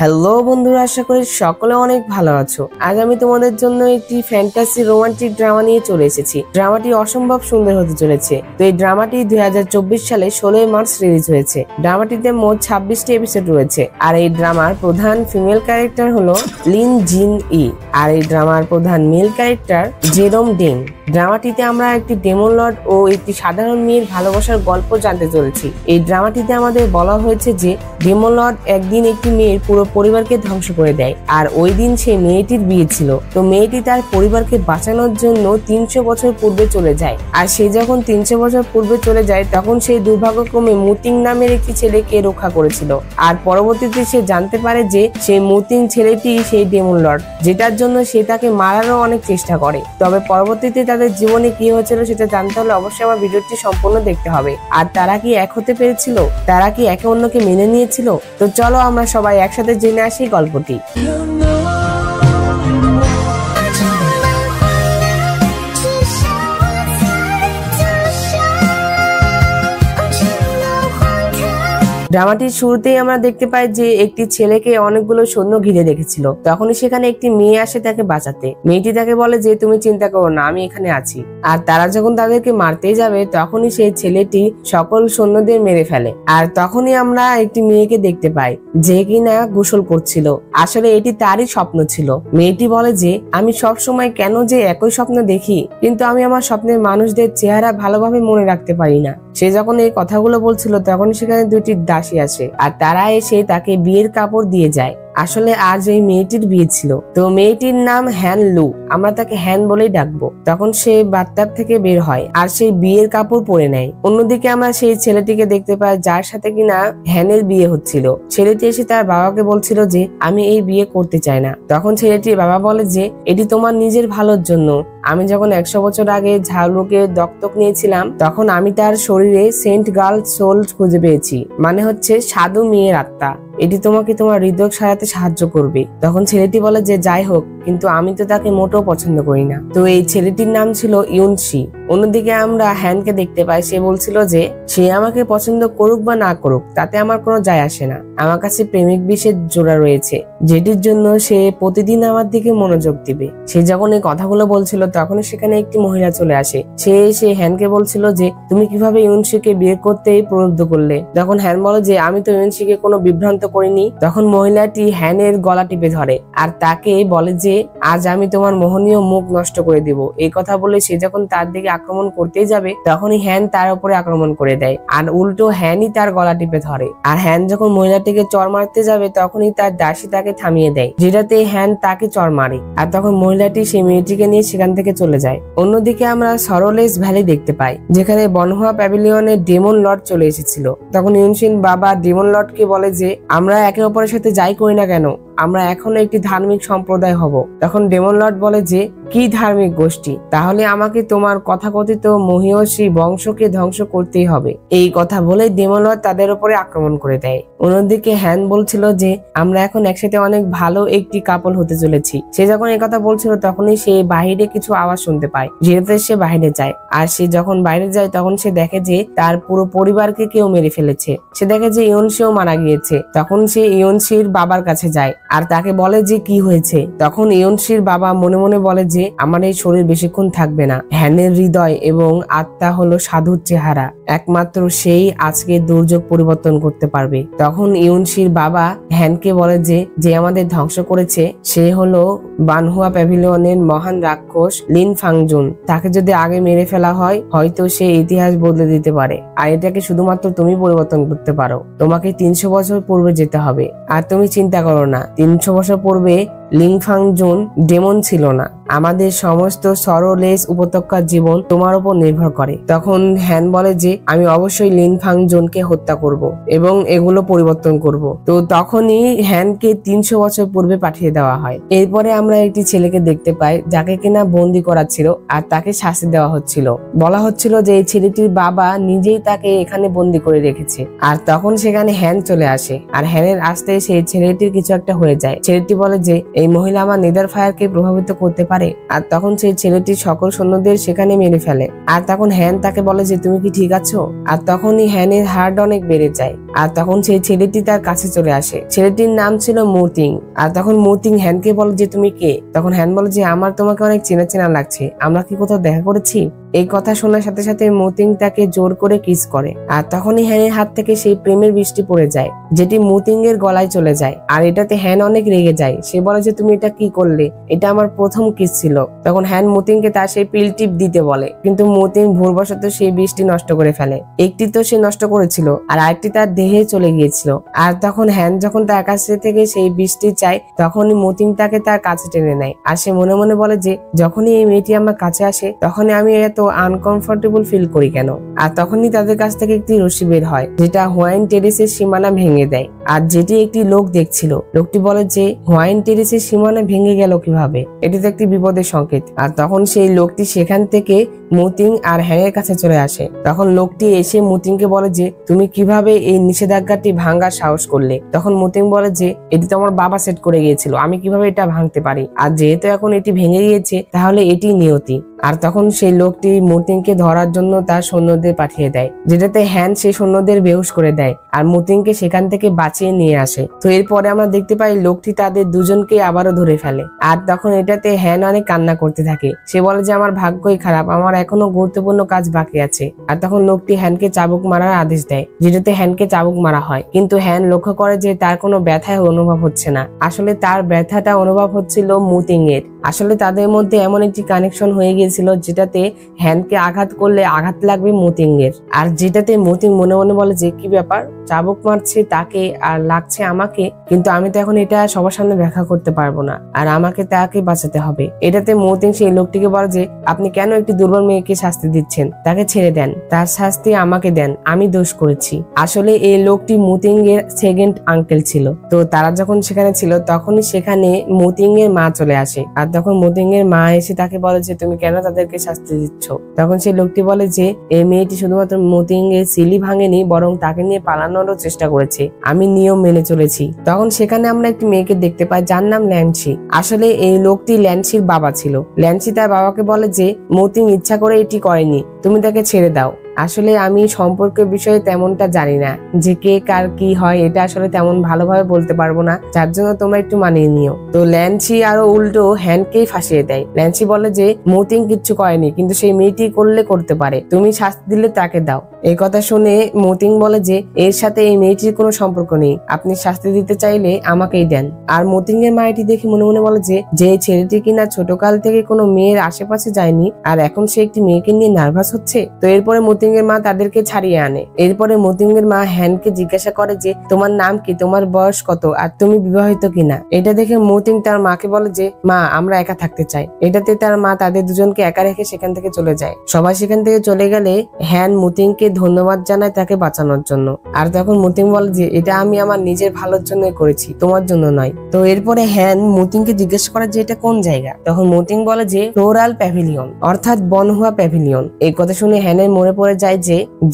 Hello বন্ধুরা, আশা করি সকলে অনেক ভালো আছো। আজ আমি তোমাদের জন্য একটি ফ্যান্টাসি রোমান্টিক ড্রামা নিয়ে চলে এসেছি। ড্রামাটি অসম্ভব সুন্দর হতে চলেছে। তো এই ড্রামাটি 2024 সালে 16 মার্চ রিলিজ হয়েছে। ড্রামাটিতে মোট 26টি এপিসোড রয়েছে। আর এই ড্রামার প্রধান ফিমেল ক্যারেক্টার হলো লিন জিন ই, আর এই ড্রামার প্রধান মেল ক্যারেক্টার জেরোম ডেং। ড্রামাটিতে আমরা একটি ডেমন লর্ড ও একটি সাধারণ মেয়ের ভালোবাসার গল্প জানতে চলেছি। এই ড্রামাটিতে আমাদের বলা হয়েছে যে ডেমন লর্ড একদিন একটি মেয়ের পুরো পরিবারকে ধ্বংস করে দেয়, আর ওই দিন সেই মেয়েটির বিয়ে ছিল। তো মেয়েটি তার পরিবারকে বাঁচানোর জন্য 300 বছর পূর্বে চলে যায়। আর সে যখন 300 বছর পূর্বে চলে যায় তখন সেই দুর্ভাগ্যক্রমে মুতিং নামের একটি ছেলেকে রক্ষা করেছিল। আর পরবর্তীতে সে জানতে পারে যে সেই মুতিং ছেলেটি সেই ডেমন লর্ড, যেটার জন্য সে তাকে মারারও অনেক চেষ্টা করে। তবে পরবর্তীতে তাদের জীবনে কি হয়েছিল সেটা জানতে হলে অবশ্যই আমার ভিডিওটি সম্পূর্ণ দেখতে হবে। আর তারা কি এক হতে পেরেছিল, তারা কি একে অন্যকে মেনে নিয়েছিল? তো চলো আমরা সবাই একসাথে জেনে আসি গল্পটি। ড্রামাটির শুরুতেই আমরা দেখতে পাই যে একটি ছেলেকে অনেকগুলো সৈন্য ঘিরে রেখেছিল। তখনই সেখানে একটি মেয়ে আসে তাকে বাঁচাতে। মেয়েটি তাকে বলে যে তুমি চিন্তা করো না, আমি এখানে আছি। আর তারা যখন তাদেরকে মারতেই যাবে তখনই সেই ছেলেটি সকল সৈন্যদের মেরে ফেলে। আর তখনই আমরা একটি মেয়েকে দেখতে পাই যে কিনা গোসল করছিল। আসলে এটি তারই স্বপ্ন ছিল। মেয়েটি বলে যে আমি সব সময় কেন যে একই স্বপ্ন দেখি, কিন্তু আমি আমার স্বপ্নের মানুষদের চেহারা ভালোভাবে মনে রাখতে পারি না। সে যখন এই কথাগুলো বলছিল তখন সেখানে দুইটি দাসী আসে, আর তারা এসে তাকে বিয়ের কাপড় দিয়ে যায়। আসলে আজ এই মেয়েটির বিয়ে ছিল। তো মেয়েটির নাম হ্যান লু, আমরা তাকে হ্যান বলেই ডাকবো। তখন সে বাথটাব থেকে বের হয় আর সেই বিয়ের কাপড় পরে নেয়। অন্যদিকে আমরা সেই ছেলেটিকে দেখতে পাই যার সাথে কিনা হ্যানের বিয়ে হচ্ছিল। ছেলেটি এসে তার বাবাকে বলছিল যে আমি এই বিয়ে করতে চাই না। তখন ছেলেটির বাবা বলে যে এটি তোমার নিজের ভালোর জন্য। আমি যখন 100 বছর আগে ঝালুকে দত্তক নিয়েছিলাম তখন আমি তার শরীরে সেন্ট গার্ল সোল খুঁজে পেয়েছি, মানে হচ্ছে সাধু মেয়ের আত্মা। এটি তোমাকে তোমার হৃদয় সারাতে সাহায্য করবে। তখন ছেলেটি বলে যে যাই হোক, কিন্তু আমি তো তাকে মোটেও পছন্দ করি না। তো এই ছেলেটির নাম ছিল ইউনশি। অন্যদিকে আমরা হ্যানকে দেখতে পাই, সে বলছিল যে সে আমাকে পছন্দ করুক বা না করুক তাতে আমার কোনো যায় আসে না। আমার কাছে প্রেমিক বিষের জোড়া রয়েছে যেটির জন্য সে প্রতিদিন আমার দিকে মনোযোগ দিবে। সে যখন এই কথাগুলো বলছিল তখন সেখানে একটি মহিলা চলে আসে। সে হ্যানকে বলছিল যে তুমি কিভাবে ইউনশিকে বিয়ে করতে প্রলুব্ধ করলে। তখন হ্যান বলে যে আমি তো ইউনশিকে কোনো বিভ্রান্ত করিনি। তখন মহিলাটি হ্যানের গলা টিপে ধরে আর তাকে বলে যে আজ আমি তোমার মোহনীয় মুখ নষ্ট করে দিব। এই কথা বলে সে যখন তার দিকে আক্রমণ করতেই যাবে তখনই হ্যান তার উপরে আক্রমণ করে দেয়, আর উল্টো হ্যানই তার গলা টিপে ধরে। আর হ্যান যখন মহিলাটিকে চড় মারতে যাবে তখনই তার দাসী তাকে থামিয়ে দেয়, যেটাতে হ্যান তাকে চড় মারে। আর তখন মহিলাটি সেই মেয়েটিকে নিয়ে সেখান থেকে চলে যায়। অন্যদিকে আমরা সরলেস ভ্যালি দেখতে পাই, যেখানে বনহুয়া প্যাভিলিয়নে ডেমন লর্ড চলে এসেছিল। তখন ইউনশিন বাবা ডেমন লর্ডকে বলে যে আমরা একে অপরের সাথে যাই করি না কেন, আমরা এখনো একটি ধার্মিক সম্প্রদায় হব। তখন ডেমন লর্ড বলে যে কি ধার্মিক গোষ্ঠী, তাহলে আমাকে তোমার কথাকথিত মহিয়সী বংশকে ধ্বংস করতেই হবে। এই কথা বলে ডেমন লর্ড তাদের উপরে আক্রমণ করে দেয়। অন্যদিকে হ্যান বলছিল যে আমরা এখন একসাথে অনেক ভালো একটি কাপল হতে চলেছি। সে যখন এই কথা বলছিল তখনই সে বাহিরে কিছু আওয়াজ শুনতে পায়, যেহেতু সে বাহিরে যায়। আর সে যখন বাইরে যায় তখন সে দেখে যে তার পুরো পরিবারকে কেউ মেরে ফেলেছে। সে দেখে যে ইয়নশিও মারা গিয়েছে। তখন সে ইয়নশির বাবার কাছে যায় আর তাকে বলে যে কি হয়েছে। তখন ইয়নশির বাবা মনে মনে বলে যে আমার এই শরীর বেশিক্ষণ থাকবে না। হ্যানের হৃদয় এবং আত্মা হলো সাধুর চেহারা, একমাত্র সেই আজকে দুর্যোগ পরিবর্তন করতে পারবে। তখন ইয়নশির বাবা হ্যানকে বলে যে আমাদের ধ্বংস করেছে সে হলো বানহুয়া প্যাভিলিয়নের মহান রাক্ষস লিন ফাংজুন। তাকে যদি আগে মেরে ফেলা হয় হয়তো সে ইতিহাস বদলে দিতে পারে, আর এটাকে শুধুমাত্র তুমি পরিবর্তন করতে পারো। তোমাকে 300 বছর পূর্বে যেতে হবে। আর তুমি চিন্তা করো না, 300 বছর পূর্বে লিংফাংজুন ডেমন ছিল না। আমাদের সমস্ত সরলেস উপত্যকার জীবন তোমার উপর নির্ভর করে। তখন হ্যান বলে যে আমি অবশ্যই লিনফাংজুনকে হত্যা করব এবং এগুলো পরিবর্তন করব। তো তখনই হ্যানকে 300 বছর পূর্বে পাঠিয়ে দেওয়া হয়। এরপরে আমরা একটি ছেলেকে দেখতে পাই যাকে কিনা বন্দি করা ছিল আর তাকে শাস্তি দেওয়া হচ্ছিল। বলা হচ্ছিল যে এই ছেলেটির বাবা নিজেই তাকে এখানে বন্দি করে রেখেছে। আর তখন সেখানে হ্যান চলে আসে, আর হ্যানের আসতে সেই ছেলেটির কিছু একটা হয়ে যায়। ছেলেটি বলে যে এই মহিলা আমার নেদার ফায়ারকে প্রভাবিত করতে পারে। আর তখন সেই ছেলেটি সকল সৈন্যদের সেখানে মেরে ফেলে। আর তখন হ্যান তাকে বলে যে তুমি কি ঠিক আছো? আর তখনই হ্যানের হার্ট অনেক বেড়ে যায়। আর তখন সেই ছেলেটি তার কাছে চলে আসে। ছেলেটির নাম ছিল মুতিং। আর তখন মুতিং হ্যানকে বলে যে তুমি কে? তখন হ্যান বলে যে আমার তোমাকে অনেক চেনা চেনা লাগছে, আমরা কি কোথাও দেখা করেছি? এই কথা শোনার সাথে সাথে মুতিং তাকে জোর করে কিস করে। আর তখনই হ্যানের হাত থেকে সেই প্রেমের বৃষ্টি পড়ে যায়, যেটি মুতিং এর গলায় চলে যায়। আর এটাতে হ্যান অনেক রেগে যায়। সে বলে যে তুমি এটা কি করলে? এটা আমার প্রথম কিস ছিল। তখন হ্যান মুতিং কে তার সেই পিল টিপ দিতে বলে, কিন্তু মুতিং ভুলবশত সেই বৃষ্টি নষ্ট করে ফেলে। একটি তো সে নষ্ট করেছিল, আর আরেকটি তার দেহে চলে গিয়েছিল। আর তখন হ্যান যখন তার কাছে থেকে সেই বৃষ্টি চায়, তখনই মুতিং তাকে তার কাছে টেনে নেয়। আর সে মনে মনে বলে যে যখনই এই মেয়েটি আমার কাছে আসে, তখনই আমি এত আনকমফোর্টেবল ফিল করি কেন? আর তখনই তাদের কাছ থেকে একটি রশি বের হয়, যেটা হোয়াইন টেরেসের সীমানা ভেঙে দেয়। আর যেটি একটি লোক দেখছিল, লোকটি বলে যে হোয়াইন টেরেসের সীমানা ভেঙে গেল কিভাবে? এটি তো একটি বিপদের সংকেত। আর তখন সেই লোকটি সেখান থেকে মুতিং আর হ্যানের কাছে চলে আসে। তখন লোকটি এসে মুতিংকে বলে যে তুমি কিভাবে এই নিষেধাজ্ঞাটি ভাঙার সাহস করলে? তখন মুতিং বলে যে এটি তো আমার বাবা সেট করে গিয়েছিল, আমি কিভাবে এটা ভাঙতে পারি? আর যেহেতু এখন এটি ভেঙে গিয়েছে, তাহলে এটি নিয়তি। আর তখন সেই লোকটি মুতিংকে ধরার জন্য তার সৈন্যদের পাঠিয়ে দেয়, যেটাতে হ্যান সেই সৈন্যদের বেহুশ করে দেয় আর মুতিংকে সেখান থেকে বাঁচিয়ে নিয়ে আসে। তো এরপরে আমরা দেখতে পাই লোকটি তাদের দুজনকে আবারও ধরে ফেলে। আর তখন এটাতে হ্যান অনেক কান্না করতে থাকে। সে বলে যে আমার ভাগ্যই খারাপ, আমার এখনো গুরুত্বপূর্ণ কাজ বাকি আছে। আর তখন লোকটি হ্যানকে চাবুক মারার আদেশ দেয়, যেটাতে হ্যানকে চাবুক মারা হয়। কিন্তু হ্যান লক্ষ্য করে যে তার কোনো ব্যথায় অনুভব হচ্ছে না। আসলে তার ব্যথাটা অনুভব হচ্ছিল মুতিং এর। আসলে তাদের মধ্যে এমন একটি কানেকশন হয়ে গিয়েছিল, যেটাতে হ্যানকে আঘাত করলে আঘাত লাগবে মুতিং এর। আর যেটাতে মুতিং মনে মনে বলে যে কি ব্যাপার, চাবুক মারছে তাকে আর লাগছে আমাকে, কিন্তু আমি তো এখন এটা সবার সামনে ব্যাখ্যা করতে পারবো না, আর আমাকে তাকে বাঁচাতে হবে। এটাতে মুতিং সেই লোকটিকে বলে যে আপনি কেন একটি দুর্বল মেয়েকে শাস্তি দিচ্ছেন? তাকে ছেড়ে দেন, তার শাস্তি আমাকে দেন, আমি দোষ করেছি। আসলে এই লোকটি মুতিং এর সেকেন্ড আঙ্কেল ছিল। তো তারা যখন সেখানে ছিল, তখনই সেখানে মুতিং এর মা চলে আসে। আর তখন মুতিং এর মা এসে তাকে বলে যে তুমি কেন তাদেরকে শাস্তি দিচ্ছ? তখন সেই লোকটি বলে যে এই মেয়েটি শুধুমাত্র মুতিং এর সিলি ভাঙেনি, বরং তাকে নিয়ে পালানোরও চেষ্টা করেছে, আমি নিয়ম মেনে চলেছি। তখন সেখানে আমরা একটি মেয়েকে দেখতে পাই, যার নাম ল্যান্সি। আসলে এই লোকটি ল্যান্সির বাবা ছিল। ল্যান্সি তার বাবাকে বলে যে মুতিং ইচ্ছা করে এটি করেনি, তুমি তাকে ছেড়ে দাও। আসলে আমি সম্পর্কের বিষয়ে তেমনটা জানি না, যে কে কার কি হয় এটা আসলে তেমন ভালোভাবে বলতে পারবো না, যার জন্য তোমরা একটু মানিয়ে নিও। তো ল্যান্সি আরো উল্টো হ্যানকেই ফাঁসিয়ে দেয়। ল্যান্সি বলে যে মুতিং কিচ্ছু করেনি, কিন্তু সেই মেয়েটি করলে করতে পারে, তুমি শাস্তি দিলে তাকে দাও। এই কথা শুনে মুতিং বলে যে এর সাথে এই মেয়েটির কোনো সম্পর্ক নেই, আপনি শাস্তি দিতে চাইলে আমাকেই দেন। আর মুতিং এর মা এটি দেখে মনে মনে বলে যে ছেলেটি কিনা ছোটকাল থেকে কোনো মেয়ের আশেপাশে যায়নি, আর এখন সে একটি মেয়েকে নিয়ে নার্ভাস হচ্ছে। তো এরপরে মুতিং এর মা তাদেরকে ছাড়িয়ে আনে। এরপরে মুতিং এর মা হ্যানকে জিজ্ঞাসা করে যে তোমার নাম কি, তোমার বয়স কত, আর তুমি বিবাহিত কিনা? এটা দেখে মুতিং তার মাকে বলে যে মা আমরা একা থাকতে চাই। এটাতে তার মা তাদের দুজনকে একা রেখে সেখান থেকে চলে যায়। সবাই সেখান থেকে চলে গেলে হ্যান মুতিংকে ধন্যবাদ জানায় তাকে বাঁচানোর জন্য। আর তখন মুতিং বলে যে এটা আমি আমার নিজের ভালোর জন্যই করেছি, তোমার জন্য নয়। তো এরপরে হ্যান মুতিংকে জিজ্ঞাসা করে যে এটা কোন জায়গা? তখন মুতিং বলে যে ফ্লোরাল প্যাভিলিয়ন, অর্থাৎ বনহুয়া প্যাভিলিয়ন। এই কথা শুনে হ্যানের মনে পড়ে যায়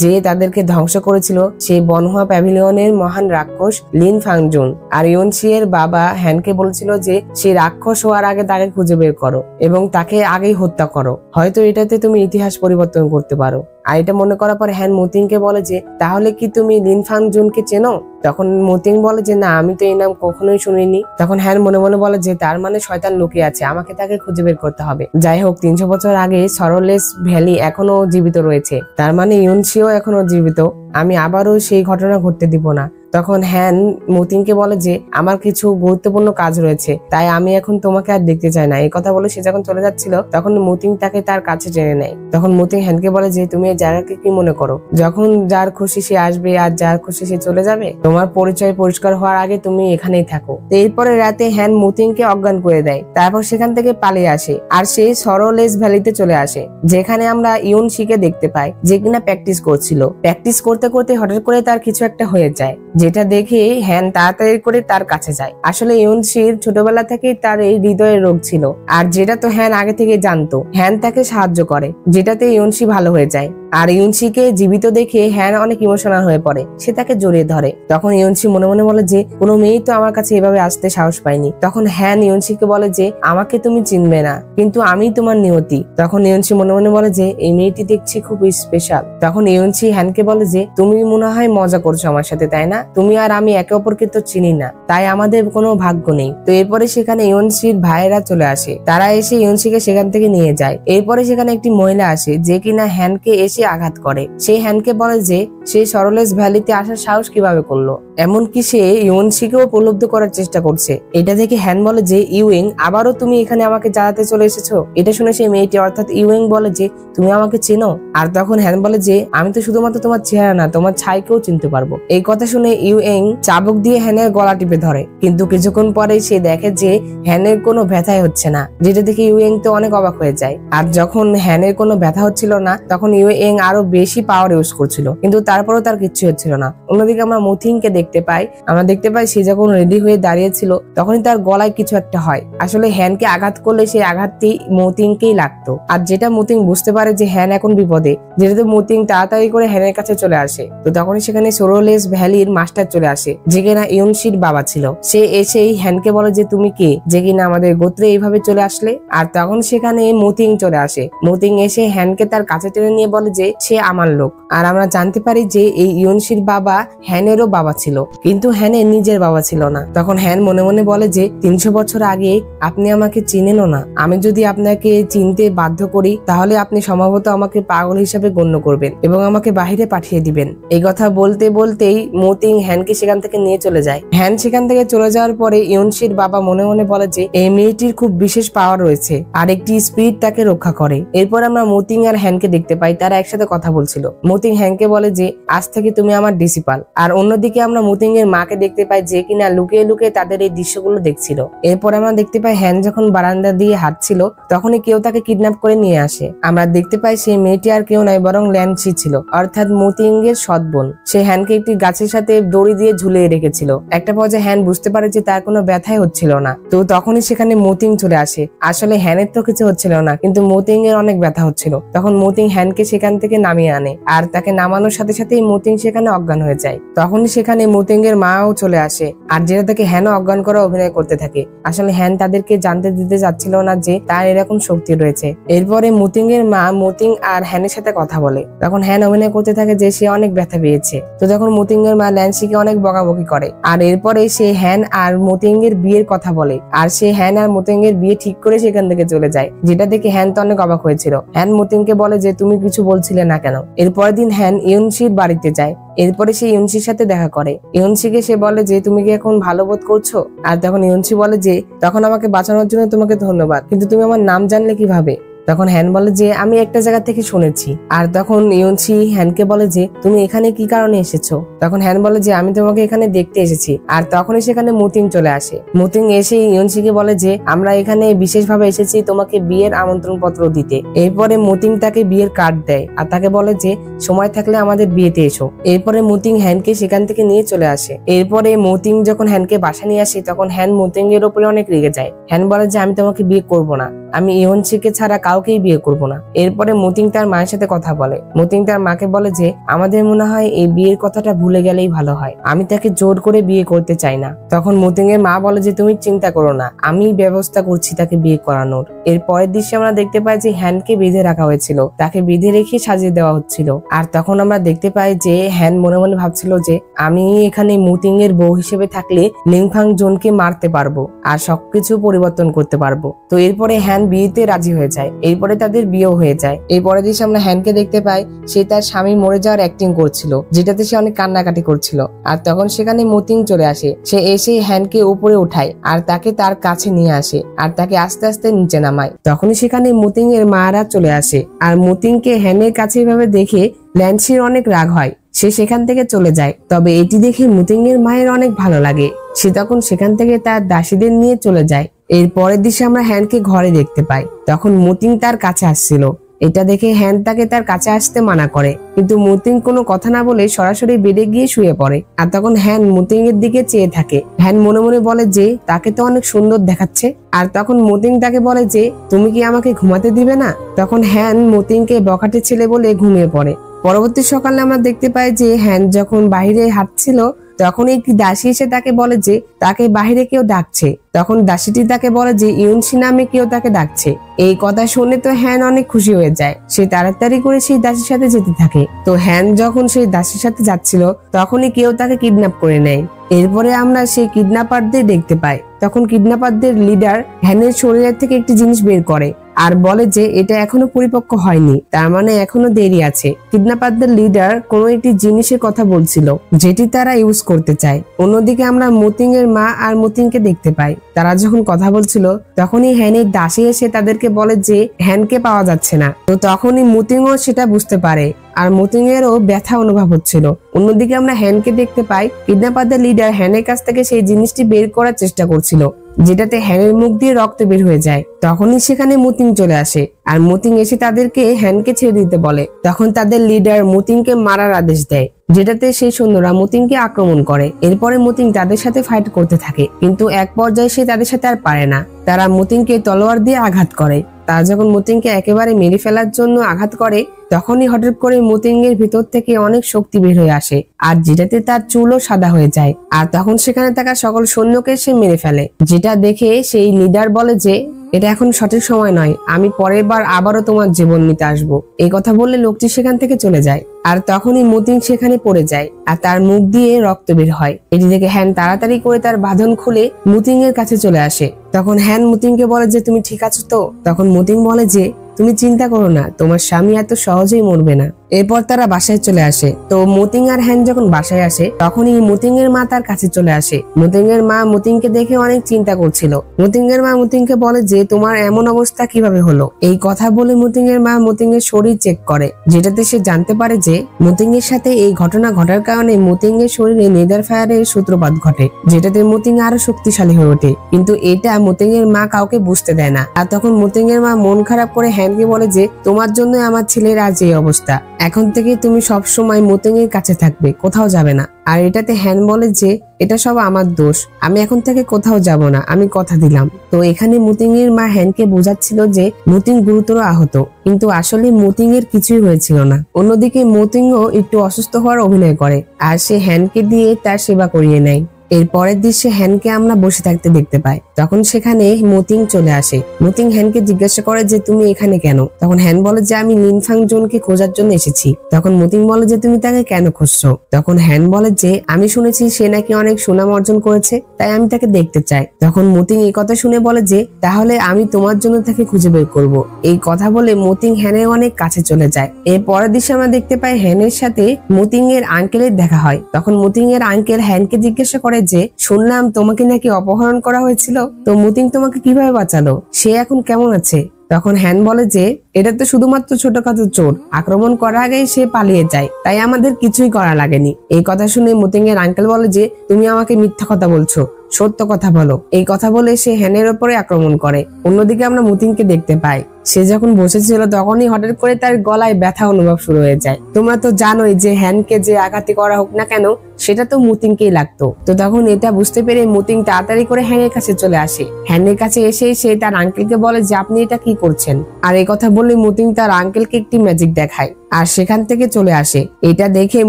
যে তাদেরকে ধ্বংস করেছিল সেই বনহুয়া প্যাভিলিয়নের মহান রাক্ষস লিন ফাংজুন। আর ইয়নসি এর বাবা হ্যানকে বলেছিল যে সেই রাক্ষস হওয়ার আগে তাকে খুঁজে বের করো এবং তাকে আগেই হত্যা করো, হয়তো এটাতে তুমি ইতিহাস পরিবর্তন করতে পারো। আর এটা মনে করার পর হ্যান মুতিংকে বলে যে তাহলে কি তুমি লিন ফাংজুনকে চেনো? তখন মুতিং বলে যে না, আমি তো এই নাম কখনোই শুনিনি। তখন হ্যান মনে মনে বলে যে তার মানে শয়তান লুকিয়ে আছে, আমাকে তাকে খুঁজে বের করতে হবে। যাই হোক, 300 বছর আগে সরলেস ভ্যালি এখনো জীবিত রয়েছে, তার মানে ইয়নসিও এখনো জীবিত, আমি আবারও সেই ঘটনা ঘটতে দিব না। তখন হ্যান মুতিংকে বলে যে আমার কিছু গুরুত্বপূর্ণ কাজ রয়েছে, তাই আমি এখন তোমাকে আর দেখতে চাই না। এই কথা বলে সে যখন চলে যাচ্ছিল, তখন মুতিং তাকে তার কাছে টেনে নেয়। তখন মুতিং হ্যানকে বলে যে তুমি এই জায়গাকে কি মনে করো? যখন যার খুশি সে আসবে আর যার খুশি সে চলে যাবে, তোমার পরিচয় পরিষ্কার হওয়ার আগে তুমি এখানেই থাকো। তো এরপরে রাতে হ্যান মুতিংকে অজ্ঞান করে দেয়, তারপর সেখান থেকে পালিয়ে আসে আর সে সরলেস ভ্যালিতে চলে আসে, যেখানে আমরা ইয়নসিকে দেখতে পাই যে কিনা প্র্যাকটিস করছিল। প্র্যাকটিস করতে করতে হঠাৎ করে তার কিছু একটা হয়ে যায়, যেটা দেখে হ্যান তাড়াতাড়ি করে তার কাছে যায়। আসলে ইয়নসির ছোটবেলা থেকেই তার এই হৃদয়ের রোগ ছিল, আর যেটা তো হ্যান আগে থেকে জানতো। হ্যান তাকে সাহায্য করে, যেটাতে ইয়নসি ভালো হয়ে যায়। আর ইউনসিকে জীবিত দেখে হ্যান অনেক ইমোশনাল হয়ে পড়ে, সে তাকে জড়িয়ে ধরে। তখন ইউনসি মনে মনে বলে যে কোনো মেয়েই তো আমার কাছে এভাবে আসতে সাহস পায়নি। তখন হ্যান ইউনসিকে বলে যে আমাকে তুমি চিনবে না, কিন্তু আমি তোমার নিয়তি। তখন ইউনসি মনে মনে বলে যে এই মেয়েটি দেখছি খুব স্পেশাল। তখন ইউনসি হ্যানকে বলে যে তুমি মনে হয় মজা করছো আমার সাথে, তাই না? তুমি আর আমি একে অপরকে তো চিনি না, তাই আমাদের কোনো ভাগ্য নেই। তো এরপরে সেখানে ইউনসির ভাইয়েরা চলে আসে, তারা এসে ইউনসিকে সেখান থেকে নিয়ে যায়। এরপরে সেখানে একটি মহিলা আসে যে কিনা হ্যানকে এসে আঘাত করে। সেই হ্যানকে বলে যে সে সরলেস ভ্যালিতে আসার সাহস কিভাবে করলো, এমনকি সে ইউনসিকেও প্রলুব্ধ করার চেষ্টা করছে। এটা দেখে হ্যান বলে যে ইউইং, আবারও তুমি এখানে আমাকে জ্বালাতে চলে এসেছো। এটা শুনে সেই মেয়েটি অর্থাৎ ইউইং বলে যে তুমি আমাকে চেনো? আর তখন হ্যান বলে যে আমি তো শুধুমাত্র তোমার চেহারা না, তোমার ছাইকেও চিনতে পারবো। এই কথা শুনে ইউইং চাবুক দিয়ে হ্যানের গলা টিপে ধরে, কিন্তু কিছুক্ষণ পরে সে দেখে যে হ্যানের কোনো ব্যথাই হচ্ছে না, যেটা দেখে ইউইং তো অনেক অবাক হয়ে যায়। আর যখন হ্যানের কোনো ব্যথা হচ্ছিল না, তখন ইউইং আরো বেশি পাওয়ার ইউজ করছিল, কিন্তু তারপরেও তার কিচ্ছু হচ্ছিল না। অন্যদিকে আমরা মুথিংকে দেখতে পাই সে যখন রেডি হয়ে দাঁড়িয়েছিল তখনই তার গলায় কিছু একটা হয়। আসলে হ্যানকে আঘাত করলে সেই আঘাতটি মুথিংকেই লাগতো। আর যেটা মুথিং বুঝতে পারে যে হ্যান এখন বিপদে, যেহেতু মুথিং তাড়াতাড়ি করে হ্যানের কাছে চলে আসে। তো তখনই সেখানে সরলেস ভ্যালির মাস্টার চলে আসে, যে কিনা ইউনসির বাবা ছিল। সে এসেই হ্যানকে বলে যে তুমি কে, যে কিনা আমাদের গোত্রে এইভাবে চলে আসলে। আর তখন সেখানে মুথিং চলে আসে। মুথিং এসে হ্যানকে তার কাছে টেনে নিয়ে বলে যে সে আমার লোক। আর আমরা জানতে পারি যে এই ইউনসির বাবা হ্যানেরও বাবা ছিল, কিন্তু হ্যানের নিজের বাবা ছিল না। তখন হ্যান মনে মনে বলে যে 300 বছর আগে আপনি আমাকে চিনেনও না, আমি যদি আপনাকে চিনতে বাধ্য করি তাহলে আপনি সম্ভবত আমাকে পাগল হিসাবে গণ্য করবেন এবং আমাকে বাহিরে পাঠিয়ে দিবেন। এই কথা বলতে বলতেই মুথিং হ্যানকে সেখান থেকে নিয়ে চলে যায়। হ্যান সেখান থেকে চলে যাওয়ার পরে ইউনসির বাবা মনে মনে বলে যে এই মেয়েটির খুব বিশেষ পাওয়ার রয়েছে আর একটি স্পিরিট তাকে রক্ষা করে। এরপর আমরা মুথিং আর হ্যানকে দেখতে পাই, তারা একসাথে কথা বলছিল। মুথিং হ্যানকে বলে যে আজ থেকে তুমি আমার ডিসিপাল। আর অন্যদিকে আমরা মুথিং এর মাকে দেখতে পাই, যে কিনা লুকিয়ে লুকিয়ে তাদের এই দৃশ্যগুলো দেখছিল। এরপর আমরা দেখতে পাই হ্যান যখন বারান্দা দিয়ে হাঁটছিল তখনই কেউ তাকে কিডন্যাপ করে নিয়ে আসে। আমরা দেখতে পাই সেই মেয়েটি আর কেউ নয় বরং ল্যান্সি ছিল, অর্থাৎ মুথিং এর সৎ বোন। সে হ্যানকে একটি গাছের সাথে দড়ি দিয়ে ঝুলিয়ে রেখেছিল। একটা পর্যায়ে হ্যান বুঝতে পারে যে তার কোনো ব্যথাই হচ্ছিল না। তো তখনই সেখানে মুথিং চলে আসে। আসলে হ্যানের তো কিছু হচ্ছিল না, কিন্তু মুথিং এর অনেক ব্যথা হচ্ছিল। তখন মুথিং হ্যানকে সেখান থেকে নামিয়ে আনে, আর তাকে নামানোর সাথে সাথেই মুথিং সেখানে অজ্ঞান হয়ে যায়। তখনই সেখানে মুথিং এর মাও চলে আসে, আর যেটা থেকে হ্যান অজ্ঞান করা অভিনয় করতে থাকে। আসলে হ্যান তাদেরকে জানতে দিতে যাচ্ছিল না যে তার এরকম শক্তি রয়েছে। এরপরে মুথিং এর মা মুথিং আর হ্যানের সাথে কথা বলে। তখন হ্যান অভিনয় করতে থাকে যে সে অনেক ব্যথা পেয়েছে। তো তখন মুথিং এর মা ল্যান্সিকে অনেক বকাবকি করে। আর এরপরে সে হ্যান আর মুথিং এর বিয়ের কথা বলে, আর সে হ্যান আর মুথিং এর বিয়ে ঠিক করে সেখান থেকে চলে যায়, যেটা দেখে হ্যান তো অনেক অবাক হয়েছিল। হ্যান মুথিংকে বলে যে তুমি কিছু বলছিলে না কেন। এরপরের দিন হ্যান ইউনসির বাড়িতে যায়। এরপরে সে ইউনসির সাথে দেখা করে। ইউনসিকে সে বলে যে তুমি কি এখন ভালো বোধ করছো? আর তখন ইউনসি বলে যে তখন আমাকে বাঁচানোর জন্য তোমাকে ধন্যবাদ, কিন্তু তুমি আমার নাম জানলে কিভাবে? তখন হ্যান বলে যে আমি একটা জায়গা থেকে শুনেছি। আর তখন ইউনসি হ্যানকে বলে যে তুমি এখানে কি কারণে এসেছো? তখন হ্যান বলে যে আমি তোমাকে এখানে দেখতে এসেছি। আর তখনই সেখানে মুথিং চলে আসে। মুথিং এসে ইউনসিকে বলে যে আমরা এখানে বিশেষভাবে এসেছি তোমাকে বিয়ের আমন্ত্রণ পত্র দিতে। এরপরে মুথিং তাকে বিয়ের কার্ড দেয় আর তাকে বলে যে সময় থাকলে আমাদের বিয়েতে এসো। এরপরে মুথিং হ্যানকে সেখান থেকে নিয়ে চলে আসে। এরপরে মুথিং যখন হ্যানকে বাসা নিয়ে আসে তখন হ্যান মুথিং এর উপরে অনেক রেগে যায়। হ্যান বলে যে আমি তোমাকে বিয়ে করবো না, আমি ইউনসিকে ছাড়া কাউকেই বিয়ে করব না। এরপরে মুথিং তার মায়ের সাথে কথা বলে। মুথিং তার মাকে বলে যে আমাদের মনে হয় এই বিয়ের কথাটা ভুলে গেলেই ভালো হয়, আমি তাকে জোর করে বিয়ে করতে চাই না। তখন মুথিং এর মা বলে যে তুমি চিন্তা করো না, আমি ব্যবস্থা করছি তাকে বিয়ে করানোর। এর পরের দৃশ্যে আমরা দেখতে পাই যে হ্যানকে বেঁধে রাখা হয়েছিল, তাকে বেঁধে রেখে সাজিয়ে দেওয়া হচ্ছিল। আর তখন আমরা দেখতে পাই যে হ্যান মনে মনে ভাবছিল যে আমি এখানে মুথিং এর বউ হিসেবে থাকলে লিংফাং জোনকে মারতে পারবো আর সবকিছু পরিবর্তন করতে পারবো। তো এরপরে হ্যান বিয়েতে রাজি হয়ে যায়। এরপরে তাদের বিয়েও হয়ে যায়। এই পরের দিন আমরা হ্যানকে দেখতে পাই সে তার স্বামী মরে যাওয়ার অ্যাক্টিং করছিল, যেটাতে সে অনেক কান্নাকাটি করছিল। আর তখন সেখানে মুথিং চলে আসে। সে এসে হ্যানকে উপরে উঠায় আর তাকে তার কাছে নিয়ে আসে আর তাকে আস্তে আস্তে নিচে নামায়। তখনই সেখানে মুথিং এর মারা চলে আসে আর মুথিংকে হ্যানের কাছে এভাবে দেখে ল্যান্সির অনেক রাগ হয়। সে সেখান থেকে চলে যায়। তবে এটি দেখে মুথিং এর মায়ের অনেক ভালো লাগে। সে তখন সেখান থেকে তার দাসীদের নিয়ে চলে যায়। এর পরের দিকে আমরা হ্যানকে ঘরে দেখতে পাই। তখন মুথিং তার কাছে আসছিল এটা দেখে হ্যান তাকে তার কাছে আসতে মানা করে, কিন্তু মুতিং কোনো কথা না বলে সরাসরি বেডে গিয়ে শুয়ে পড়ে। আর তখন হ্যান মুতিং এর দিকে চেয়ে থাকে। হ্যান মনে মনে বলে যে তাকে তো অনেক সুন্দর দেখাচ্ছে। আর তখন মুতিং তাকে বলে যে তুমি কি আমাকে ঘুমাতে দিবে না। তখন হ্যান মুতিংকে বখাটে ছেলে বলে ঘুমিয়ে পড়ে। পরবর্তী সকালে আমরা দেখতে পাই যে হ্যান যখন বাইরে হাঁটছিল তখন একটি দাসী এসে তাকে বলে যে তাকে বাহিরে কেউ ডাকছে। তখন দাসীটি তাকে বলে যে ইউনশি নামে কেউ তাকে ডাকছে। এই কথা শুনে তো হ্যান অনেক খুশি হয়ে যায়। সে তাড়াতাড়ি করে সেই দাসীর সাথে যেতে থাকে। তো হ্যান যখন সেই দাসীর সাথে যাচ্ছিল তখনই কেউ তাকে কিডন্যাপ করে নেয়। এরপরে আমরা সেই কিডন্যাপারদের দেখতে পাই। তখন কিডন্যাপারদের লিডার হ্যানের শরীরের থেকে একটি জিনিস বের করে আর বলে যে এটা এখনো পরিপক্ক হয়নি, তার মানে এখনো দেরি আছে। কিডন্যাপারদের লিডার কোনো একটি জিনিসের কথা বলছিল যেটি তারা ইউজ করতে চায়। অন্যদিকে আমরা মুতিং এর মা আর মুতিংকে দেখতে পাই। তারা যখন কথা বলছিল তখনই হ্যানের দাসী এসে তাদেরকে বলে যে হ্যানকে পাওয়া যাচ্ছে না। তো তখনই মুতিংও সেটা বুঝতে পারে আর মুতিং এরও ব্যথা অনুভব হচ্ছিল। অন্যদিকে আমরা হ্যানকে দেখতে পাই কিডন্যাপারদের লিডার হ্যানের কাছ থেকে সেই জিনিসটি বের করার চেষ্টা করছিল, যেটাতে হ্যানের মুখ দিয়ে রক্ত বের হয়ে যায়। তখনই সেখানে মুতিং চলে আসে আর মুতিং এসে তাদেরকে হ্যানকে ছেড়ে দিতে বলে। তখন তাদের লিডার মুতিংকে মারার আদেশ দেয়, যেটাতে সেই সৈন্যরা মুতিংকে আক্রমণ করে। এরপরে মুতিং তাদের সাথে ফাইট করতে থাকে, কিন্তু এক পর্যায়ে সে তাদের সাথে আর পারে না। তারা মুতিংকে তলোয়ার দিয়ে আঘাত করে। তারা যখন মুতিংকে একেবারে মেরে ফেলার জন্য আঘাত করে তখনই হঠাৎ করে মুতিং এর ভিতর থেকে অনেক শক্তি বের হয়ে আসে, আর যেটাতে তার চুলও সাদা হয়ে যায়। আর তখন সেখানে থাকা সকল সৈন্যকে সে মেরে ফেলে, যেটা দেখে সেই লিডার বলে যে এটা এখন সঠিক সময় নয়, আমি পরের বার আবারও তোমার জীবন নিতে আসবো। এই কথা বললে লোকটি সেখান থেকে চলে যায়। আর তখনই মুতিং সেখানে পড়ে যায় আর তার মুখ দিয়ে রক্ত বের হয়। এটি দেখে হ্যান তাড়াতাড়ি করে তার বাঁধন খুলে মুতিং এর কাছে চলে আসে। তখন হ্যান মুতিংকে বলে যে তুমি ঠিক আছো তো। তখন মুতিং বলে যে তুমি চিন্তা করো না, তোমার স্বামী এত সহজেই মরবে না। এরপর তারা বাসায় চলে আসে। তো মুতিং আর হ্যান যখন বাসায় আসে তখনই মুতিং এর মা তার কাছে চলে আসে। মুতিং এর মা মুতিংকে দেখে অনেক চিন্তা করছিল। মুতিং এর মা মুতিংকে বলে যে তোমার এমন অবস্থা কিভাবে হলো। এই কথা বলে মুতিং এর মা মুতিং এর শরীর চেক করে, যেটাতে সে জানতে পারে যে মুতিং এর সাথে এই ঘটনা ঘটার কারণে মুতিং এর শরীরে নেদার ফায়ারের সূত্রপাত ঘটে, যেটাতে মুতিং আরো শক্তিশালী হয়ে ওঠে। কিন্তু এটা মুতিং এর মা কাউকে বুঝতে দেয় না। আর তখন মুতিং এর মা মন খারাপ করে হ্যানকে বলে যে তোমার জন্য আমার ছেলের আজ এই অবস্থা, এখন থেকে তুমি সব সময় মুতিং এর কাছে থাকবে, কোথাও যাবে না। আর এটাতে হ্যান বলে যে এটা সব আমার দোষ, আমি এখন থেকে কোথাও যাব না, আমি কথা দিলাম। তো এখানে মুতিং এর মা হ্যানকে বোঝাচ্ছিল যে মুতিং গুরুতর আহত, কিন্তু আসলে মুতিং এর কিছুই হয়েছিল না। অন্যদিকে মুতিংও একটু অসুস্থ হওয়ার অভিনয় করে আর সে হ্যানকে দিয়ে তার সেবা করিয়ে নেয়। এর পরের দৃশ্যে হ্যানকে আমরা বসে থাকতে দেখতে পাই। তখন সেখানে মুতিং চলে আসে। মুতিং হ্যানকে জিজ্ঞাসা করে যে তুমি এখানে কেন। তখন হ্যান বলে যে আমি লিনফাং জুনকে খোঁজার জন্য এসেছি। তখন মুতিং বলে যে তুমি তাকে কেন খুঁজছো। তখন হ্যান বলে যে আমি শুনেছি সে নাকি অনেক সুনাম অর্জন করেছে, তাই আমি তাকে দেখতে চাই। তখন মুতিং এই কথা শুনে বলে যে তাহলে আমি তোমার জন্য তাকে খুঁজে বের করব। এই কথা বলে মুতিং হ্যানের অনেক কাছে চলে যায়। এর পরের দৃশ্যে আমরা দেখতে পাই হ্যানের সাথে মুতিং এর আঙ্কেলের দেখা হয়। তখন মুতিং এর আঙ্কেল হ্যানকে জিজ্ঞাসা করে যে শুনলাম তোমাকে নাকি অপহরণ করা হয়েছিল, তো মুতিং তোমাকে কিভাবে বাঁচালো, সে এখন কেমন আছে। তখন হ্যান বলে যে এটা তো শুধুমাত্র ছোটখাটো চোর, আক্রমণ করার আগেই সে পালিয়ে যায়, তাই আমাদের কিছুই করা লাগেনি। এই কথা শুনে মুতিং এর আঙ্কেল বলে যে তুমি আমাকে মিথ্যা কথা বলছো, সত্য কথা বলো। এই কথা বলে সে হ্যানের উপরে আক্রমণ করে। অন্যদিকে আমরা মুতিংকে দেখতে পাই। সে যখন বসেছিল তখনই হঠাৎ করে তার গলায় ব্যথা অনুভব শুরু হয়ে যায়। তোমরা তো জানোই যে হ্যানকে যে আঘাতি করা হোক না কেন সেটা তো মুতিংকেই লাগতো। তো তখন এটা বুঝতে পেরে মুতিং তাড়াতাড়ি করে হ্যানের কাছে চলে আসে। হ্যানের কাছে এসে সে তার আঙ্কেলকে বলে যে আপনি এটা কি করছেন। আর এই কথা বলে মুতিং তার আঙ্কেলকে একটি ম্যাজিক দেখায় আর সেখান থেকে চলে আসে। এটা দেখে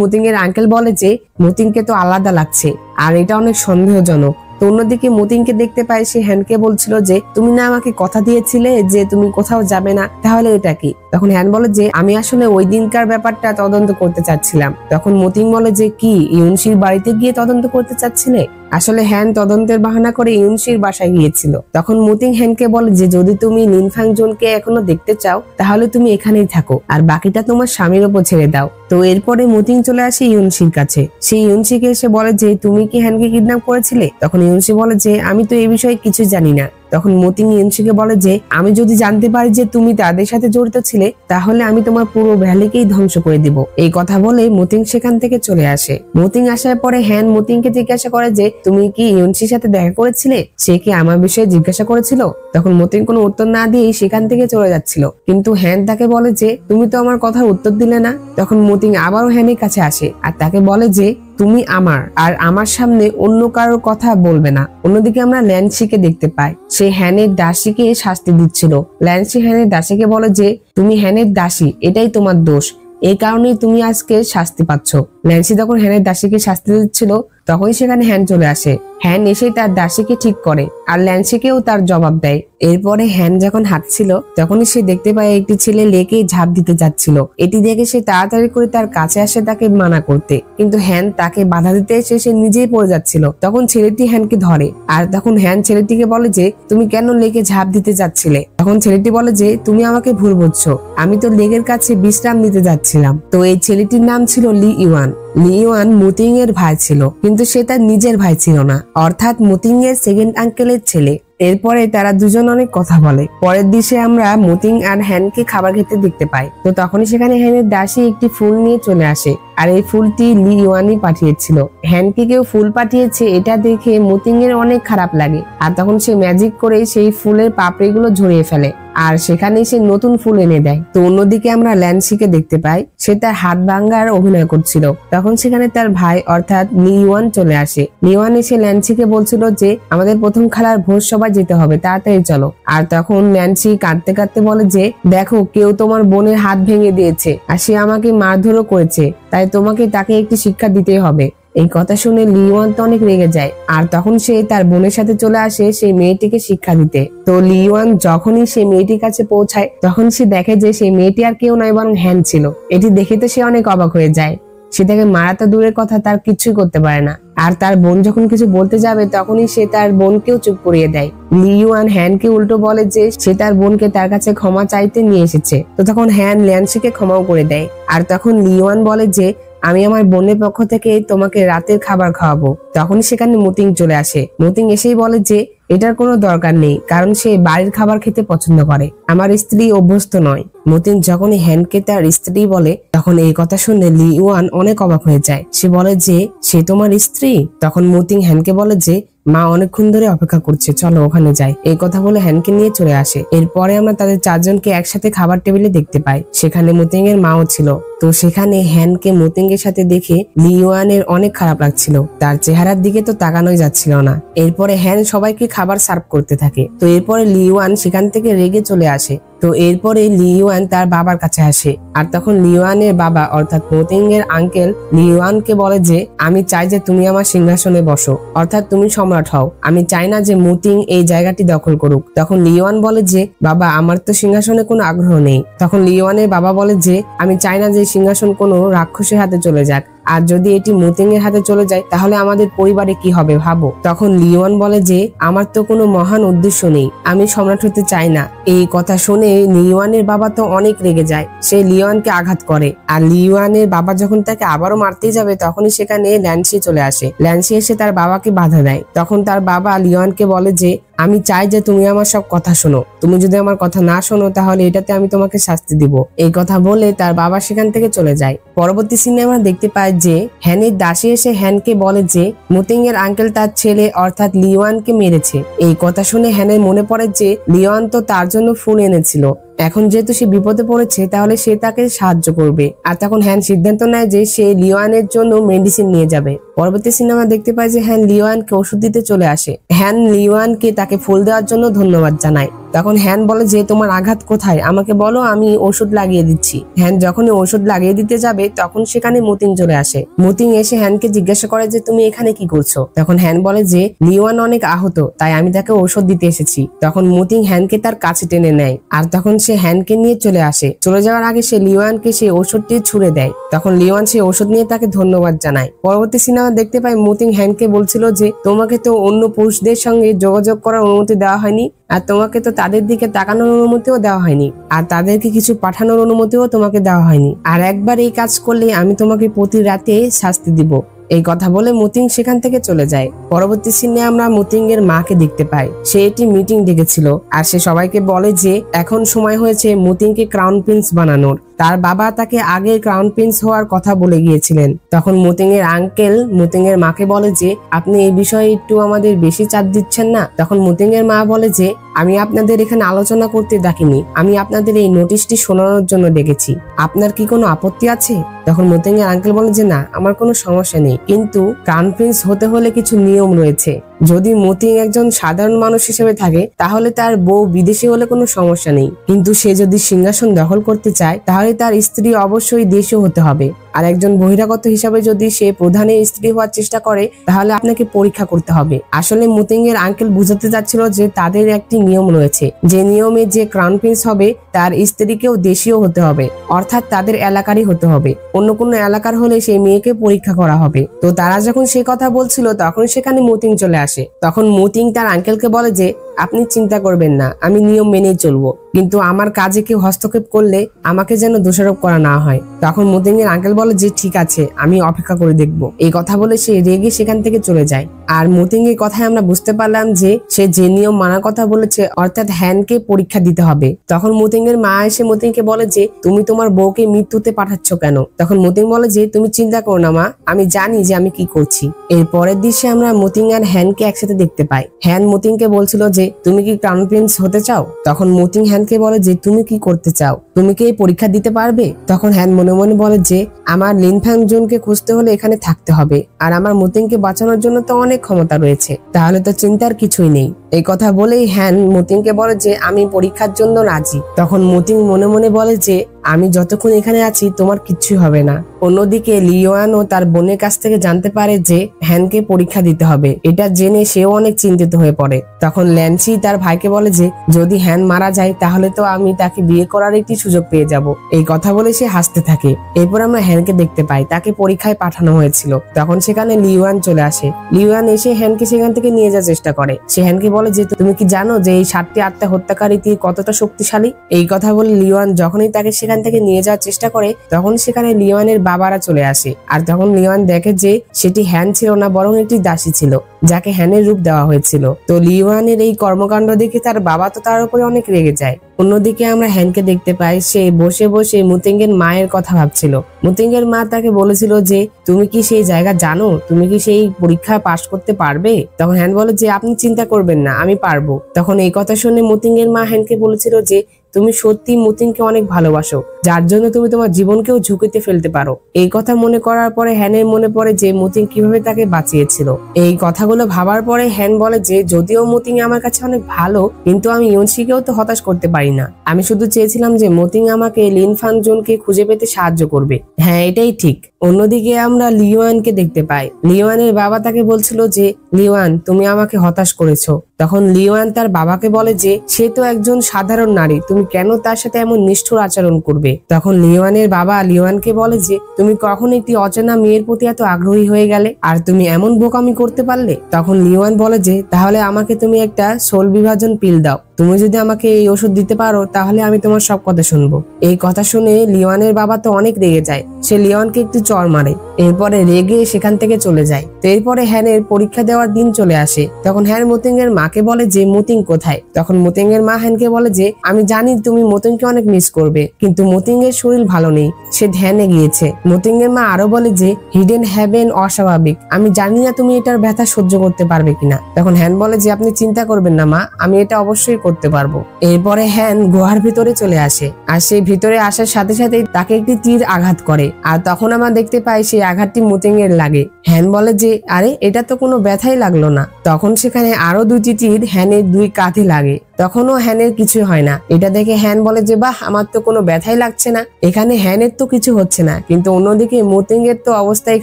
মুতিং এর আঙ্কেল বলে যে মুতিংকে তো আলাদা লাগছে আর এটা অনেক সন্দেহজনক। তো অন্যদিকে মুতিংকে দেখতে পাই সে হ্যানকে বলছিল যে তুমি না আমাকে কথা দিয়েছিলে যে তুমি কোথাও যাবে না, তাহলে এটা কি। তখন হ্যান বলে যে আমি আসলে ওই দিনকার ব্যাপারটা তদন্ত করতে চাচ্ছিলাম। তখন মুতিং বলে যে কি ইউনশির বাড়িতে গিয়ে তদন্ত করতে চাচ্ছিলে। আসলে হ্যান তদন্তের বাহানা করে ইউনশির বাসায় গিয়েছিল। তখন মুতিং হ্যানকে বলে যে যদি তুমি লিনফাং জুনকে এখনো দেখতে চাও তাহলে তুমি এখানেই থাকো আর বাকিটা তোমার স্বামীর উপর ছেড়ে দাও। তো এরপরে মুতিং চলে আসে ইউনশির কাছে। সে ইউনশিকে এসে বলে যে তুমি কি হ্যানকে কিডন্যাপ করেছিলে। তখন ইউনশি বলে যে আমি তো এই বিষয়ে কিছু জানি না। তখন মতিং ইয়নসিকে বলে যে আমি যদি জানতে পারি যে তুমি তাদের সাথে জড়িত ছিলে তাহলে আমি তোমার পুরো ভ্যালিকেই ধ্বংস করে দিব। এই কথা বলে মতিং সেখান থেকে চলে আসে। মতিং আসার পরে হ্যান মতিংকে জিজ্ঞাসা করে যে তুমি কি ইয়নসির সাথে দেখা করেছিলে, সে কি আমার বিষয়ে জিজ্ঞাসা করেছিল? তখন মতিং কোনো উত্তর না দিয়ে সেখান থেকে চলে যাচ্ছিল, কিন্তু হ্যান তাকে বলে যে তুমি তো আমার কথার উত্তর দিলে না। তখন মতিং আবারও হ্যানের কাছে আসে আর তাকে বলে যে তুমি আমার আর আমার সামনে অন্য কারোর কথা বলবে না। অন্যদিকে আমরা ল্যান্সিকে দেখতে পাই, সে হ্যানের দাসীকে শাস্তি দিচ্ছিল। ল্যান্সি হ্যানের দাসীকে বলে যে তুমি হ্যানের দাসী, এটাই তোমার দোষ, এই কারণেই তুমি আজকে শাস্তি পাচ্ছ। ল্যান্সি যখন হ্যানের দাসীকে শাস্তি দিচ্ছিল তখনই সেখানে হ্যান চলে আসে। হ্যান এসে তার দাসীকে ঠিক করে আর ল্যান্সিকেও তার জবাব দেয়। এরপরে হ্যান যখন হাঁটছিল তখনই সে দেখতে পায় একটি ছেলে লেকে ঝাঁপ দিতে যাচ্ছিল। এটি দেখে সে তাড়াতাড়ি করে তার কাছে আসে তাকে মানা করতে, কিন্তু হ্যান তাকে বাধা দিতে এসে সে নিজেই পড়ে যাচ্ছিল। তখন ছেলেটি হ্যানকে ধরে আর তখন হ্যান ছেলেটিকে বলে যে তুমি কেন লেকে ঝাঁপ দিতে যাচ্ছিলে? তখন ছেলেটি বলে যে তুমি আমাকে ভুল বুঝছো, আমি তো লেকের কাছে বিশ্রাম নিতে যাচ্ছিলাম। তো এই ছেলেটির নাম ছিল লি ইওয়ান। লি ইওয়ান মতিং এর ভাই ছিল, কিন্তু সে তার নিজের ভাই ছিল না, অর্থাৎ মতিং এর সেকেন্ড আঙ্কেলের ছেলে। এরপরে তারা দুজন অনেক কথা বলে। পরের দিশে আমরা মতিং আর হ্যানকে খাবার খেতে দেখতে পাই। তো তখনই সেখানে হ্যানের দাসী একটি ফুল নিয়ে চলে আসে আর এই ফুলটি লি ইওয়ানই পাঠিয়েছিল। হ্যানকে কেউ ফুল পাঠিয়েছে এটা দেখে মতিং এর অনেক খারাপ লাগে আর তখন সে ম্যাজিক করে সেই ফুলের পাপড়িগুলো ঝরিয়ে ফেলে আর সেখানে সে নতুন ফুল এনে দেয়। তো অন্যদিকে আমরা ল্যান্সিকে দেখতে পাই, সে তার হাত ভাঙ্গার অভিনয় করছিল। তখন সেখানে তার ভাই অর্থাৎ লি ইওয়ান চলে আসে। লি ইওয়ান এসে ল্যান্সিকে বলছিল যে আমাদের প্রথম খেলার ভোজ সবাই যেতে হবে, তাড়াতাড়ি চলো। আর তখন ল্যান্সি কাঁদতে কাঁদতে বলে যে দেখো কেউ তোমার বোনের হাত ভেঙে দিয়েছে আর সে আমাকে মারধরও করেছে, তাই তোমাকে তাকে একটি শিক্ষা দিতেই হবে। এই কথা শুনে লি ইওয়ান তো অনেক রেগে যায় আর তখন সে তার বোনের সাথে চলে আসে সেই মেয়েটিকে শিক্ষা দিতে। তো লি ইওয়ান যখনই সেই মেয়েটির কাছে পৌঁছায় তখন সে দেখে যে সেই মেয়েটি আর কেউ নয় বরং হ্যান ছিল। এটি দেখে তো সে অনেক অবাক হয়ে যায়, সে তাকে মারা তো দূরের কথা তার কিছুই করতে পারে না। আর তার বোন যখন কিছু বলতে যাবে তখনই সে তার বোনকেও চুপ করিয়ে দেয়। লি ইওয়ান হ্যানকে উল্টো বলে যে সে তার বোনকে তার কাছে ক্ষমা চাইতে নিয়ে এসেছে। তো তখন হ্যান ল্যান্সিকে ক্ষমাও করে দেয় আর তখন লি ইওয়ান বলে যে আমি আমার বোনের পক্ষ থেকে তোমাকে রাতের খাবার খাওয়াবো। তখনই সেখানে মতিং চলে আসে। মতিং এসেই বলে যে এটার কোনো দরকার নেই, কারণ সে বাড়ির খাবার খেতে পছন্দ করে, আমার স্ত্রী অভ্যস্ত নয়। মতিং যখনই হ্যানকে তার স্ত্রী বলে তখন এই কথা শুনে লি ইওয়ান অনেক অবাক হয়ে যায়। সে বলে যে সে তোমার স্ত্রী? তখন মতিং হ্যানকে বলে যে মা অনেকক্ষণ ধরে অপেক্ষা করছে, চলো ওখানে যাই। এই কথা বলে হ্যানকে নিয়ে চলে আসে। এরপরে আমরা তাদের চারজনকে একসাথে খাবার টেবিলে দেখতে পাই, সেখানে মতিং এর মাও ছিল। তো সেখানে হ্যানকে মতিং এর সাথে দেখে লি ইওয়ানের অনেক খারাপ লাগছিল, তার চেহারার দিকে তো তাকানোই যাচ্ছিল না। এরপরে হ্যান সবাইকে খাবার সার্ভ করতে থাকে। তো এরপরে লি ইওয়ান সেখান থেকে রেগে চলে আসে। তো এরপরে লি ইওয়ান তার বাবার কাছে আসে আর তখন লি ইওয়ানের বাবা অর্থাৎ মতিং এর আঙ্কেল লি ইওয়ানকে বলে যে আমি চাই যে তুমি আমার সিংহাসনে বসো, অর্থাৎ তুমি সম্রাট হও, আমি চাই না যে মতিং এই জায়গাটি দখল করুক। তখন লি ইওয়ান বলে যে বাবা আমার তো সিংহাসনে কোনো আগ্রহ নেই। তখন লি ইওয়ানের বাবা বলে যে আমি চাই না যে সিংহাসন কোনো রাক্ষসের হাতে চলে যাক, আর যদি এটি মতিং এর হাতে চলে যায় তাহলে আমাদের পরিবারে কি হবে ভাবো। তখন লি ইওয়ান বলে যে আমার তো কোনো মহান উদ্দেশ্য নেই, আমি সম্রাট হতে চাই না। এই কথা শুনে লি ইওয়ানের বাবা তো অনেক রেগে যায়, সে লি ইওয়ানকে আঘাত করে। আর লি ইওয়ানের বাবা যখন তাকে আবারও মারতেই যাবে তখনই সেখানে ল্যান্সি চলে আসে। ল্যান্সি এসে তার বাবাকে বাধা দেয়। তখন তার বাবা লি ইওয়ানকে বলে যে আমি চাই যে তুমি আমার সব কথা শোনো, তুমি যদি আমার কথা না শোনো তাহলে এটাতে আমি তোমাকে শাস্তি দিব। এই কথা বলে তার বাবা সেখান থেকে চলে যায়। পরবর্তী সিনে আমরা দেখতে পাই যে হ্যানের দাসী এসে হ্যানকে বলে যে মতিং এর আঙ্কেল তার ছেলে অর্থাৎ লি ইওয়ানকে মেরেছে। এই কথা শুনে হ্যানের মনে পড়ে যে লি ইওয়ান তো তার জন্য ফুল এনেছিল, এখন যেহেতু সে বিপদে পড়েছে তাহলে সে তাকে সাহায্য করবে। আর তখন হ্যান সিদ্ধান্ত নেয় যে সে লি ইওয়ানের জন্য মেডিসিন নিয়ে যাবে। পরবর্তী সিনেমা দেখতে পাই যে হ্যান লি ইওয়ানকে ওষুধ দিতে চলে আসে। হ্যান লি ইওয়ানকে তাকে ফুল দেওয়ার জন্য ধন্যবাদ জানায়। তখন হ্যান বলে যে তোমার আঘাত কোথায় আমাকে বলো, আমি ওষুধ লাগিয়ে দিচ্ছি। হ্যান যখনই ওষুধ লাগিয়ে দিতে যাবে তখন সেখানে মতিং চলে আসে। মতিং এসে হ্যানকে জিজ্ঞাসা করে যে তুমি এখানে কি করছো। তখন হ্যান বলে যে লি ইওয়ান অনেক আহত, তাই আমি তাকে ওষুধ দিতে এসেছি। তখন মতিং হ্যানকে তার কাছে টেনে নেয় আর তখন সে হ্যানকে নিয়ে চলে আসে। চলে যাওয়ার আগে সে লি ইওয়ানকে সেই ওষুধটি ছুঁড়ে দেয়। তখন লি ইওয়ান সেই ওষুধ নিয়ে তাকে ধন্যবাদ জানায়। পরবর্তী সিনেমা দেখতে পাই মতিং হ্যানকে বলছিল যে তোমাকে তো অন্য পুরুষদের সঙ্গে যোগাযোগ করার অনুমতি দেওয়া হয়নি, আর তোমাকে তো তাদের দিকে তাকানোর অনুমতিও দেওয়া হয়নি, আর তাদেরকে কিছু পাঠানোর অনুমতিও তোমাকে দেওয়া হয়নি। আর একবার এই কাজ করলে আমি তোমাকে প্রতি রাতে শাস্তি দিব। এই কথা বলে মতিং সেখান থেকে চলে যায়। পরবর্তী সিনে আমরা মতিং এর মাকে দেখতে পাই। সে একটি মিটিং ডেকেছিল আর সে সবাইকে বলে যে এখন সময় হয়েছে মতিংকে ক্রাউন প্রিন্স বানানোর। তার বাবা তাকে আগে ক্রাউন প্রিন্স হওয়ার কথা বলে গিয়েছিলেন। তখন মতিং এর আঙ্কেল মতিং এর মাকে বলে যে আপনি এই বিষয়ে একটু আমাদের বেশি চাপ দিচ্ছেন না। তখন মতিং এর মা বলে যে আমি আপনাদের এখানে আলোচনা করতে ডাকিনি, আমি আপনাদের এই নোটিশটি শোনানোর জন্য ডেকেছি। আপনার কি কোনো আপত্তি আছে? তখন মতিং এর আঙ্কেল বলে যে না, আমার কোনো সমস্যা নেই, কিন্তু ক্রাউন প্রিন্স হতে হলে কিছু নিয়ম রয়েছে। যদি মতিং একজন সাধারণ মানুষ হিসেবে থাকে তাহলে তার বউ বিদেশি হলে কোনো সমস্যা নেই, কিন্তু সে যদি সিংহাসন দখল করতে চায় তাহলে তার স্ত্রী অবশ্যই দেশীয় হতে হবে। আর একজন বহিরাগত হিসাবে যদি সে প্রধানের স্ত্রী হওয়ার চেষ্টা করে তাহলে আপনাকে পরীক্ষা করতে হবে। আসলে মতিং এর আঙ্কেল বুঝাতে চাচ্ছিল যে তাদের একটি নিয়ম রয়েছে, যে নিয়মে যে ক্রাউন প্রিন্স হবে তার স্ত্রীকেও দেশীয় হতে হবে, অর্থাৎ তাদের এলাকারই হতে হবে। অন্য কোনো এলাকার হলে সেই মেয়েকে পরীক্ষা করা হবে। তো তারা যখন সে কথা বলছিল তখন সেখানে মতিং চলে আসে। তখন মতিং তার আঙ্কেলকে বলে যে আপনি চিন্তা করবেন না, আমি নিয়ম মেনেই চলবো, কিন্তু আমার কাজে কেউ হস্তক্ষেপ করলে আমাকে যেন দোষারোপ করা না হয়। তখন মতিং এর আঙ্কেল বলে যে ঠিক আছে, আমি অপেক্ষা করে দেখবো। এই কথা বলে সে রেগে সেখান থেকে চলে যায়। আর মতিং এর কথায় আমরা বুঝতে পারলাম যে সে যে নিয়ম মানার কথা বলেছে, অর্থাৎ হ্যানকে পরীক্ষা দিতে হবে। তখন মতিং এর মা এসে মতিংকে বলে যে তুমি তোমার বউকে মৃত্যুতে পাঠাচ্ছ কেন? তখন মতিং বলে যে তুমি চিন্তা করো না মা, আমি জানি যে আমি কি করছি। এর পরের দৃশ্যে আমরা মতিং আর হ্যানকে একসাথে দেখতে পাই। হ্যান মতিংকে বলছিল যে তুমি কি ক্রাউন প্রিন্স হতে চাও? তখন মতিং হ্যানকে বলে যে তুমি কি করতে চাও, তুমি কি এই পরীক্ষা দিতে পারবে? তখন হ্যান মনে মনে বলে যে আমার লিনফ্যাং জুনকে খুঁজতে হলে এখানে থাকতে হবে, আর আমার মতিংকে বাঁচানোর জন্য তো অনেক ক্ষমতা রয়েছে, তাহলে তো চিন্তার কিছুই নেই। এই কথা বলেই হ্যান মতিংকে বলে যে আমি পরীক্ষার জন্য রাজি। তখন মতিং মনে মনে বলে যে আমি যতক্ষণ এখানে আছি তোমার কিচ্ছুই হবে না। অন্যদিকে লিওয়ানও তার বোনের কাছ থেকে জানতে পারে যে হ্যানকে পরীক্ষা দিতে হবে। এটা জেনে সেও অনেক চিন্তিত হয়ে পড়ে। তখন ল্যান্সি তার ভাইকে বলে যে যদি হ্যান মারা যায় তাহলে তো আমি তাকে বিয়ে করার একটি সুযোগ পেয়ে যাব। এই কথা বলে সে হাসতে থাকে। এরপর আমরা হ্যানকে দেখতে পাই, তাকে পরীক্ষায় পাঠানো হয়েছিল। তখন সেখানে লিওয়ান চলে আসে। লিওয়ান এসে হ্যানকে সেখান থেকে নিয়ে যাওয়ার চেষ্টা করে। সে হ্যানকে বলে যে তুমি কি জানো যে এই 7টি আত্মা হত্যাকারী তীর কতটা শক্তিশালী? এই কথা বলে লিওয়ান যখনই তাকে সেখান থেকে নিয়ে যাওয়ার চেষ্টা করে তখন সেখানে লিওয়ানের বাবারা চলে আসে। আর তখন লিওয়ান দেখে যে সেটি হ্যান ছিল না, বরং একটি দাসী ছিল যাকে হ্যানের রূপ দেওয়া হয়েছিল। তো লিওয়ানের এই কর্মকাণ্ড দেখে তার বাবা তো তার উপরে অনেক রেগে যায়। অন্যদিকে আমরা হ্যানকে দেখতে পাই সে বসে বসে মুতিং এর মায়ের কথা ভাবছিল। মুতিং এর মা তাকে বলেছিল যে তুমি কি সেই জায়গা জানো, তুমি কি সেই পরীক্ষা পাশ করতে পারবে? তখন হ্যান বলে যে আপনি চিন্তা করবেন না, আমি পারবো। তখন এই কথা শুনে মুতিং এর মা হ্যানকে বলেছিল যে তুমি সত্যি মুতিংকে অনেক ভালোবাসো, যার জন্য তুমি তোমার জীবনকেও ঝুঁকিতে ফেলতে পারো। এই কথা মনে করার পরে হ্যানের মনে পড়ে যে মুতিং কিভাবে তাকে বাঁচিয়েছিল। এই কথাগুলো ভাবার পরে হ্যান বলে যে যদিও মুতিং আমার কাছে অনেক ভালো, কিন্তু আমি ইউনসিকেও তো হতাশ করতে পারি না। আমি শুধু চেয়েছিলাম যে মুতিং আমাকে লিনফাং জুনকে খুঁজে পেতে সাহায্য করবে। হ্যাঁ, এটাই ঠিক। অন্যদিকে আমরা লিওয়ানকে দেখতে পাই। লিওয়ানের বাবা তাকে বলছিল যে লিওয়ান তুমি আমাকে হতাশ করেছো। তখন লিওয়ান তার বাবাকে বলে যে সে তো একজন সাধারণ নারী, তুমি কেন তার সাথে এমন নিষ্ঠুর আচরণ করবে? তখন লিওয়ানের বাবা লিওয়ানকে বলে যে তুমি কখন একটি অচেনা মেয়ের প্রতি এত আগ্রহী হয়ে গেলে, আর তুমি এমন বোকামি করতে পারলে? তখন লিওয়ান বলে যে তাহলে আমাকে তুমি একটা সোল বিভাজন পিল দাও, তুমি যদি আমাকে এই ওষুধ দিতে পারো তাহলে আমি তোমার সব কথা শুনবো। এই কথা শুনে লিওয়ানের বাবা তো অনেক রেগে যায়। সে লিওয়ানকে একটু চড় মারে, এরপরে রেগে সেখান থেকে চলে যায়। তো এরপরে হ্যানের পরীক্ষা দেওয়ার দিন চলে আসে। তখন হ্যান মুতিং এর মাকে বলে যে মুতিং কোথায়? তখন মুতিং এর মা হ্যানকে বলে যে আমি জানি তুমি মুতিংকে অনেক মিস করবে, কিন্তু মুতিং এর শরীর ভালো নেই, সে ধ্যানে গিয়েছে। মুতিং এর মা আরো বলে যে হিডেন হ্যাভেন অস্বাভাবিক, আমি জানি না তুমি এটার ব্যথা সহ্য করতে পারবে কিনা। তখন হ্যান বলে যে আপনি চিন্তা করবেন না মা, আমি এটা অবশ্যই করতে পারবো। এরপরে হ্যান গুহার ভিতরে চলে আসে, আর সেই ভিতরে আসার সাথে সাথে তাকে একটি তীর আঘাত করে। আর তখন আমরা দেখতে পাই সেই আঘাতটি মুতিং এর লাগে। হ্যান বলে যে আরে এটা তো কোনো ব্যথাই লাগলো না। তখন সেখানে আরো 2টি তীর হ্যানের 2 কাঁধে লাগে। তখনও হ্যানের কিছু হয় না। এটা দেখে হ্যান বলে যে বাহ, আমার তো কোনো ব্যথাই লাগছে না, এখানে হ্যানের তো কিছু হচ্ছে না। কিন্তু অন্যদিকে মুতিং এর তো অবস্থাই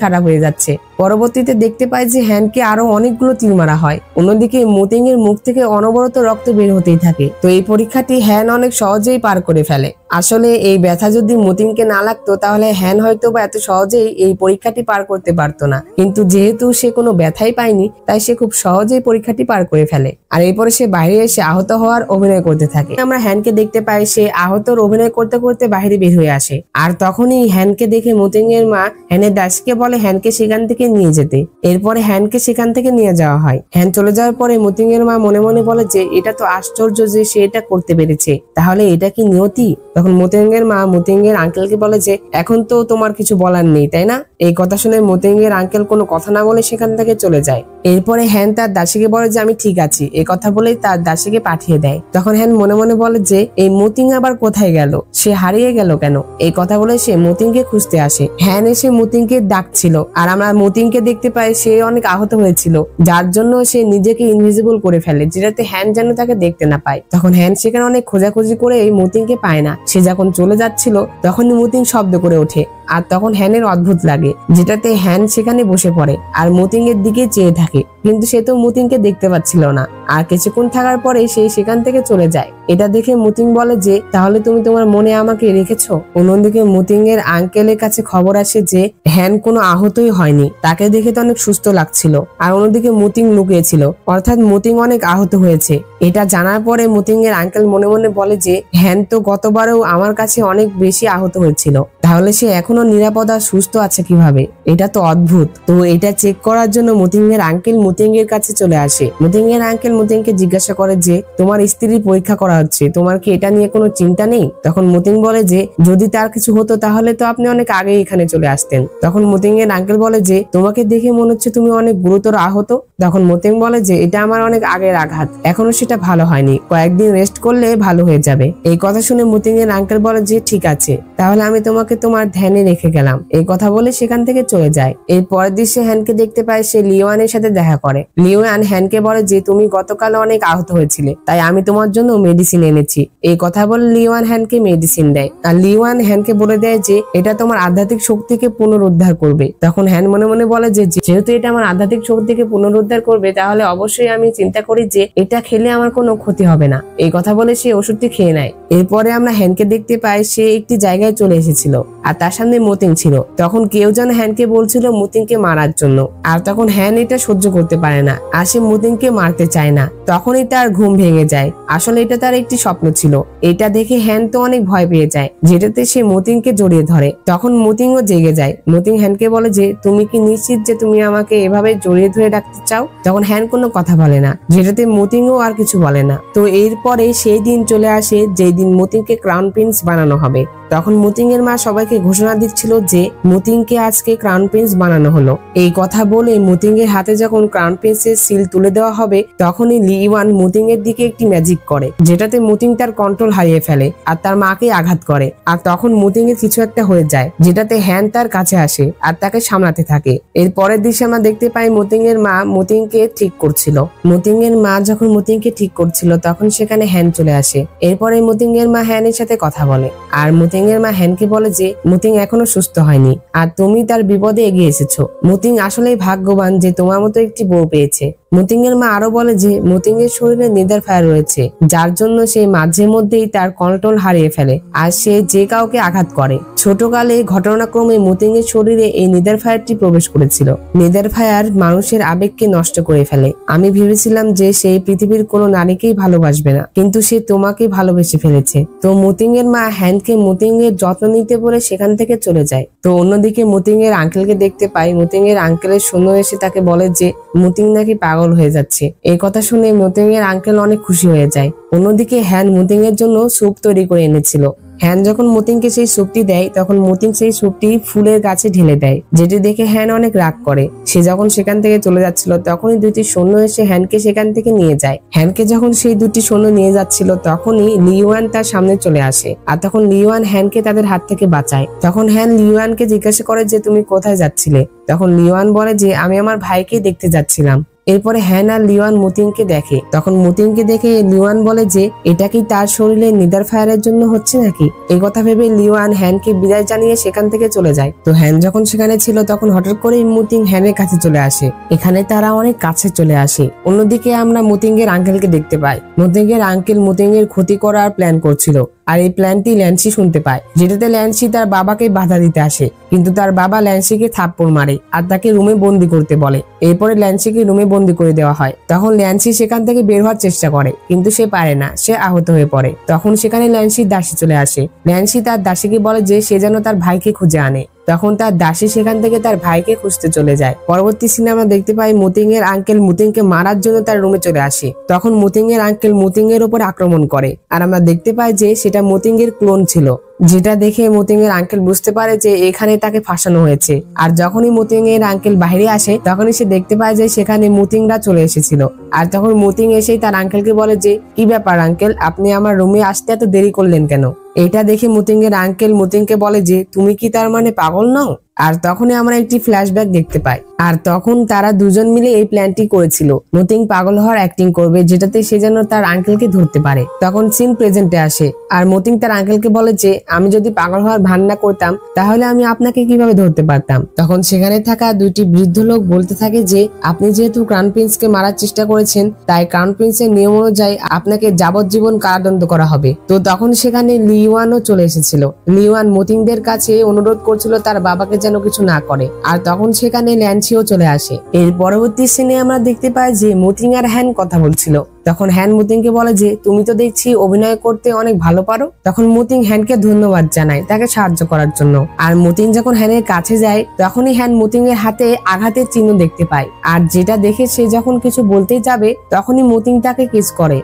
খারাপ হয়ে যাচ্ছে। পরবর্তীতে দেখতে পাই যে হ্যানকে আরো অনেকগুলো তীর মারা হয়। অন্যদিকে মুতিং এর মুখ থেকে অনবরত রক্ত বের হতেই থাকে। তো এই পরীক্ষাটি হ্যান অনেক সহজেই পার করে ফেলে। আসলে এই ব্যথা যদি মুতিংকে না লাগতো তাহলে হ্যান হয়তো বা এত সহজেই এই পরীক্ষাটি পার করতে পারতো না, কিন্তু যেহেতু সে কোনো ব্যথাই পায়নি তাই সে খুব সহজেই পরীক্ষাটি পার করে ফেলে। আর এরপরে সে বাইরে এসে আহত হওয়ার হওয়ার অভিনয় করতে থাকে। আমরা হ্যানকে দেখতে পাই সে আহতর অভিনয় করতে করতে বাইরে বের হয়ে আসে। আর তখনই হ্যানকে দেখে মতিং এর মা হ্যানের দাসীকে বলে হ্যানকে সেখান থেকে নিয়ে যেতে। এরপরে হ্যানকে সেখান থেকে নিয়ে যাওয়া হয়। হ্যান চলে যাওয়ার পরে মতিং এর মা মনে মনে বলে যে এটা তো আশ্চর্য যে সে এটা করতে পেরেছে, তাহলে এটা কি নিয়তি? তখন মতিং এর মা মতিং এর আঙ্কেলকে বলে যে এখন তো তোমার কিছু বলার নেই, তাই না? এই কথা শুনে মতিং এর আঙ্কেল কোনো কথা না বলে সেখান থেকে চলে যায়। এরপরে হ্যান তার দাসীকে বলে যে আমি ঠিক আছি, এই কথা বলেই তার দাসীকে পাঠিয়ে দেয়। তখন হ্যান মনে মনে বলে যে এই মতিং আবার কোথায় গেল, সে হারিয়ে গেল কেন? এই কথা বলে সে মতিংকে খুঁজতে আসে। হ্যান এসে মতিংকে ডাকছিল আর আমরা মতিংকে দেখতে পাই সে অনেক আহত হয়েছিল, যার জন্য সে নিজেকে ইনভিজিবল করে ফেলে, যেটাতে হ্যান যেন তাকে দেখতে না পায়। তখন হ্যান সেখানে অনেক খোঁজাখুঁজি করে এই মতিংকে পায় না। সে যখন চলে যাচ্ছিল তখনই মতিং শব্দ করে ওঠে আর তখন হ্যানের অদ্ভুত লাগে, যেটাতে হ্যান সেখানে বসে পড়ে আর মতিং এর দিকে চেয়ে থাকে, কিন্তু সে তো মতিংকে দেখতে পাচ্ছিল না। আর কিছুক্ষণ থাকার পরে সে সেখান থেকে চলে যায়। এটা দেখে মতিং বলে যে তাহলে তুমি তোমার মনে আমাকে রেখেছো। অন্যদিকে মতিং এর আঙ্কেলের কাছে খবর আসে যে হ্যান কোনো আহতই হয়নি, তাকে দেখে তো অনেক সুস্থ লাগছিল। আর অন্যদিকে মতিং লুকিয়েছিল, অর্থাৎ মতিং অনেক আহত হয়েছে। এটা জানার পরে মতিং এর আঙ্কেল মনে মনে বলে যে হ্যান তো গতবারেও আমার কাছে অনেক বেশি আহত হয়েছিল, তাহলে সে এখনো নিরাপদ আর সুস্থ আছে কিভাবে? এটা তো অদ্ভুত। তো এটা চেক করার জন্য মতিং এর আঙ্কেল মতিং এর কাছে চলে আসে। মতিং এর আঙ্কেল মতিংকে জিজ্ঞাসা করে যে তোমার স্ত্রীর পরীক্ষা করা হচ্ছে, তোমার কি এটা নিয়ে কোনো চিন্তা নেই? তখন মতিং বলে যে যদি তার কিছু হতো তাহলে তো আপনি অনেক আগে এখানে চলে আসতেন। তখন মতিং এর আঙ্কেল বলে যে তোমাকে দেখে মনে হচ্ছে তুমি অনেক গুরুতর আহত। তখন মতিং বলে যে এটা আমার অনেক আগের আঘাত, এখনো সেটা ভালো হয়নি, কয়েকদিন রেস্ট করলে ভালো হয়ে যাবে। এই কথা শুনে মতিং এর আঙ্কেল বলে যে ঠিক আছে, তাহলে আমি তোমাকে তোমার ধ্যানে রেখে গেলাম। এই কথা বলে সেখান থেকে চলে যায়। এর পরের দিন সে হ্যানকে দেখতে পায়, সে লিওয়ানের সাথে দেখা করে। লিওয়ান হ্যানকে বলে যে তুমি গতকাল অনেক আহত হয়েছিলে, তাই আমি তোমার জন্য মেডিসিন এনেছি। এই কথা বলে লিওয়ান হ্যানকে মেডিসিন দেয় আর লিওয়ান হ্যানকে বলে দেয় যে এটা তোমার আধ্যাত্মিক শক্তিকে পুনরুদ্ধার করবে। তখন হ্যান মনে মনে বলে যে যেহেতু এটা আমার আধ্যাত্মিক শক্তিকে পুনরুদ্ধার করবে, তাহলে অবশ্যই আমি চিন্তা করি যে এটা খেলে আমার কোনো ক্ষতি হবে না। এই কথা বলে সে ওষুধটি খেয়ে নেয়। এরপরে আমরা হ্যানকে দেখতে পাই সে একটি জায়গায় চলে এসেছিল আর তার সামনে মতিং ছিল। তখন কেউ যেন হ্যানকে বলছিল মতিংকে মারার জন্য, আর তখন হ্যান এটা সহ্য করতে পারে না আর সে মতিংকে মারতে চায় না। তখনই তার ঘুম ভেঙে যায়, আসলে এটা তার একটি স্বপ্ন ছিল। এটা দেখে হ্যান তো অনেক ভয় পেয়ে যায়, যেটাতে সে মতিংকে জড়িয়ে ধরে। তখন মতিংও জেগে যায়। মতিং হ্যানকে বলে যে তুমি কি নিশ্চিত যে তুমি আমাকে এভাবে জড়িয়ে ধরে রাখতে চাও? তখন হ্যান কোনো কথা বলে না, যেটাতে মতিংও আর কিছু বলে না। তো এরপরে সেই দিন চলে আসে যেই দিন মতিংকে ক্রাউন প্রিন্স বানানো হবে। তখন মতিং এর মা সবাইকে ঘোষণা দিচ্ছিল যে মতিংকে আজকে ক্রাউন প্রিন্স বানানো হলো। এই কথা বলে মতিং এর হাতে যখন ক্রাউন প্রিন্সের সিল তুলে দেওয়া হবে, তখনই লিওয়ান মতিং এর দিকে একটি ম্যাজিক করে, যেটাতে মতিং তার কন্ট্রোল হারিয়ে ফেলে আর তার মাকে আঘাত করে। আর তখন মতিং এর কিছু একটা হয়ে যায়, যেটাতে হ্যান তার কাছে আসে আর তাকে সামলাতে থাকে। এর পরের দৃশ্যে আমরা দেখতে পাই মতিং এর মা মতিংকে ঠিক করছিল। মতিং এর মা যখন মতিংকে ঠিক করছিল তখন সেখানে হ্যান চলে আসে। এরপরে মতিং এর মা হ্যানের সাথে কথা বলে আর মতিং এর মা হ্যানকে বলে যে মতিং এখনো সুস্থ হয়নি আর তুমি তার বিপদে এগিয়ে এসেছো। মতিং আসলেই ভাগ্যবান যে তোমার মতো একটি বউ পেয়েছে। মতিং এর মা আরো বলে যে মতিং এর শরীরে নেদার ফায়ার রয়েছে, যার জন্য সে মাঝে মধ্যেই তার কন্ট্রোল হারিয়ে ফেলে আর সে যে কাউকে আঘাত করে। ছোটকালে ঘটনাক্রমে মতিং এর শরীরে এই নেদার ফায়ারটি প্রবেশ করেছিল। নেদার ফায়ার মানুষের আবেগকে নষ্ট করে ফেলে। আমি ভেবেছিলাম যে সে পৃথিবীর কোনো নারীকেই ভালোবাসবে না, কিন্তু সে তোমাকে ভালোবেসে ফেলেছে। তো মতিং এর মা হ্যানকে মতিং এর যত্ন নিতে বলে সেখান থেকে চলে যায়। তো অন্যদিকে মতিং এর আঙ্কেলকে দেখতে পাই। মতিং এর আঙ্কেলের সৈন্য এসে তাকে বলে যে মতিং নাকি পাগল হয়ে যাচ্ছে। এই কথা শুনে মতিং এর আঙ্কেল অনেক খুশি হয়ে যায়। অন্যদিকে হ্যান মতিং এর জন্য স্যুপ তৈরি করে এনেছিল। হ্যান যখন মতিংকে সেই স্যুপটি দেয় তখন মতিং সেই স্যুপটি ফুলের গাছে ঢেলে দেয়, যেটি দেখে হ্যান অনেক রাগ করে। সে যখন সেখান থেকে চলে যাচ্ছিল তখনই দুটি সৈন্য এসে হ্যানকে সেখান থেকে নিয়ে যায়। হ্যানকে যখন সেই দুটি সৈন্য নিয়ে যাচ্ছিল তখনই লিওয়ান তার সামনে চলে আসে আর তখন লিওয়ান হ্যানকে তাদের হাত থেকে বাঁচায়। তখন হ্যান লিওয়ানকে জিজ্ঞাসা করে যে তুমি কোথায় যাচ্ছিলে? তখন লিওয়ান বলে যে আমি আমার ভাইকে দেখতে যাচ্ছিলাম। এরপরে হ্যান আর লিওয়ান মতিংকে দেখে। তখন মতিংকে দেখে লিওয়ান বলে যে এটা কি তার শরীরে নেদার ফায়ারের জন্য হচ্ছে নাকি? এই কথা ভেবে লিওয়ান হ্যানকে বিদায় জানিয়ে সেখান থেকে চলে যায়। তো হ্যান যখন সেখানে ছিল তখন হঠাৎ করে মতিং হ্যানের কাছে চলে আসে। এখানে তারা অনেক কাছে চলে আসে। অন্যদিকে আমরা মতিং এর আঙ্কেলকে দেখতে পাই। মতিং এর আঙ্কেল মতিং এর ক্ষতি করার প্ল্যান করছিল আর এই প্ল্যানটি ল্যান্সি শুনতে পায়, যেটাতে ল্যান্সি তার বাবাকে বাধা দিতে আসে, কিন্তু তার বাবা ল্যান্সিকে থাপ্পড় মারে আর তাকে রুমে বন্দি করতে বলে। এরপরে ল্যান্সিকে রুমে বন্দি করে দেওয়া হয়। তখন ল্যান্সি সেখান থেকে বের হওয়ার চেষ্টা করে, কিন্তু সে পারে না, সে আহত হয়ে পড়ে। তখন সেখানে ল্যান্সির দাসী চলে আসে। ল্যান্সি তার দাসীকে বলে যে সে যেন তার ভাইকে খুঁজে আনে। তখন তার দাসী সেখান থেকে তার ভাইকে খুঁজতে চলে যায়। পরবর্তী সিনে আমরা দেখতে পাই মুতিং এর আঙ্কেল মুতিংকে মারার জন্য তার রুমে চলে আসে। তখন মুতিং এর আঙ্কেল মুতিং এর উপর আক্রমণ করে, আর আমরা দেখতে পাই যে সেটা মুতিং এর ক্লোন ছিল, যেটা দেখে মুতিং এর আঙ্কেল বুঝতে পারে যে এখানে তাকে ফাঁসানো হয়েছে। আর যখনই মুতিং এর আঙ্কেল বাইরে আসে তখনই সে দেখতে পায় যে সেখানে মুতিংরা চলে এসেছিল। আর তখন মুতিং এসেই তার আঙ্কেলকে বলে যে কি ব্যাপার আঙ্কেল, আপনি আমার রুমে আসতে এত দেরি করলেন কেন? এটা দেখে মুতিং এর আঙ্কেল মুতিংকে বলে যে তুমি কি তার মানে পাগল নও? আর তখনই আমরা একটি ফ্ল্যাশব্যাক দেখতে পাই। আর তখন তারা দুজন মিলে এই প্ল্যানটি করেছিল, মুতিং পাগল হওয়ার অ্যাক্টিং করবে, যেটাতে সে যেন তার আঙ্কেলকে ধরতে পারে। তখন সিন প্রেজেন্টে আসে আর মুতিং তার আঙ্কেলকে বলে যে আমি যদি পাগল হওয়ার ভান না করতাম তাহলে আমি আপনাকে কিভাবে ধরতে পারতাম। তখন সেখানে থাকা দুইটি বৃদ্ধ লোক বলতে থাকে যে আপনি যেহেতু ক্রাউন প্রিন্সকে মারার চেষ্টা করেছেন তাই ক্রাউন প্রিন্সের নিয়ম অনুযায়ী আপনাকে যাবজ্জীবন কারাদণ্ড করা হবে। তো তখন সেখানে লিওয়ানও চলে এসেছিল। লিওয়ান মুতিংদের কাছে অনুরোধ করছিল তার বাবাকে যেন কিছু না করে। আর তখন সেখানে ল্যান্সিও চলে আসে। এর পরবর্তী সিনে আমরা দেখতে পাই যে মুতিং আর হ্যান কথা বলছিল। তখন হ্যান মুতিংকে বলে যে তুমি তো দেখছি অভিনয় করতে অনেক ভালো পারো। তখন মুতিং হ্যানকে ধন্যবাদ জানায় তাকে সাহায্য করার জন্য। আর মুতিং যখন হ্যানের কাছে যায় তখনই হ্যান মুতিং এর হাতে আঘাতের চিহ্ন দেখতে পায়, আর যেটা দেখে সে যখন কিছু বলতেই যাবে তখনই মুতিং তাকে কিস করে।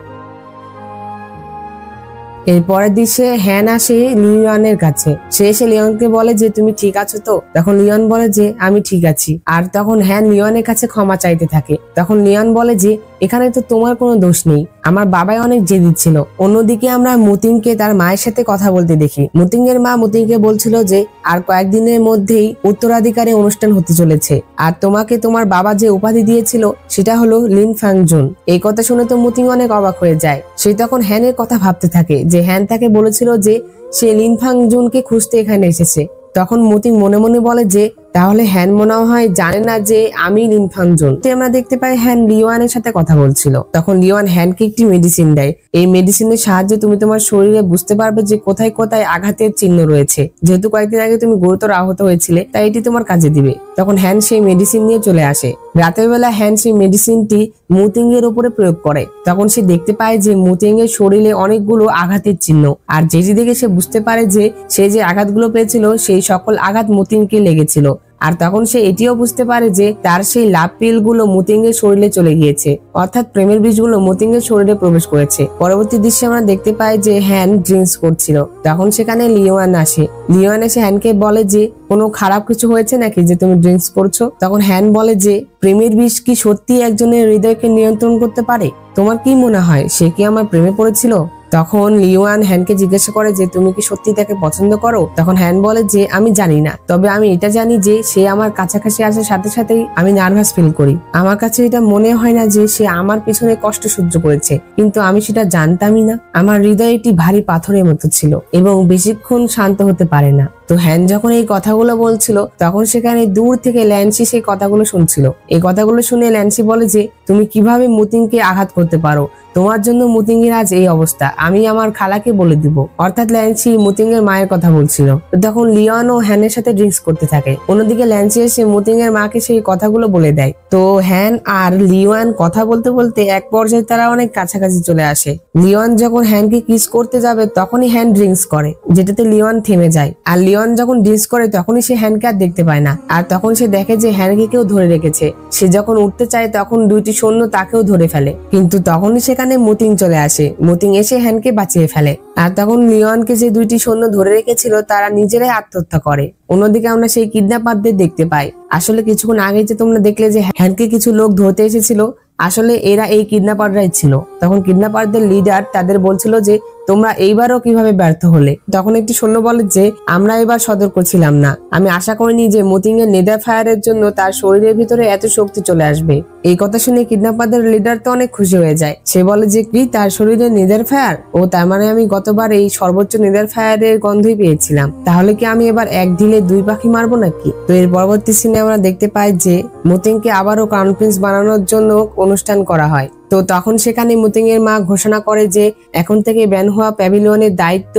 এর পরের দৃশ্যে হ্যান আসে লিওনের কাছে। সে এসে লিওনকে বলে যে তুমি ঠিক আছো তো? তখন লিওন বলে যে আমি ঠিক আছি। আর তখন হ্যান লিওনের কাছে ক্ষমা চাইতে থাকে। তখন লিওন বলে যে এখানে তো তোমার কোনো দোষ নেই, আমার বাবাই অনেক জেদি ছিল। অন্যদিকে আমরা মুতিংকে তার মায়ের সাথে কথা বলতে দেখি। মুতিং এর মা মুতিংকে বলছিল যে আর কয়েকদিনের মধ্যেই উত্তরাধিকারী অনুষ্ঠান হতে চলেছে, আর তোমাকে তোমার বাবা যে উপাধি দিয়েছিল সেটা হলো লিন ফাংজুন। এই কথা শুনে তো মুতিং অনেক অবাক হয়ে যায়। সে তখন হ্যানের কথা ভাবতে থাকে যে হ্যান তাকে বলেছিল যে সে লিন ফাংজুনকে খুঁজতে এখানে এসেছে। তখন মুতিং মনে মনে বলে যে তাহলে হ্যান মনে হয় জানে না যে আমি লিন ফাংজুন। আমরা দেখতে পাই হ্যান লিওয়ানের সাথে কথা বলছিল। তখন লিওয়ান হ্যানকে একটি মেডিসিন দেয়। এই মেডিসিনের সাহায্যে তুমি তোমার শরীরে বুঝতে পারবে যে কোথায় কোথায় আঘাতের চিহ্ন রয়েছে। যেহেতু কয়েকদিন আগে তুমি গুরুতর আহত হয়েছিলে তাই এটি তোমার কাজে দিবে। তখন হ্যান সেই মেডিসিন নিয়ে চলে আসে। রাতের বেলা হ্যান সেই মেডিসিনটি মুতিং এর উপরে প্রয়োগ করে। তখন সে দেখতে পায় যে মুতিং এর শরীরে অনেকগুলো আঘাতের চিহ্ন, আর যেটি দেখে সে বুঝতে পারে যে সে যে আঘাতগুলো পেয়েছিল সেই সকল আঘাত মুতিংকে লেগেছিল। আর তখন সে এটিও বুঝতে পারে যে তার সেই লাভ পিল গুলো মুতিং এর শরীরে চলে গিয়েছে, অর্থাৎ প্রেমের বীজগুলো মুতিং এর শরীরে প্রবেশ করেছে। পরবর্তী দৃশ্যে আমরা দেখতে পাই যে হ্যান ড্রিঙ্কস করছিল। তখন সেখানে লিওয়ান আসে। লিওয়ান এসে হ্যানকে বলে যে কোনো খারাপ কিছু হয়েছে নাকি যে তুমি ড্রিঙ্কস করছো? তখন হ্যান বলে যে প্রেমের বিষ কি সত্যি একজনের হৃদয়কে নিয়ন্ত্রণ করতে পারে? তোমার কি মনে হয় সে কি আমার প্রেমে পড়েছিল? তখন লিওয়ান হ্যানকে জিজ্ঞাসা করে যে তুমি কি সত্যি তাকে পছন্দ করো? তখন হ্যান বলে যে আমি জানি না, তবে আমি এটা জানি যে সে আমার কাছাকাছি আসার সাথে সাথেই আমি নার্ভাস ফিল করি। আমার কাছে এটা মনে হয় না যে সে আমার পিছনে কষ্ট সহ্য করেছে, কিন্তু আমি সেটা জানতামই না। আমার হৃদয় একটি ভারী পাথরের মতো ছিল এবং বেশিক্ষণ শান্ত হতে পারে না। তো হ্যান যখন এই কথাগুলো বলছিল তখন সেখানে দূর থেকে ল্যান্সি সেই কথাগুলো শুনছিল। এই কথাগুলো শুনে ল্যান্সি বলে যে তুমি কিভাবে মুতিংকে আঘাত করতে পারো? তোমার জন্য মুতিং এর আজ এই অবস্থা, আমি আমার খালাকে বলে দিব। অর্থাৎ ল্যান্সি মুতিং এর মায়ের কথা বলছিল। তখন লিওন ও হ্যানের সাথে ড্রিঙ্কস করতে থাকে। অন্যদিকে ল্যান্সি এসে মুতিং এর মাকে সেই কথাগুলো বলে দেয়। তো হ্যান আর লিওয়ান কথা বলতে বলতে এক পর্যায়ে তারা অনেক কাছাকাছি চলে আসে। লিওন যখন হ্যানকে কিস করতে যাবে তখনই হ্যান ড্রিঙ্কস করে, যেটাতে লিওন থেমে যায়। আর লিওন যখন ড্রিঙ্কস করে তখনই সে হ্যানকে আর দেখতে পায় না। আর তখন সে দেখে যে হ্যানকে কেউ ধরে রেখেছে। সে যখন উঠতে চায় তখন দুইটি সৈন্য তাকেও ধরে ফেলে, কিন্তু তখনই সেখানে মুতিং চলে আসে। মুতিং এসে হ্যানকে বাঁচিয়ে ফেলে। আর তখন লিওনকে যে দুইটি সৈন্য ধরে রেখেছিল তারা নিজেরাই আত্মহত্যা করে। অন্যদিকে আমরা সেই কিডন্যাপারদের দেখতে পাই। আসলে কিছুক্ষণ আগে যে তোমরা দেখলে যে হ্যানকে কিছু লোক ধরতে এসেছিল, আসলে এরা এই কিডন্যাপাররাই ছিল। তখন কিডন্যাপারদের লিডার তাদের বলছিল যে তোমরা এইবারও কিভাবে ব্যর্থ হলে? তখন একটি সৈন্য বলে যে আমরা এবার সতর্ক ছিলাম না, আমি আশা করিনি যে মুতিং এর নেদার ফায়ারের জন্য তার শরীরের ভিতরে এত শক্তি চলে আসবে। এই কথা শুনে কিডন্যাপারদের লিডার তো অনেক খুশি হয়ে যায়। সে বলে যে কি তার শরীরে নেদার ফায়ার? ও তার মানে আমি গতবার এই সর্বোচ্চ নেদার ফায়ারের গন্ধই পেয়েছিলাম, তাহলে কি আমি এবার এক ঢিলে দুই পাখি মারবো নাকি? তো এর পরবর্তী সিনে আমরা দেখতে পাই যে মুতিংকে আবারও ক্রাউন প্রিন্স বানানোর জন্য অনুষ্ঠান করা হয়। তো তো তখন সেখানে মুতিং এর মা ঘোষণা করে যে এখন থেকে ব্যানহুয়া প্যাভিলিয়নের দায়িত্ব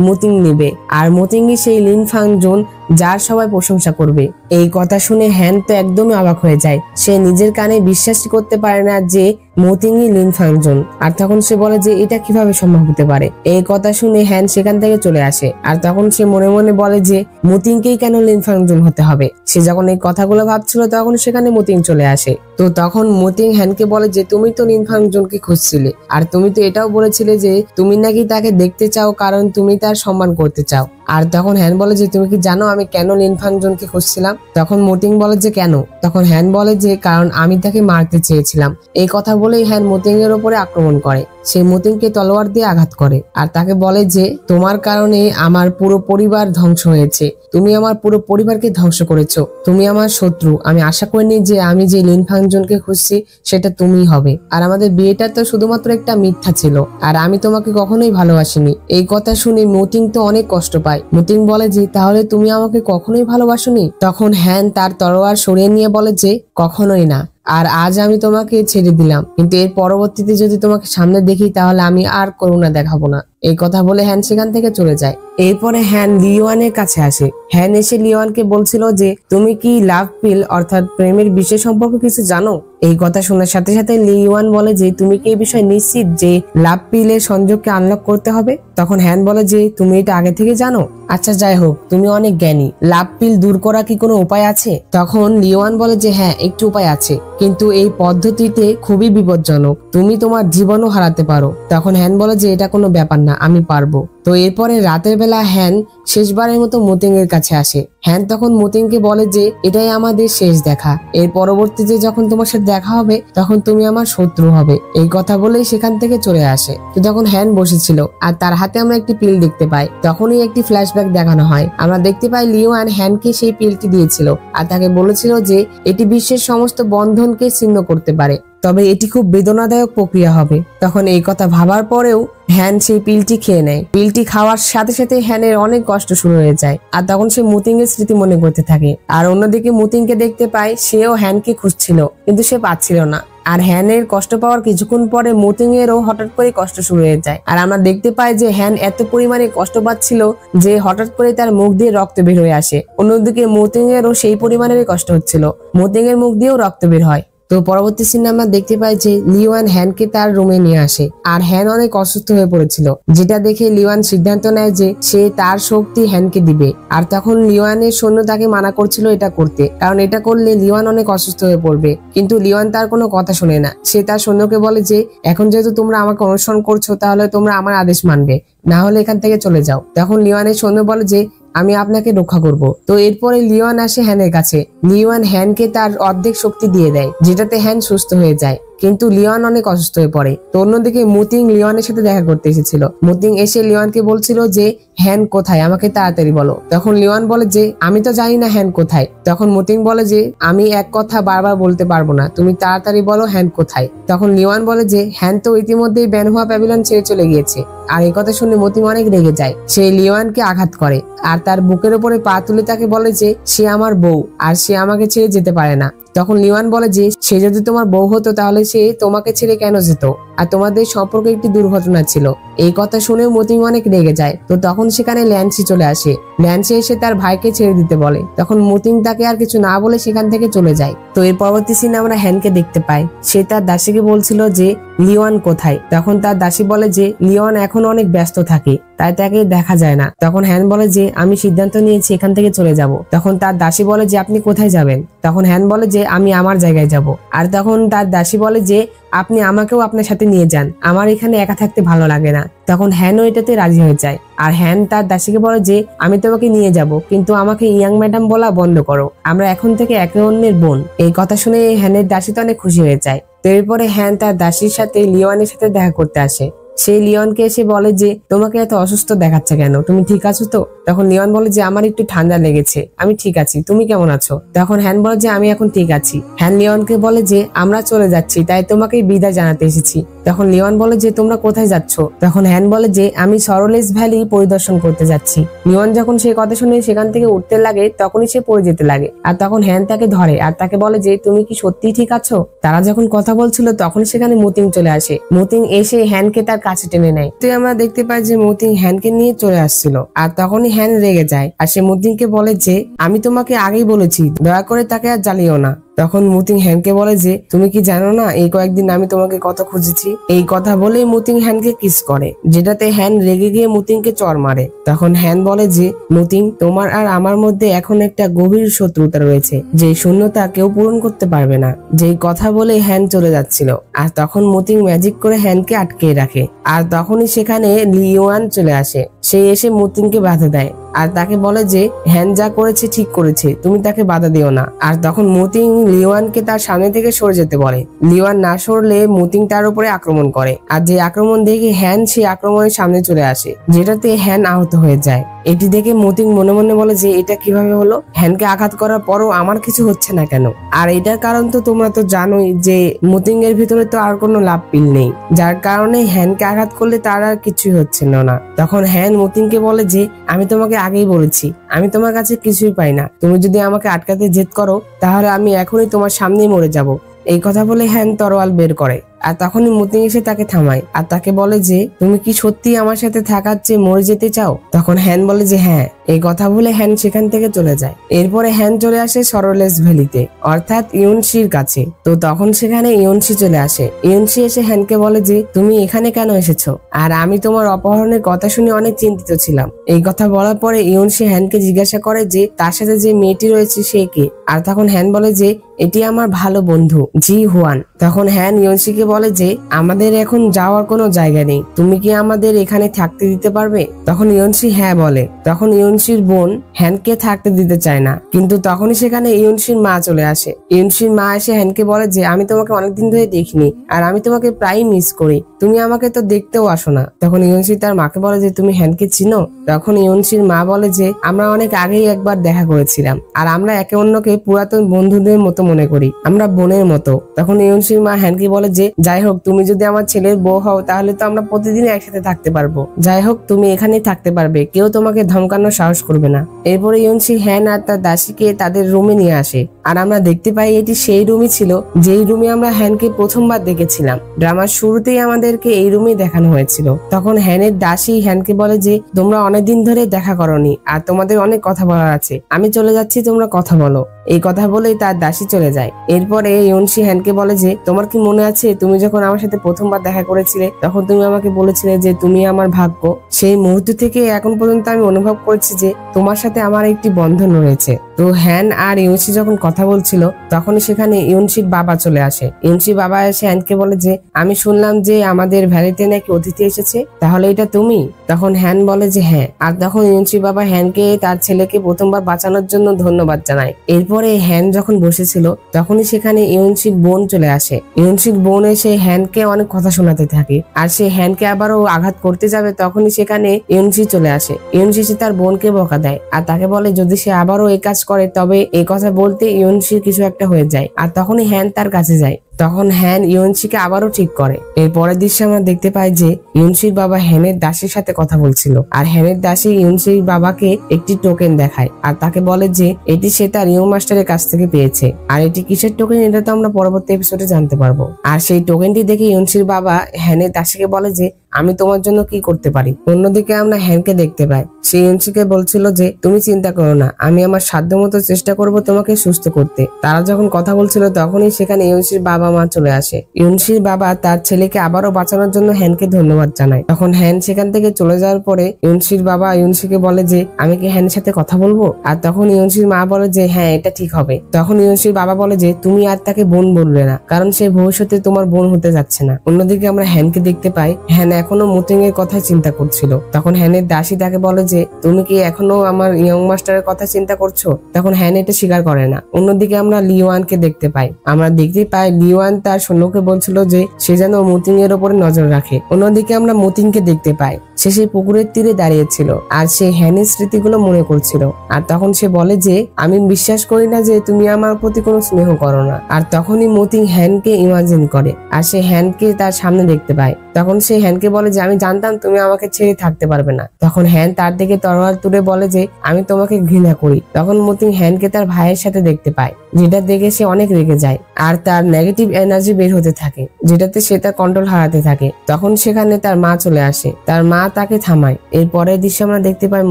মুতিং নেবে, আর মুতিংই সেই লিন ফাংজুন যার সবাই প্রশংসা করবে। এই কথা শুনে হ্যান তো একদমই অবাক হয়ে যায়। সে নিজের কানে বিশ্বাসই করতে পারে না যে মুতিংই লিন ফাংজুন। আর তখন সে বলে যে এটা কিভাবে সম্ভব হতে পারে। এই কথা শুনে হ্যান সেখান থেকে চলে আসে। আর তখন সে মনে মনে বলে যে মুতিংকেই কেন লিন ফাংজুন হতে হবে। সে যখন এই কথাগুলো ভাবছিল তখন সেখানে মুতিং চলে আসে। তো তখন মুতিং হ্যানকে বলে যে তুমি তো লিন ফাংজুনকে খুঁজছিলে, আর তুমি তো এটাও বলেছিলে যে তুমি নাকি তাকে দেখতে চাও কারণ তুমি তার সম্মান করতে চাও। আর তখন হ্যান বলে যে তুমি কি জানো আমি কেন লিন ফাংজুনকে খুঁজছিলাম। তখন মুতিং বলে যে কেন। তখন হ্যান বলে যে কারণ আমি তাকে মারতে চেয়েছিলাম। এই কথা বলেই হ্যান মুতিং এর উপরে আক্রমণ করে। সে মুতিংকে তলোয়ার দিয়ে আঘাত করে আর তাকে বলে যে তোমার কারণে আমার পুরো পরিবার ধ্বংস হয়েছে, তুমি আমার পুরো পরিবারকে ধ্বংস করেছো, তুমি আমার শত্রু। আমি আশা করিনি যে আমি যে লিন ফাংজুনকে খুঁজছি সেটা তুমিই হবে, আর আমাদের বিয়েটা তো শুধুমাত্র একটা মিথ্যা ছিল, আর আমি তোমাকে কখনোই ভালোবাসিনি। এই কথা শুনে মুতিং তো অনেক কষ্ট পায়। মুতিং বলে যে তাহলে তুমি আমাকে কখনোই ভালোবাসোনি। তখন হ্যান তার তলোয়ার সরিয়ে নিয়ে বলে যে কখনোই না, আর আজ আমি তোমাকে ছেড়ে দিলাম, কিন্তু এর পরবর্তীতে যদি তোমাকে সামনে দেখি তাহলে আমি আর করুণা দেখাবো না। এই কথা বলে হ্যান সেখান থেকে চলে যায়। এরপরে হ্যান লিওয়ানের কাছে আসে। হ্যান এসে লিওয়ানকে বলছিল যে তুমি কি লাভ পিল অর্থাৎ প্রেমের বিষয় সম্পর্কে কিছু জানো। এই কথা শোনার সাথে সাথে লিওয়ান বলে যে তুমি কি এই বিষয়ে নিশ্চিত যে লাভ পিলের সংযোগকে আনলক করতে হবে। তখন হ্যান বলে যে তুমি এটা আগে থেকে জানো। আচ্ছা যাই হোক, তুমি অনেক জ্ঞানী, লাভ পিল দূর করা কি কোনো উপায় আছে। তখন লিওয়ান বলে যে হ্যাঁ একটু উপায় আছে, কিন্তু এই পদ্ধতিতে খুবই বিপজ্জনক, তুমি তোমার জীবনও হারাতে পারো। তখন হ্যান বলে যে এটা কোনো ব্যাপার না, আমি পারবো। তো এরপরে রাতের বেলা হ্যান শেষবারের মতো মুতিং এর কাছে আসে। হ্যান তখন মুতিংকে বলে যে এটাই আমাদের শেষ দেখা, এর পরবর্তীতে যখন তোমার সাথে দেখা হবে তখন তুমি আমার শত্রু হবে। এই কথা বলেই সেখান থেকে চলে আসে। তো তখন হ্যান বসেছিল আর তার হাতে আমরা একটি পিল দেখতে পাই। তখনই একটি ফ্ল্যাশব্যাক দেখানো হয়। আমরা দেখতে পাই লিওয়ান হ্যানকে সেই পিলটি দিয়েছিল আর তাকে বলেছিল যে এটি বিশ্বের সমস্ত বন্ধনকে ছিন্ন করতে পারে, তবে এটি খুব বেদনাদায়ক প্রক্রিয়া হবে। তখন এই কথা ভাবার পরেও হ্যান সেই পিলটি খেয়ে নেয়। পিলটি খাওয়ার সাথে সাথে হ্যানের অনেক কষ্ট শুরু হয়ে যায় আর তখন সে মুতিং এর স্মৃতি মনে করতে থাকে। আর অন্যদিকে মুতিংকে দেখতে পায়, সেও হ্যানকে খুঁজছিল কিন্তু সে পাচ্ছিল না। আর হ্যানের কষ্ট পাওয়ার কিছুক্ষণ পরে মুতিং এরও হঠাৎ করে কষ্ট শুরু হয়ে যায়। আর আমরা দেখতে পাই যে হ্যান এত পরিমাণে কষ্ট পাচ্ছিল যে হঠাৎ করে তার মুখ দিয়ে রক্ত বের হয়ে আসে। অন্যদিকে মুতিং এরও সেই পরিমাণেরই কষ্ট হচ্ছিল, মুতিং এর মুখ দিয়েও রক্ত বের হয়। তো পরবর্তী সিনে আমরা দেখতে পাই যে লিওয়ান হ্যানকে তার রুমে নিয়ে আসে আর হ্যান অনেক অসুস্থ হয়ে পড়েছিল, যেটা দেখে লিওয়ান সিদ্ধান্ত নেয় যে সে তার শক্তি হ্যানকে দিবে। আর তখন লিওয়ানের সৈন্য তাকে মানা করছিল এটা করতে, কারণ এটা করলে লিওয়ান অনেক অসুস্থ হয়ে পড়বে। কিন্তু লিওয়ান তার কোনো কথা শুনে না। সে তার সৈন্যকে বলে যে এখন যেহেতু তোমরা আমাকে অনুসরণ করছো তাহলে তোমরা আমার আদেশ মানবে, না হলে এখান থেকে চলে যাও। তখন লিওয়ানের সৈন্য বলে যে আমি আপনাকে রক্ষা করব। তো এরপরে লিওয়ান আসে হ্যানের কাছে। লিওয়ান হ্যানকে তার অর্ধেক শক্তি দিয়ে দেয়, যেটাতে হ্যান সুস্থ হয়ে যায়, কিন্তু লিওয়ান অনেক অসুস্থ হয়ে পড়ে। তো অন্যদিকে মুতিং লিওয়ানের সাথে দেখা করতে এসেছিল। মুতিং এসে লিওয়ানকে বলছিল যে হ্যান কোথায়, আমাকে তাড়াতাড়ি বলো। তখন লিওয়ান বলে যে আমি তো জানি না হ্যান কোথায়। তখন মুতিং বলে যে আমি এক কথা বারবার বলতে পারবো না, তুমি তাড়াতাড়ি বলো হ্যান কোথায়। তখন লিওয়ান বলে যে হ্যান তো ইতিমধ্যেই ব্যানহুয়া প্যাভিলিয়ন ছেড়ে চলে গিয়েছে। আর এই কথা শুনে মুতিং অনেক রেগে যায়। সে লিওয়ানকে আঘাত করে আর তার বুকের উপরে পা তুলে তাকে বলে যে সে আমার বউ আর সে আমাকে ছেড়ে যেতে পারে না। তখন লিওয়ান বলে যে সে যদি তোমার বউ হতো তাহলে সে তোমাকে ছেড়ে কেন যেত, আর তোমাদের সম্পর্কে একটি দুর্ঘটনা ছিল। এই কথা শুনেও মুতিং অনেক রেগে যায়। তো তখন সেখানে ল্যান্সি চলে আসে। ল্যান্সি এসে তার ভাইকে ছেড়ে দিতে বলে। তখন মুতিং তাকে আর কিছু না বলে সেখান থেকে চলে যায়। তো এর পরবর্তী সিনে আমরা হ্যানকে দেখতে পাই। সে তার দাসীকে বলছিল যে লিওয়ান কোথায়। তখন তার দাসী বলে যে লিওয়ান এখন অনেক ব্যস্ত থাকে, তাই তাকে দেখা যায় না। তখন হ্যান বলে যে আমি সিদ্ধান্ত নিয়েছি এখান থেকে চলে যাব। তখন তার দাসী বলে যে আপনি কোথায় যাবেন। তখন হ্যান বলে যে আমি আমার জায়গায় যাব। আর তখন তার দাসী বলে যে আপনি আমাকেও আপনার সাথে নিয়ে যান, আমার এখানে একা থাকতে ভালো লাগে না। তখন হ্যানও এটাতে রাজি হয়ে যায়। আর হ্যান তার দাসীকে বলে যে আমি তোমাকে নিয়ে যাব, কিন্তু আমাকে ইয়াং ম্যাডাম বলা বন্ধ করো, আমরা এখন থেকে একে অন্যের বোন। এই কথা শুনে হ্যানের দাসী তো অনেক খুশি হয়ে যায়। তো এরপরে হ্যান তার দাসীর সাথে লিওয়ানের সাথে দেখা করতে আসে। সেই লিওনকে এসে বলে যে তোমাকে এত অসুস্থ দেখাচ্ছে কেন, তুমি ঠিক আছো তো। তখন লিওন বলে যে আমার একটু ঠান্ডা লেগেছে, আমি ঠিক আছি, তুমি কেমন আছো। তখন হ্যান বলে যে আমি এখন ঠিক আছি। হ্যান লিওনকে বলে যে আমরা চলে যাচ্ছি, তাই তোমাকে বিদায় জানাতে এসেছি। তখন লিওয়ান বলে যে তোমরা কোথায় যাচ্ছ? তখন হ্যান বলে যে আমি সরলেস ভ্যালি পরিদর্শন করতে যাচ্ছি। লিওয়ান যখন সেই কথা শুনে সেখান থেকে উঠতে লাগে তখনই সে পড়ে যেতে লাগে, আর তখন হ্যান তাকে ধরে আর তাকে বলে যে তুমি কি সত্যি ঠিক আছো? তারা যখন কথা বলছিল তখন সেখানে মুতিং চলে আসে। মুতিং এসে হ্যানকে তার কাছে টেনে নেয়। তো আমরা দেখতে পাই যে মুতিং হ্যানকে নিয়ে চলে আসছিল, আর তখনই হ্যান রেগে যায় আর সে মুতিংকে বলে যে আমি তোমাকে আগেই বলেছি দয়া করে তাকে আর জ্বালিও না। তখন মুতিং হ্যানকে বলে যে তুমি কি জানো না এই কয়েকদিন আমি তোমাকে কত খুঁজেছি। এই কথা বলেই মুতিং হ্যানকে কিস করে, যেটাতে হ্যান রেগে গিয়ে মুতিংকে চড় মারে। তখন হ্যান বলে যে মুতিং তোমার আর আমার মধ্যে এখন একটা গভীর শত্রুতা রয়েছে, যে শূন্যতা কেউ পূরণ করতে পারবে না। যেই কথা বলে হ্যান চলে যাচ্ছিল, আর তখন মুতিং ম্যাজিক করে হ্যানকে আটকে রাখে। আর তখনই সেখানে লিওয়ান চলে আসে। সে এসে মুতিংকে বাধা দেয় আর তাকে বলে যে হ্যান যা করেছে ঠিক করেছে, তুমি তাকে বাধা দিও না। আর তখন মুতিং লিওয়ানকে তার সামনে থেকে সরে যেতে বলে। লিওয়ান না সরলে মুতিং তার উপরে আক্রমণ করে, আর যে আক্রমণ দেখে হ্যান সেই আক্রমণের সামনে চলে আসে, যেটাতে হ্যান আহত হয়ে যায়। এটি দেখে মুতিং মনে মনে বলে যে এটা কিভাবে হলো? হ্যানকে আঘাত করার পরও আমার কিছু হচ্ছে না কেন? আর এটার কারণ তো তোমরা তো জানোই যে মুতিং এর ভিতরে তো আর কোনো লাভ পিল নেই, যার কারণে হ্যানকে আঘাত করলে তার আর কিছুই হচ্ছে না। তখন হ্যান মুতিংকে বলে যে আমি তোমাকে আগেই বলেছি আমি তোমার কাছে কিছুই পাই না, তুমি যদি আমাকে আটকাতে জেদ করো তাহলে আমি এখনই তোমার সামনেই মরে যাব। এই কথা বলে হ্যান তরোয়াল বের করে, আর তখনই মুতিং এসে তাকে থামায় আর তাকে বলে যে তুমি কি সত্যি আমার সাথে থাকার চেয়ে মরে যেতে চাও? তখন হ্যান বলে যে হ্যাঁ। এই কথা বলে হ্যান সেখান থেকে চলে যায়। এরপরে হ্যান চলে আসে সরলেস ভ্যালিতে, অর্থাৎ ইউনশির কাছে। তো তখন সেখানে ইউনশি চলে আসে। ইউনশি এসে হ্যানকে বলে যে তুমি এখানে কেন এসেছো? আর আমি তোমার অপহরণের কথা শুনে অনেক চিন্তিত ছিলাম। এই কথা বলার পরে ইউনশি হ্যানকে জিজ্ঞাসা করে যে তার সাথে যে মেয়েটি রয়েছে সে কে? আর তখন হ্যান বলে যে এটি আমার ভালো বন্ধু জি হুয়ান। তখন হ্যান ইউনশিকে বলে যে আমাদের এখন যাওয়ার কোনো জায়গা নেই, তুমি কি আমাদের এখানে থাকতে দিতে পারবে? তখন ইউনশি হ্যাঁ বলে। তখন ইউনশির বোন হ্যানকে থাকতে দিতে চায় না, কিন্তু তখনই সেখানে ইউনশির মা চলে আসে। ইউনশির মা এসে হ্যানকে বলে যে আমি তোমাকে অনেকদিন ধরে দেখিনি আর আমি তোমাকে প্রায় মিস করি, তুমি আমাকে তো দেখতেও আসো না। তখন ইউনশি তার মাকে বলে যে তুমি হ্যানকে চিনো? তখন ইউনশির মা বলে যে আমরা অনেক আগেই একবার দেখা করেছিলাম আর আমরা একে অন্যকে পুরাতন বন্ধুদের মতো মনে করি, আমরা বোনের মতো। তখন ইউনশির মা হ্যানকে বলে যে যাই হোক তুমি যদি আমার ছেলের বউ হও তাহলে তো আমরা প্রতিদিন একসাথে থাকতে পারবো, যাই হোক তুমি এখানেই থাকতে পারবে, কেউ তোমাকে ধমকানোর সাহস করবে না। এরপরে ইউনশি হ্যান আর তার দাসীকে তাদের রুমে নিয়ে আসে, আর আমরা দেখতে পাই এটি সেই রুমই ছিল যেই রুমে আমরা হ্যানকে প্রথমবার দেখেছিলাম। ড্রামার শুরুতেই আমাদেরকে এই রুমে দেখানো হয়েছিল। তখন হ্যানের দাসী হ্যানকে বলে যে তোমরা অনেকদিন ধরে দেখা করনি আর তোমাদের অনেক কথা বলার আছে, আমি চলে যাচ্ছি, তোমরা কথা বলো। এই কথা বলেই তার দাসী চলে যায়। এরপরে ইউনশি হ্যানকে বলে যে তোমার কি মনে আছে তুমি যখন আমার সাথে প্রথমবার দেখা করেছিলে তখন তুমি আমাকে বলেছিলে যে তুমি আমার ভাগ্য? সেই মুহূর্ত থেকে এখন পর্যন্ত আমি অনুভব করছি যে তোমার সাথে আমার একটি বন্ধন রয়েছে। তো হ্যান আর ইউনশি যখন কথা বলছিল তখনই সেখানে ইউনশির বাবা চলে আসে। ইউনশির বাবা এসে হ্যানকে বলে যে আমি শুনলাম যে আমাদের ভ্যালিতে নাকি অতিথি এসেছে, তাহলে এটা তুমি? তখন হ্যান বলে যে হ্যাঁ। আর তখন ইউনশির বাবা হ্যানকে তার ছেলেকে প্রথমবার বাঁচানোর জন্য ধন্যবাদ জানায়। এরপরে হ্যান যখন বসেছিল তখনই সেখানে ইউনশির বোন চলে আসে। ইউনশির বোন এসে হ্যানকে অনেক কথা শোনাতে থাকে, আর সে হ্যানকে আবারও আঘাত করতে যাবে তখনই সেখানে ইউনশি চলে আসে। ইউনশি সে তার বোনকে বকা দেয় আর তাকে বলে যদি সে আবারও এই কাজ করে তবে এই কথা বলতে ইউনশির কিছু একটা হয়ে যায়। আর তখনই হ্যান তার কাছে যায়। তখন হ্যান ইউনশিকে আবারও ঠিক করে। এর পরের দৃশ্যে আমরা দেখতে পাই যে ইউনশির বাবা হ্যানের দাসীর সাথে কথা বলছিল, আর হ্যানের দাসী ইউনশির বাবাকে একটি টোকেন দেখায় আর তাকে বলে যে এটি সে তার ইউ মাস্টারের কাছ থেকে পেয়েছে। আর এটি কিসের টোকেন এটা তো আমরা পরবর্তী এপিসোডে জানতে পারবো। আর সেই টোকেনটি দেখে ইউনশির বাবা হ্যানের দাসীকে বলে যে আমি তোমার জন্য কি করতে পারি। অন্যদিকে আমরা হ্যানকে দেখতে পাই, সে ইউনশিকে বলছিল যে তুমি চিন্তা করো না, আমি আমার সাধ্যমতো চেষ্টা করব তোমাকে সুস্থ করতে। তারা যখন কথা বলছিল তখনই সেখানে ইউনশির বাবা মা চলে আসে। ইউনশির বাবা তার ছেলেকে আবারও বাঁচানোর জন্য হ্যানকে ধন্যবাদ জানায়। তখন হ্যান সেখান থেকে চলে যাওয়ার পরে ইউনশির বাবা ইউনশিকে বলে যে আমি কি হ্যানের সাথে কথা বলবো? আর তখন ইউনশির মা বলে যে হ্যাঁ এটা ঠিক হবে। তখন ইউনশির বাবা বলে যে তুমি আর তাকে বোন বলবে না, কারণ সে ভবিষ্যতে তোমার বোন হতে যাচ্ছে না। অন্যদিকে আমরা হ্যানকে দেখতে পাই, হ্যান এখনো মুতিং এর কথা চিন্তা করছিল। তখন হ্যানের দাসী তাকে বলে যে তুমি কি এখনো আমার ইয়ং মাস্টারের কথা চিন্তা করছো? তখন হ্যান এটা স্বীকার করে না। অন্যদিকে আমরা লিওয়ানকে দেখতে পাই। আমরা দেখতে পাই লিওয়ান তার সৈন্যকে বলছিল যে সে যেন মুতিং এর উপরে নজর রাখে। অন্যদিকে আমরা মুতিংকে দেখতে পাই সে সেই পুকুরের তীরে দাঁড়িয়েছিল আর সে হ্যানের স্মৃতিগুলো মনে করছিল। আর তখন সে বলে যে আমি বিশ্বাস করি না যে তুমি আমার প্রতি কোনো স্নেহ করো না। আর তখনই মুতিং হ্যানকে ইমাজিন করে আর সে হ্যানকে তার সামনে দেখতে পায়। তখন সে হ্যানকে বলে যে আমি জানতাম তুমি আমাকে ছেড়ে থাকতে পারবে না। তখন হ্যান তার দিকে তরোয়াল তুলে বলে যে আমি তোমাকে ঘৃণা করি। তখন মুতিং হ্যানকে তার ভাইয়ের সাথে দেখতে পায়, যেটা দেখে সে অনেক রেগে যায় আর তার নেগেটিভ এনার্জি বের হতে থাকে, যেটাতে সে তার কন্ট্রোল হারাতে থাকে। তখন সেখানে তার মা চলে আসে, তার মা তাকে থামায়। এর পরের দৃশ্যে আমরা দেখতে পাই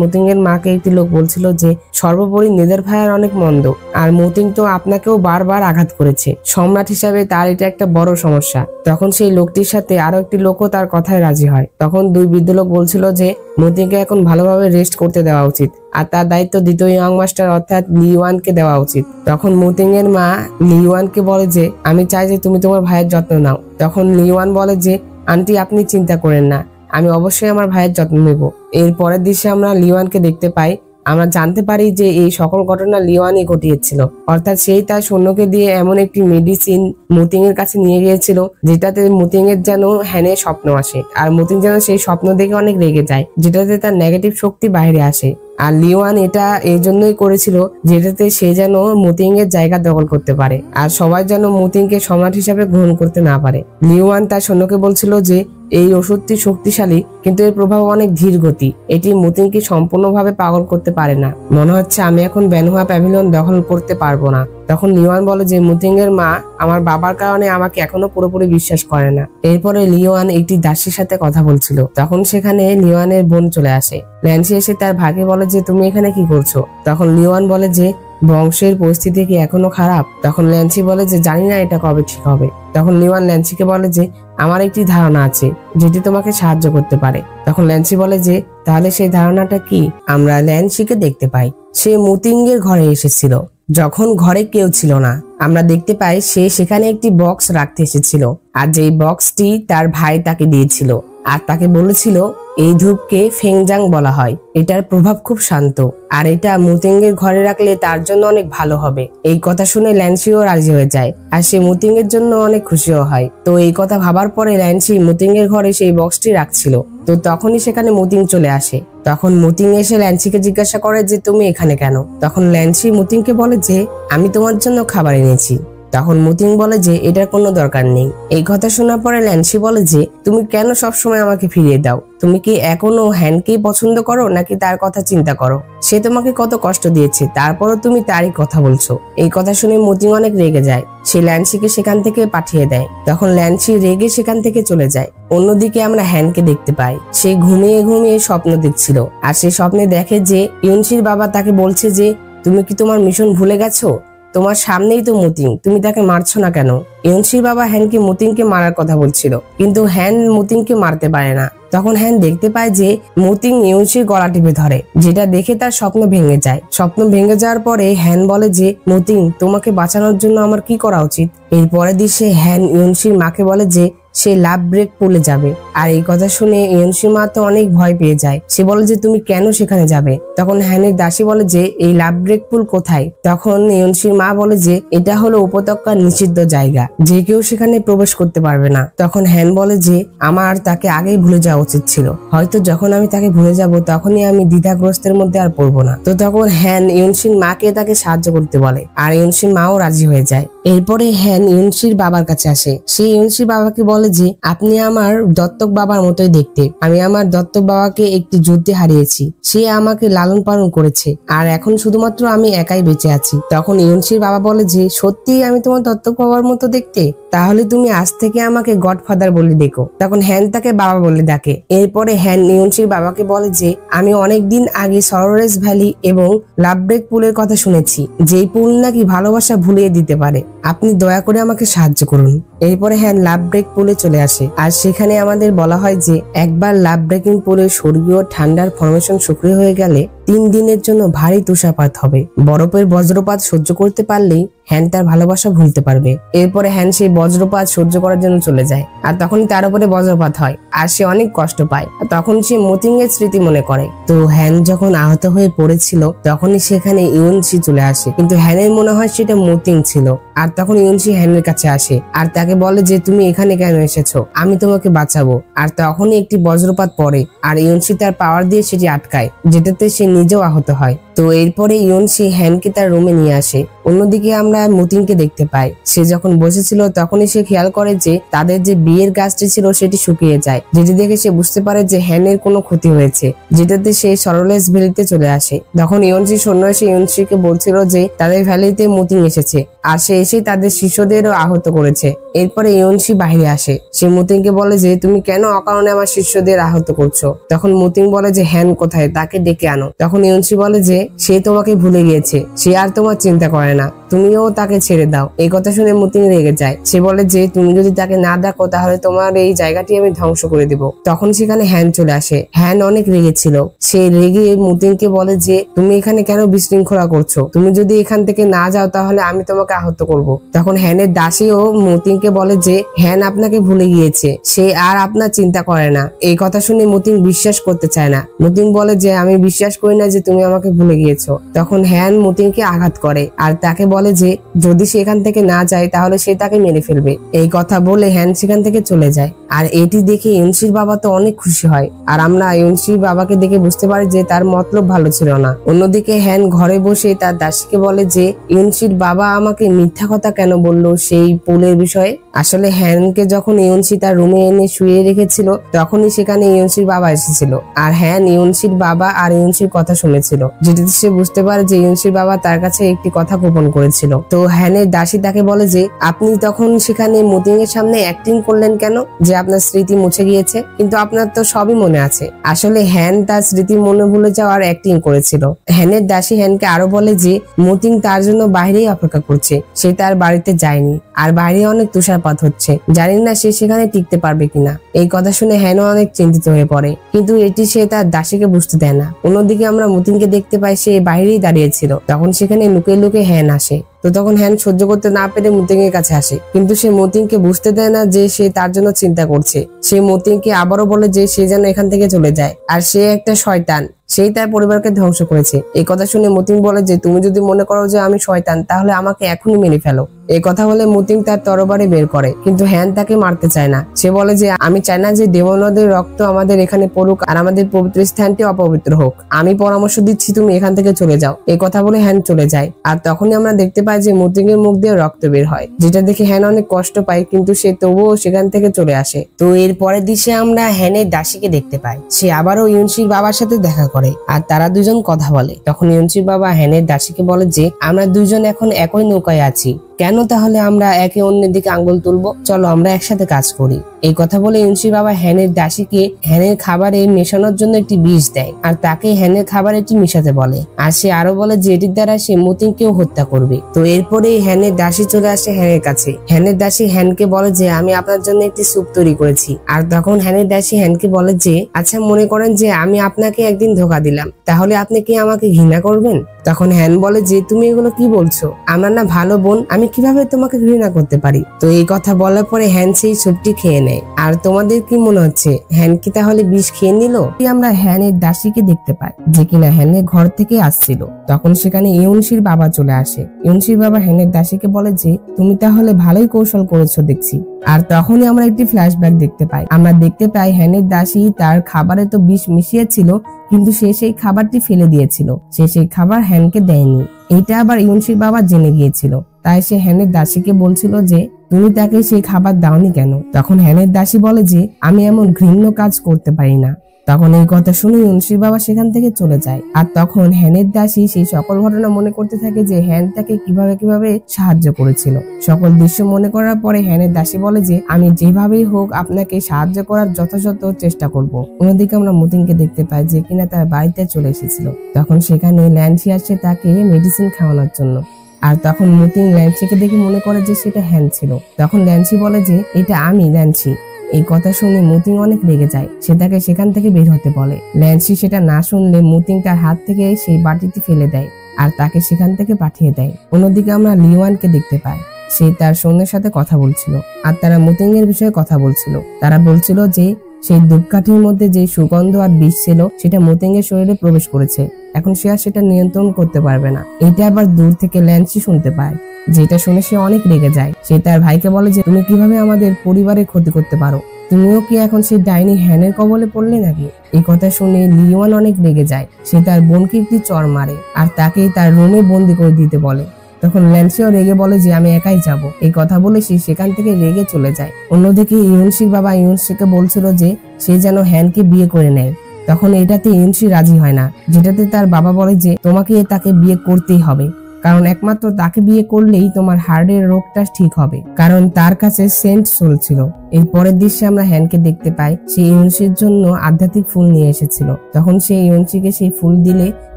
মুতিং এর মাকে একটি লোক বলছিল যে সর্বোপরি নেদার ভাইয়ার অনেক মন্দ আর মুতিং তো আপনাকেও বারবার আঘাত করেছে, সম্রাট হিসাবে তার এটা একটা বড় সমস্যা। তখন সেই লোকটির সাথে আরো একটি লোকও তার কথায় রাজি হয়। তখন দুই বৃদ্ধ লোক বলছিল যে মুতিংকে এখন ভালোভাবে রেস্ট করতে দেওয়া উচিত আর তার দায়িত্ব দ্বিতীয় ইয়ং মাস্টার অর্থাৎ লিওয়ানকে দেওয়া উচিত। তখন মুতিং এর মা লিওয়ানকে বলে যে আমি চাই যে তুমি তোমার ভাইয়ের যত্ন নাও। তখন লিওয়ান বলে যে আন্টি আপনি চিন্তা করেন না, আমি অবশ্যই আমার ভাইয়ের যত্ন নেব। এর পরের দৃশ্যে আমরা লিওয়ানকে দেখতে পাই। আমরা জানতে পারি যে এই সকল ঘটনা লিওয়ানই ঘটিয়েছিল, অর্থাৎ সেই তার সৈন্যকে দিয়ে এমন একটি মেডিসিন মুতিং এর কাছে নিয়ে গিয়েছিল যেটাতে মুতিং এর যেন হ্যানের স্বপ্ন আসে আর মুতিং যেন সেই স্বপ্ন দেখে অনেক রেগে যায়, যেটাতে তার নেগেটিভ শক্তি বাইরে আসে। আর লিওয়ান এটা এই জন্যই করেছিল যেটাতে সে যেন মুতিং এর জায়গা দখল করতে পারে আর সবাই যেন মুতিংকে সম্রাট হিসাবে গ্রহণ করতে না পারে। লিওয়ান তার সৈন্যকে বলছিল যে এই ওষুধটি শক্তিশালী কিন্তু এর প্রভাব অনেক ধীর গতি, এটি মুতিংকে সম্পূর্ণভাবে পাগল করতে পারে না। মনে হচ্ছে আমি এখন বেনহুয়া প্যাভিলিয়ন দখল করতে পারবো না। তখন লিওয়ান বলে যে মুতিং এর মা আমার বাবার কারণে আমাকে এখনো পুরোপুরি বিশ্বাস করে না। এরপরে লিওয়ান একটি দাসীর সাথে কথা বলছিল। তখন সেখানে লিওয়ানের বোন চলে আসে। ল্যান্সি এসে তার ভাইকে বলে যে তুমি এখানে কি করছো? তখন লিওয়ান বলে যে বংশের পরিস্থিতি কি এখনো খারাপ? তখন ল্যান্সি বলে যে জানি না এটা কবে ঠিক হবে। তখন লিওয়ান ল্যান্সিকে বলে যে আমার একটি ধারণা আছে যেটি তোমাকে সাহায্য করতে পারে। তখন ল্যান্সি বলে যে তাহলে সেই ধারণাটা কি? আমরা ল্যান্সিকে দেখতে পাই সে মুতিং এর ঘরে এসেছিল যখন ঘরে কেউ ছিল না। আমরা দেখতে পাই সে সেখানে একটি বক্স রাখতে এসেছিল আর যেই বক্সটি তার ভাই তাকে দিয়েছিল আর তাকে বলেছিল এই ধূপকে ফেংজাং বলা হয়, এটার প্রভাব খুব শান্ত আর এটা মুতিং এর ঘরে রাখলে তার জন্য অনেক ভালো হবে। এই কথা শুনে ল্যান্সিও রাজি হয়ে যায় আর সে মুতিং এর জন্য অনেক খুশিও হয়। তো এই কথা ভাবার পরে ল্যান্সি মুতিং এর ঘরে সেই বক্সটি রাখছিল। তো তখনই সেখানে মুতিং চলে আসে। তখন মুতিং এসে ল্যান্সিকে জিজ্ঞাসা করে যে তুমি এখানে কেন? তখন ল্যান্সি মুতিংকে বলে যে আমি তোমার জন্য খাবার এনেছি। তখন মুতিং বলে যে এটার কোনো দরকার নেই। এই কথা শোনার পরে ল্যান্সি বলে যে তুমি কেন সবসময় আমাকে ফিরিয়ে দাও? তুমি কি এখনো হ্যানকেই পছন্দ করো নাকি তার কথা চিন্তা করো? সে তোমাকে কত কষ্ট দিয়েছে তারপরও তুমি তারই কথা বলছো। এই কথা শুনে মুতিং অনেক রেগে যায়, সে ল্যান্সিকে সেখান থেকে পাঠিয়ে দেয়। তখন ল্যান্সি রেগে সেখান থেকে চলে যায়। অন্যদিকে আমরা হ্যানকে দেখতে পাই সে ঘুমিয়ে ঘুমিয়ে স্বপ্ন দেখছিল আর সে স্বপ্নে দেখে যে ইউনশির বাবা তাকে বলছে যে তুমি কি তোমার মিশন ভুলে গেছো? তোমার সামনেই তো মুতিং, তুমি তাকে মারছো না কেন? ইউনশির বাবা হ্যানকে মুতিংকে মারার কথা বলছিল কিন্তু হ্যান মুতিংকে মারতে পারে না। তখন হ্যান দেখতে পায় যে মুতিং ইউনশির গলা টিপে ধরে, যেটা দেখে তার স্বপ্ন ভেঙে যায়। স্বপ্ন ভেঙে যাওয়ার পরে হ্যান বলে যে মুতিং তোমাকে বাঁচানোর জন্য আমার কি করা উচিত? এর পরের দৃশ্যে হ্যান ইউনশির মাকে বলে যে সে লাভ ব্রেক পুলে যাবে আর এই কথা শুনে ইউনশির মা তো অনেক ভয় পেয়ে যায়। সে বলে যে তুমি কেন সেখানে যাবে? তখন হ্যানের দাসী বলে যে এই লাভ ব্রেক পুল কোথায়? তখন ইউনশির মা বলে যে এটা হলো উপত্যকার নিষিদ্ধ জায়গা, যে কেউ সেখানে প্রবেশ করতে পারবে না। তখন হ্যান বলে যে আমার তাকে আগেই ভুলে যাওয়া উচিত ছিল, হয়তো যখন আমি তাকে ভুলে যাব তখনই আমি দ্বিধাগ্রস্তের মধ্যে আর পড়বো না। তো তখন হ্যান ইউনশির মাকে তাকে সাহায্য করতে বলে আর ইউনশির মাও রাজি হয়ে যায়। এরপরে হ্যান ইউনশির বাবার কাছে আসে। সে ইউনশির বাবাকে বলে যে আপনি আমার দত্তক বাবার মতোই দেখতে, আমি আমার দত্তক বাবাকে একটি যুদ্ধে হারিয়েছি, সে আমাকে লালন পালন করেছে আর এখন শুধুমাত্র আমি একাই বেঁচে আছি। তখন ইউনশির বাবা বলে যে সত্যি আমি তোমার দত্তক বাবার মতো দেখতে? তাহলে তুমি আজ থেকে আমাকে গডফাদার বলে দেখো। তখন হ্যান তাকে বাবা বলে ডাকে। এরপরে হ্যান ইউনশির বাবাকে বলে যে আমি অনেকদিন আগে সরোরেস ভ্যালি এবং লাভব্রেক পুলের কথা শুনেছি, যেই পুল নাকি ভালোবাসা ভুলিয়ে দিতে পারে, আপনি দয়া করে আমাকে সাহায্য করুন। এরপরে হ্যান লাভ ব্রেক পুলে চলে আসে আর সেখানে আমাদের বলা হয় যে একবার লাভ ব্রেকিং পুলে স্বর্গীয় ঠান্ডার ফরমেশন সক্রিয় হয়ে গেলে 3 দিনের জন্য ভারী তুষারপাত হবে। বরফের বজ্রপাত সহ্য করতে পারলেই হ্যান তার ভালোবাসা ভুলতে পারবে। এরপরে হ্যান সেই বজ্রপাত সহ্য করার জন্য চলে যায়, আর তখনই তার উপরে বজ্রপাত হয় আর সে অনেক কষ্ট পায়। আর তখন সে মতিং এর স্মৃতি মনে করে। তো হ্যান যখন আহত হয়ে পড়েছিল তখনই সেখানে ইউনসি চলে আসে, কিন্তু হ্যানের মনে হয় সেটা মতিং ছিল। আর তখন ইউনসি হ্যানের কাছে আসে আর তাকে বলে যে তুমি এখানে কেন এসেছো, আমি তোমাকে বাঁচাবো। আর তখনই একটি বজ্রপাত পড়ে আর ইউনসি তার পাওয়ার দিয়ে সেটি আটকায়, যেটাতে সে নিজেও আহত হয়। তো এরপরে ইউনসি হ্যানকে তার রুমে নিয়ে আসে। অন্যদিকে আমরা মতিংকে দেখতে পাই, সে যখন বসেছিল তখনই সে খেয়াল করে যে তাদের যে বিয়ের গাছটি ছিল সেটি শুকিয়ে যায়, যেটি দেখে সে বুঝতে পারে যে হ্যানের কোনো ক্ষতি হয়েছে, যেটাতে সে সরলেস ভ্যালিতে চলে আসে। তখন ইউনসি সৈন্য এসে ইউনসিকে বলছিল যে তাদের ভ্যালিতে মতিং এসেছে আর সে এসে তাদের শিষ্যদেরও আহত করেছে। এরপরে ইউনসি বাইরে আসে, সে মতিংকে বলে যে তুমি কেন অকারণে আমার শিষ্যদের আহত করছো। তখন মতিং বলে যে হ্যান কোথায়, তাকে ডেকে আনো। তখন ইউনসি বলে যে সে তোমাকে ভুলে গিয়েছে, সে আর তোমার চিন্তা করে না, তুমিও তাকে ছেড়ে দাও। এই কথা শুনে মতিং রেগে যায়, সে বলে যে তুমি যদি তাকে না ডাকো তাহলে তোমার এই জায়গাটি আমি ধ্বংস করে দিব। তখন সেখানে হ্যান চলে আসে। হ্যান অনেক রেগেছিল, সে রেগে মতিংকে বলে যে তুমি এখানে কেন বিশৃঙ্খলা করছো, তুমি যদি এখান থেকে না যাও তাহলে আমি তোমাকে আহত করব। তখন হ্যানের দাসীও মতিংকে বলে যে হ্যান আপনাকে ভুলে গিয়েছে, সে আর আপনার চিন্তা করে না। এই কথা শুনে মতিং বিশ্বাস করতে চায় না। মতিং বলে যে আমি বিশ্বাস করি না যে তুমি আমাকে ভুলে গিয়েছো। তখন হ্যান মতিংকে আঘাত করে আর তাকে বলে যে যদি সে এখান থেকে না যায় তাহলে সে তাকে মেরে ফেলবে। এই কথা বলে হ্যান সেখান থেকে চলে যায়। আর এটি দেখে ইউনসির বাবা তো অনেক খুশি হয়, আর আমরা ইউনসির বাবাকে দেখে বুঝতে পারি যে তার মতলব ভালো ছিল না। অন্যদিকে হ্যান ঘরে বসে তার দাসীকে বলে যে ইউনসির বাবা আমাকে মিথ্যা কথা কেন বললো সেই পুলের বিষয়ে। আসলে হ্যানকে যখন ইউনসি তার রুমে এনে শুয়ে রেখেছিল তখনই সেখানে ইউনসির বাবা এসেছিল, আর হ্যান ইউনসির বাবা আর ইউনসির কথা শুনেছিল, যেটিতে সে বুঝতে পারে যে ইউনসির বাবা তার কাছে একটি কথা গোপন করেছিল। তো হ্যানের দাসী তাকে বলে যে আপনি তখন সেখানে মতিং এর সামনে অ্যাক্টিং করলেন কেন যে আপনার স্মৃতি মুছে গিয়েছে, কিন্তু আপনার তো সবই মনে আছে। আসলে হ্যান তার স্মৃতি মনে ভুলে যাওয়ার অ্যাক্টিং করেছিল। হ্যানের দাসী হ্যানকে আরো বলে যে মতিং তার জন্য বাইরেই অপেক্ষা করছে, সে তার বাড়িতে যায়নি, আর বাইরে অনেক তুষারপাত হচ্ছে, জানি না সে সেখানে টিকতে পারবে কিনা। এই কথা শুনে হ্যানও অনেক চিন্তিত হয়ে পড়ে, কিন্তু এটি সে তার দাসীকে বুঝতে দেয় না। অন্যদিকে আমরা মতিংকে দেখতে পাই সে বাইরেই দাঁড়িয়েছিল। তখন সেখানে লুকিয়ে লুকিয়ে হ্যান আসে। তো তখন হ্যান সহ্য করতে না পেরে মতিং এর কাছে আসে, কিন্তু সে মতিংকে বুঝতে দেয় না যে সে তার জন্য চিন্তা করছে। সে মতিংকে আবারও বলে যে সে যেন এখান থেকে চলে যায়, আর সে একটা শয়তান, সেই তার পরিবারকে ধ্বংস করেছে। এই কথা শুনে মতিং বলে যে তুমি যদি মনে করো যে আমি শয়তান তাহলে আমাকে এখনই মেরে ফেলো। এই কথা বলে মতিং তার তরবারি বের করে, কিন্তু হ্যান তাকে মারতে চায় না। সে বলে যে আমি চাই না যে দেবনদের রক্ত আমাদের এখানে পড়ুক আর আমাদের পবিত্র স্থানটি অপবিত্র হোক, আমি পরামর্শ দিচ্ছি তুমি এখান থেকে চলে যাও। এই কথা বলে হ্যান চলে যায়, আর তখনই আমরা দেখতে পাই যে মতিং এর মুখ দিয়ে রক্ত বের হয়, যেটা দেখে হ্যান অনেক কষ্ট পায়, কিন্তু সে তবুও সেখান থেকে চলে আসে। তো এর পরের দৃশ্যে আমরা হ্যানের দাসীকে দেখতে পাই, সে আবারও ইউনসির বাবার সাথে দেখা করে আর তারা দুজন কথা বলে। তখন ইউনসির বাবা হ্যানের দাসীকে বলে যে আমরা দুজন এখন একই নৌকায় আছি, কেন তাহলে আমরা একে অন্যের দিকে আঙ্গুল তুলবো, চলো আমরা একসাথে কাজ করি। এই কথা বলে ইউনসির বাবা হ্যানের দাসীকে হ্যানের খাবারে মেশানোর জন্য একটি বিষ দেয় আর তাকে হ্যানের খাবারে এটি মিশাতে বলে, আর সে আরো বলে যে এটির দ্বারা সে মতিংকেও হত্যা করবে। তো এরপরে হ্যানের দাসী চলে আসে হ্যানের কাছে। হ্যানের দাসী হ্যানকে বলে যে আমি আপনার জন্য একটি স্যুপ তৈরি করেছি। আর তখন হ্যানের দাসী হ্যানকে বলে যে আচ্ছা মনে করেন যে আমি আপনাকে একদিন ধোঁকা দিলাম, তাহলে আপনি কি আমাকে ঘৃণা করবেন? তখন হ্যান বলে যে তুমি এগুলো কি বলছো, আমরা না ভালো বোন, আমি কিভাবে তোমাকে ঘৃণা করতে পারি? তো এই কথা বলার পরে হ্যান সেই স্যুপটি খেয়ে নেয়। আর তোমাদের কি মনে হচ্ছে হ্যান কি তাহলে বিষ খেয়ে নিল? আমরা হ্যানের দাসীকে দেখতে পাই যে কিনা হ্যানের ঘর থেকে আসছিল। তখন সেখানে ইউনসির বাবা চলে আসে। ইউনসির বাবা হ্যানের দাসীকে বলে যে তুমি তাহলে ভালোই কৌশল করেছো দেখছি। আর তখনই আমরা একটি ফ্ল্যাশব্যাক দেখতে পাই। আমরা দেখতে পাই হ্যানের দাসী তার খাবারে তো বিষ মিশিয়েছিল, কিন্তু সে সেই খাবারটি ফেলে দিয়েছিল, সে সেই খাবার হ্যানকে দেয়নি। এটা আবার ইউনসির বাবা জেনে গিয়েছিল, তাই সে হ্যানের দাসীকে বলছিল যে তুমি তাকে সেই খাবার দাওনি কেন? তখন হ্যানের দাসী বলে যে আমি এমন ঘৃণ্য কাজ করতে পারি না। তখন এই কথা শুনে ইউনসির বাবা সেখান থেকে চলে যায়। আর তখন হ্যানের দাসী সেই সকল ঘটনা মনে করতে থাকে যে হ্যান তাকে কিভাবে সাহায্য করেছিল। সকল দৃশ্য মনে করার পরে হ্যানের দাসী বলে যে আমি যেভাবেই হোক আপনাকে সাহায্য করার যথাযথ চেষ্টা করব। অন্যদিকে আমরা মতিংকে দেখতে পাই যে কিনা তার বাড়িতে চলে এসেছিল। তখন সেখানে ল্যান্সি আসে তাকে মেডিসিন খাওয়ানোর জন্য। আর তখন মতিং ল্যান্সিকে দেখে মনে করে যে সেটা হ্যান ছিল। তখন ল্যান্সি বলে যে এটা আমি ল্যান্সি। এই কথা শুনে মুতিং অনেক রেগে যায়। সে তাকে সেখান থেকে বের হতে বলে। ল্যান্সি সেটা না শুনলে মুতিং তার হাত থেকে সেই বাটিটি ফেলে দেয় আর তাকে সেখান থেকে পাঠিয়ে দেয়। অন্যদিকে আমরা লিওয়ানকে দেখতে পাই। সে তার সৈন্যের সাথে কথা বলছিল আর তারা মুতিং এর বিষয়ে কথা বলছিল। তারা বলছিল যে সেই ধূপকাঠির মধ্যে যে সুগন্ধ আর বিষ ছিল সেটা মুতিং এর শরীরে প্রবেশ করেছে। এখন সে আর সেটা নিয়ন্ত্রণ করতে পারবে না। এটা আবার দূর থেকে ল্যান্সি শুনতে পায়, যেটা শুনে সে অনেক রেগে যায়। সে তার ভাইকে বলে যে তুমি কিভাবে আমাদের পরিবারের ক্ষতি করতে পারো? তুমিও কি এখন সেই ডাইনি হ্যানের কবলে পড়লে নাকি? এই কথা শুনে লিওয়ান অনেক রেগে যায়। সে তার বোনকে একটি চড় মারে আর তাকে তার রুমে বন্দি করে দিতে বলে। তখন ল্যান্সিও রেগে বলে যে আমি একাই যাব। এই কথা বলে সে সেখান থেকে রেগে চলে যায়। অন্যদিকে ইউনসির বাবা ইউনসিকে বলছিল যে সে যেন হ্যানকে বিয়ে করে নেয়। তখন এটাতে ইউনসি রাজি হয় না, যেটাতে তার বাবা বলে যে তোমাকে তাকে বিয়ে করতেই হবে, কারণ একমাত্র তাকে বিয়ে করলেই তোমার হার্টের রোগটা ঠিক হবে, কারণ তার কাছে সেন্ট সোল ছিল। এর পরের দৃশ্যে আমরা হ্যানকে দেখতে পাই সে ইউনসির জন্য আধ্যাত্মিক ফুল নিয়ে এসেছিল। তখন সে ইউনসিকে সেই ফুল দিলে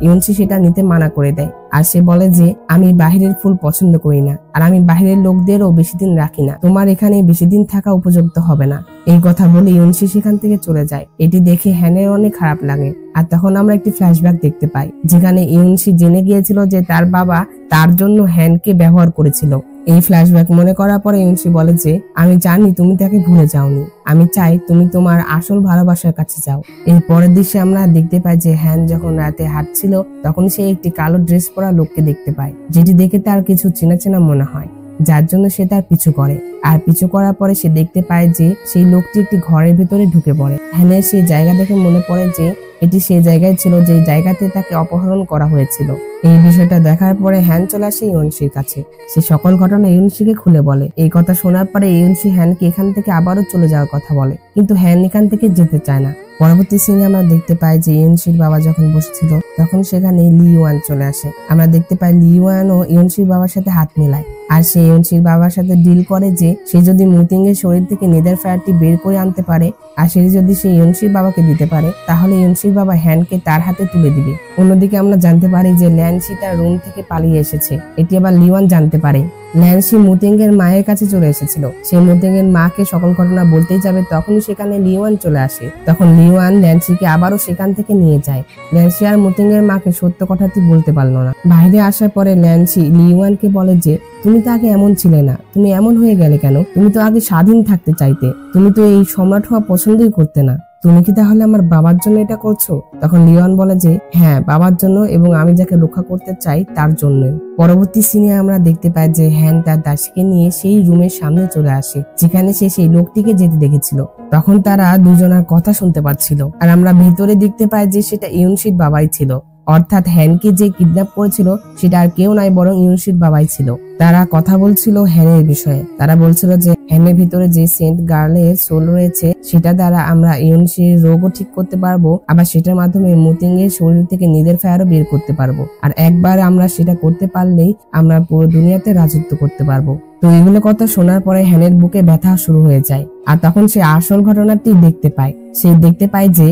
ইউনসি সেটা নিতে মানা করে দেয় আর সে বলে যে আমি বাহিরের ফুল পছন্দ করি না আর আমি বাহিরের লোকদেরও বেশি দিন রাখি না, তোমার এখানে বেশি দিন থাকা উপযুক্ত হবে না। এই কথা বলে ইউনসি সেখান থেকে চলে যায়। এটি দেখে হ্যানের অনেক খারাপ লাগে। আর তখন আমরা একটি ফ্ল্যাশব্যাক দেখতে পাই যেখানে ইউনসি জেনে গিয়েছিল যে তার বাবা তার জন্য হ্যানকে ব্যবহার করেছিল। এই ফ্ল্যাশব্যাক মনে করার পরে ইউনসি বলে যে আমি জানি তুমি তাকে ভুলে যাওনি, আমি চাই তুমি তোমার আসল ভালোবাসার কাছে যাও। এর পরের দৃশ্যে আমরা দেখতে পাই যে হ্যান যখন রাতে হাঁটছিল তখন সে একটি কালো ড্রেস পরা লোককে দেখতে পায়, যেটি দেখে তার কিছু চেনা চেনা মনে হয়, যার জন্য সে তার পিছু করে। আর পিছু করার পরে সে দেখতে পায় যে সেই লোকটি একটি ঘরের ভিতরে ঢুকে পড়ে। হ্যানের সেই জায়গা দেখে মনে পড়ে যে এটি সেই জায়গায় ছিল যে জায়গাতে তাকে অপহরণ করা হয়েছিল। এই বিষয়টা দেখার পরে হ্যান চলে আসে ইউনসির কাছে। সে সকল ঘটনা ইউনসিকে খুলে বলে। এই কথা শোনার পরে ইউনসি হ্যানকে এখান থেকে আবারও চলে যাওয়ার কথা বলে, কিন্তু হ্যান এখান থেকে যেতে চায় না। পরবর্তী সিনে আমরা দেখতে পাই যে ইউনসির বাবা যখন বসেছিল তখন সেখানে লিওয়ান চলে আসে। আমরা দেখতে পাই লিওয়ান ও ইউনসির বাবার সাথে হাত মেলায় আর সে ইউনসির বাবার সাথে ডিল করে যে সে যদি মুতিং এর শরীর থেকে নেদার ফায়ারটি বের করে আনতে পারে আর সে যদি সে ইউনসির বাবাকে দিতে পারে তাহলে ইউনসির বাবা হ্যানকে তার হাতে তুলে দিবে। অন্যদিকে আমরা জানতে পারি যে ল্যান্সি তার রুম থেকে পালিয়ে এসেছে। এটি আবার লিওয়ান জানতে পারে। ল্যান্সি মুতিং এর মায়ের কাছে চলে এসেছিল। সে মুতিং এর মাকে সকল ঘটনা বলতেই যাবে তখনই সেখানে লিওয়ান চলে আসে। তখন লিওয়ান ল্যান্সিকে আবারও সেখান থেকে নিয়ে যায়। ল্যান্সি আর মুতিং এর মাকে সত্য কথাটি বলতে পারলো না। বাইরে আসার পরে ল্যান্সি লিওয়ানকে বলে যে তুমি তো আগে এমন ছিলে না, তুমি এমন হয়ে গেলে কেন? তুমি তো আগে স্বাধীন থাকতে চাইতে, তুমি তো এই সম্রাট হওয়া পছন্দই করতে না, তুমি কি তাহলে আমার বাবার জন্য এটা করছো? তখন লিওয়ান বলে যে হ্যাঁ, বাবার জন্য এবং আমি যাকে রক্ষা করতে চাই তার জন্য। পরবর্তী সিনে আমরা দেখতে পাই যে হ্যান তার দাসীকে নিয়ে সেই রুমের সামনে চলে আসে যেখানে সে সেই লোকটিকে যেতে দেখেছিল। তখন তারা দুজনের কথা শুনতে পাচ্ছিল আর আমরা ভিতরে দেখতে পাই যে সেটা ইউনসির বাবাই ছিল, অর্থাৎ হ্যানকে যে কিডন্যাপ করেছিল সেটা আর কেউ নাই বরং ইউনসির বাবাই ছিল। তারা কথা বলছিল হ্যানের বিষয়ে। তারা বলছিল যে হ্যানের ভিতরে যে সেন্ট গার্লের সোল রয়েছে সেটা দ্বারা আমরা ইউনসির রোগও ঠিক করতে পারবো, আবার সেটার মাধ্যমে মুতিং এর শরীর থেকে নিদের ফায়ারও বের করতে পারবো। আর একবার আমরা সেটা করতে পারলেই আমরা পুরো দুনিয়াতে রাজত্ব করতে পারবো। তো এগুলো কথা শোনার পরে হ্যানের বুকে ব্যথা শুরু হয়ে যায় আর তখন সে আসল ঘটনাটি দেখতে পায়। সে দেখতে পায় যে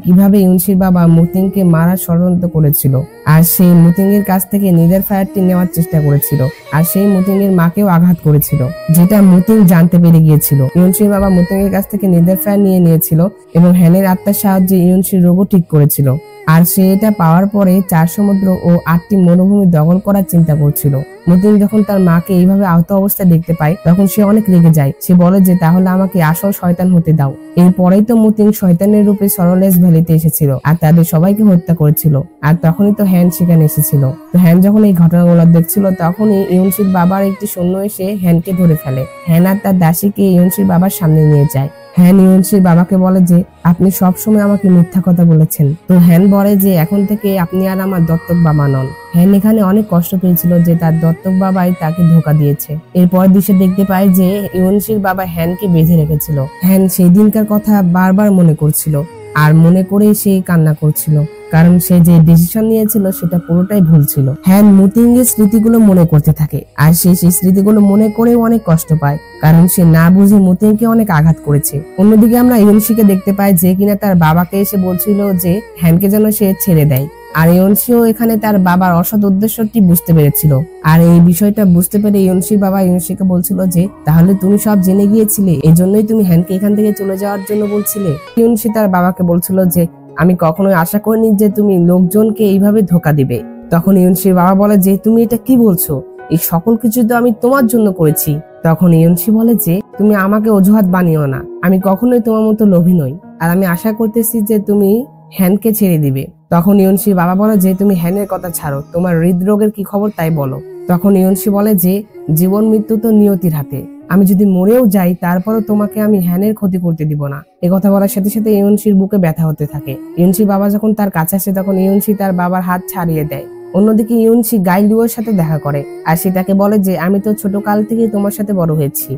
কিভাবে ইউনসির বাবা মুতিংকে মারার ষড়যন্ত্র করেছিল আর সেই মুতিং এর কাছ থেকে নিদের ফায়ারটি নেওয়ার চেষ্টা করেছিল আর সেই মুতিং এর মাকেও আঘাত করেছিল, যেটা মুতিং জানতে পেরে গিয়েছিল। ইউনসির বাবা মুতিং এর কাছ থেকে নিদের ফায়ার নিয়ে নিয়েছিল এবং হ্যানের আত্মার সাহায্যে ইউনসির রোগও ঠিক করেছিল। আর সে এটা পাওয়ার পরে 4 সমুদ্র ও 8টি মরুভূমি দখল করার চিন্তা করছিল। মুতিং যখন তার মাকে এইভাবে আহত অবস্থায় দেখতে পায় তখন সে অনেক রেগে যায়। সে বলে যে তাহলে আমাকে আসল শয়তান হতে দাও। এরপরেই তো মুতিং শয়তানের রূপে সরলেস ভ্যালিতে এসেছিল আর তাদের সবাইকে হত্যা করেছিল। আর তখনই তো হ্যান সেখানে এসেছিল। তো হ্যান যখন এই ঘটনাগুলো দেখছিল তখনই ইউনসির বাবার একটি সৈন্য এসে হ্যানকে ধরে ফেলে। হ্যান আর তার দাসীকে ইউনসির বাবার সামনে নিয়ে যায়। হ্যান ইউনসির বাবাকে বলে যে আপনি সবসময় আমাকে মিথ্যা কথা বলেছেন। তো হ্যান বলে যে এখন থেকে আপনি আর আমার দত্তক বাবা নন। হ্যান এখানে অনেক কষ্ট পেয়েছিল যে তার দত্তক বাবাই তাকে ধোঁকা দিয়েছে। এরপর দৃশ্যে দেখতে পায় যে ইউনসির বাবা হ্যানকে বেঁধে রেখেছিল। হ্যান সেই দিনকার কথা বারবার মনে করছিল আর মনে করেই সে কান্না করছিল, কারণ সে যে ডিসিশন নিয়েছিল সেটা পুরোটাই ভুল ছিল। হ্যান মুতিং এর স্মৃতিগুলো মনে করতে থাকে আর সে সেই স্মৃতিগুলো মনে করেও অনেক কষ্ট পায়, কারণ সে না বুঝে মুতিংকে অনেক আঘাত করেছে। অন্যদিকে আমরা ইউনসিকে দেখতে পাই যে কিনা তার বাবাকে এসে বলছিল যে হ্যানকে যেন সে ছেড়ে দেয় আর ইয়নসিও এখানে তার বাবার অসৎ উদ্দেশ্যটি বুঝতে পেরেছিল। আর এই বিষয়টা বুঝতে পেরে ইয়নসির বাবা ইয়নসিকে বলছিল যে তাহলে তুমি সব জেনে গিয়েছিলে, এই জন্যই তুমি হ্যানকে এখান থেকে চলে যাওয়ার জন্য বলছিলে। ইয়নসি তার বাবাকে বলছিল যে আমি কখনোই আশা করিনি যে তুমি লোকজনকে এইভাবে ধোকা দিবে। তখন ইয়নসির বাবা বলে যে তুমি এটা কি বলছো, এই সকল কিছু তো আমি তোমার জন্য করেছি। তখন ইয়নসি বলে যে তুমি আমাকে অজুহাত বানিও না, আমি কখনোই তোমার মতো লোভী নই, আর আমি আশা করতেছি যে তুমি হ্যানকে ছেড়ে দিবে। তখন ইয়নসির বাবা বলে যে তুমি হ্যানের কথা ছাড়ো, তোমার হৃদরোগের কি খবর তাই বলো। তখন ইয়নসি বলে যে জীবন মৃত্যু তো নিয়তির হাতে, আমি যদি মরেও যাই তারপরও তোমাকে আমি হ্যানের ক্ষতি করতে দিব না। এই কথা বলার সাথে সাথে ইয়নসির বুকে ব্যথা হতে থাকে। ইয়নসির বাবা যখন তার কাছে আসে তখন ইয়নসি তার বাবার হাত ছাড়িয়ে দেয়। অন্যদিকে ইয়নসি গাইলুয়ের সাথে দেখা করে আর সে তাকে বলে যে আমি তো ছোট কাল থেকে তোমার সাথে বড় হয়েছি,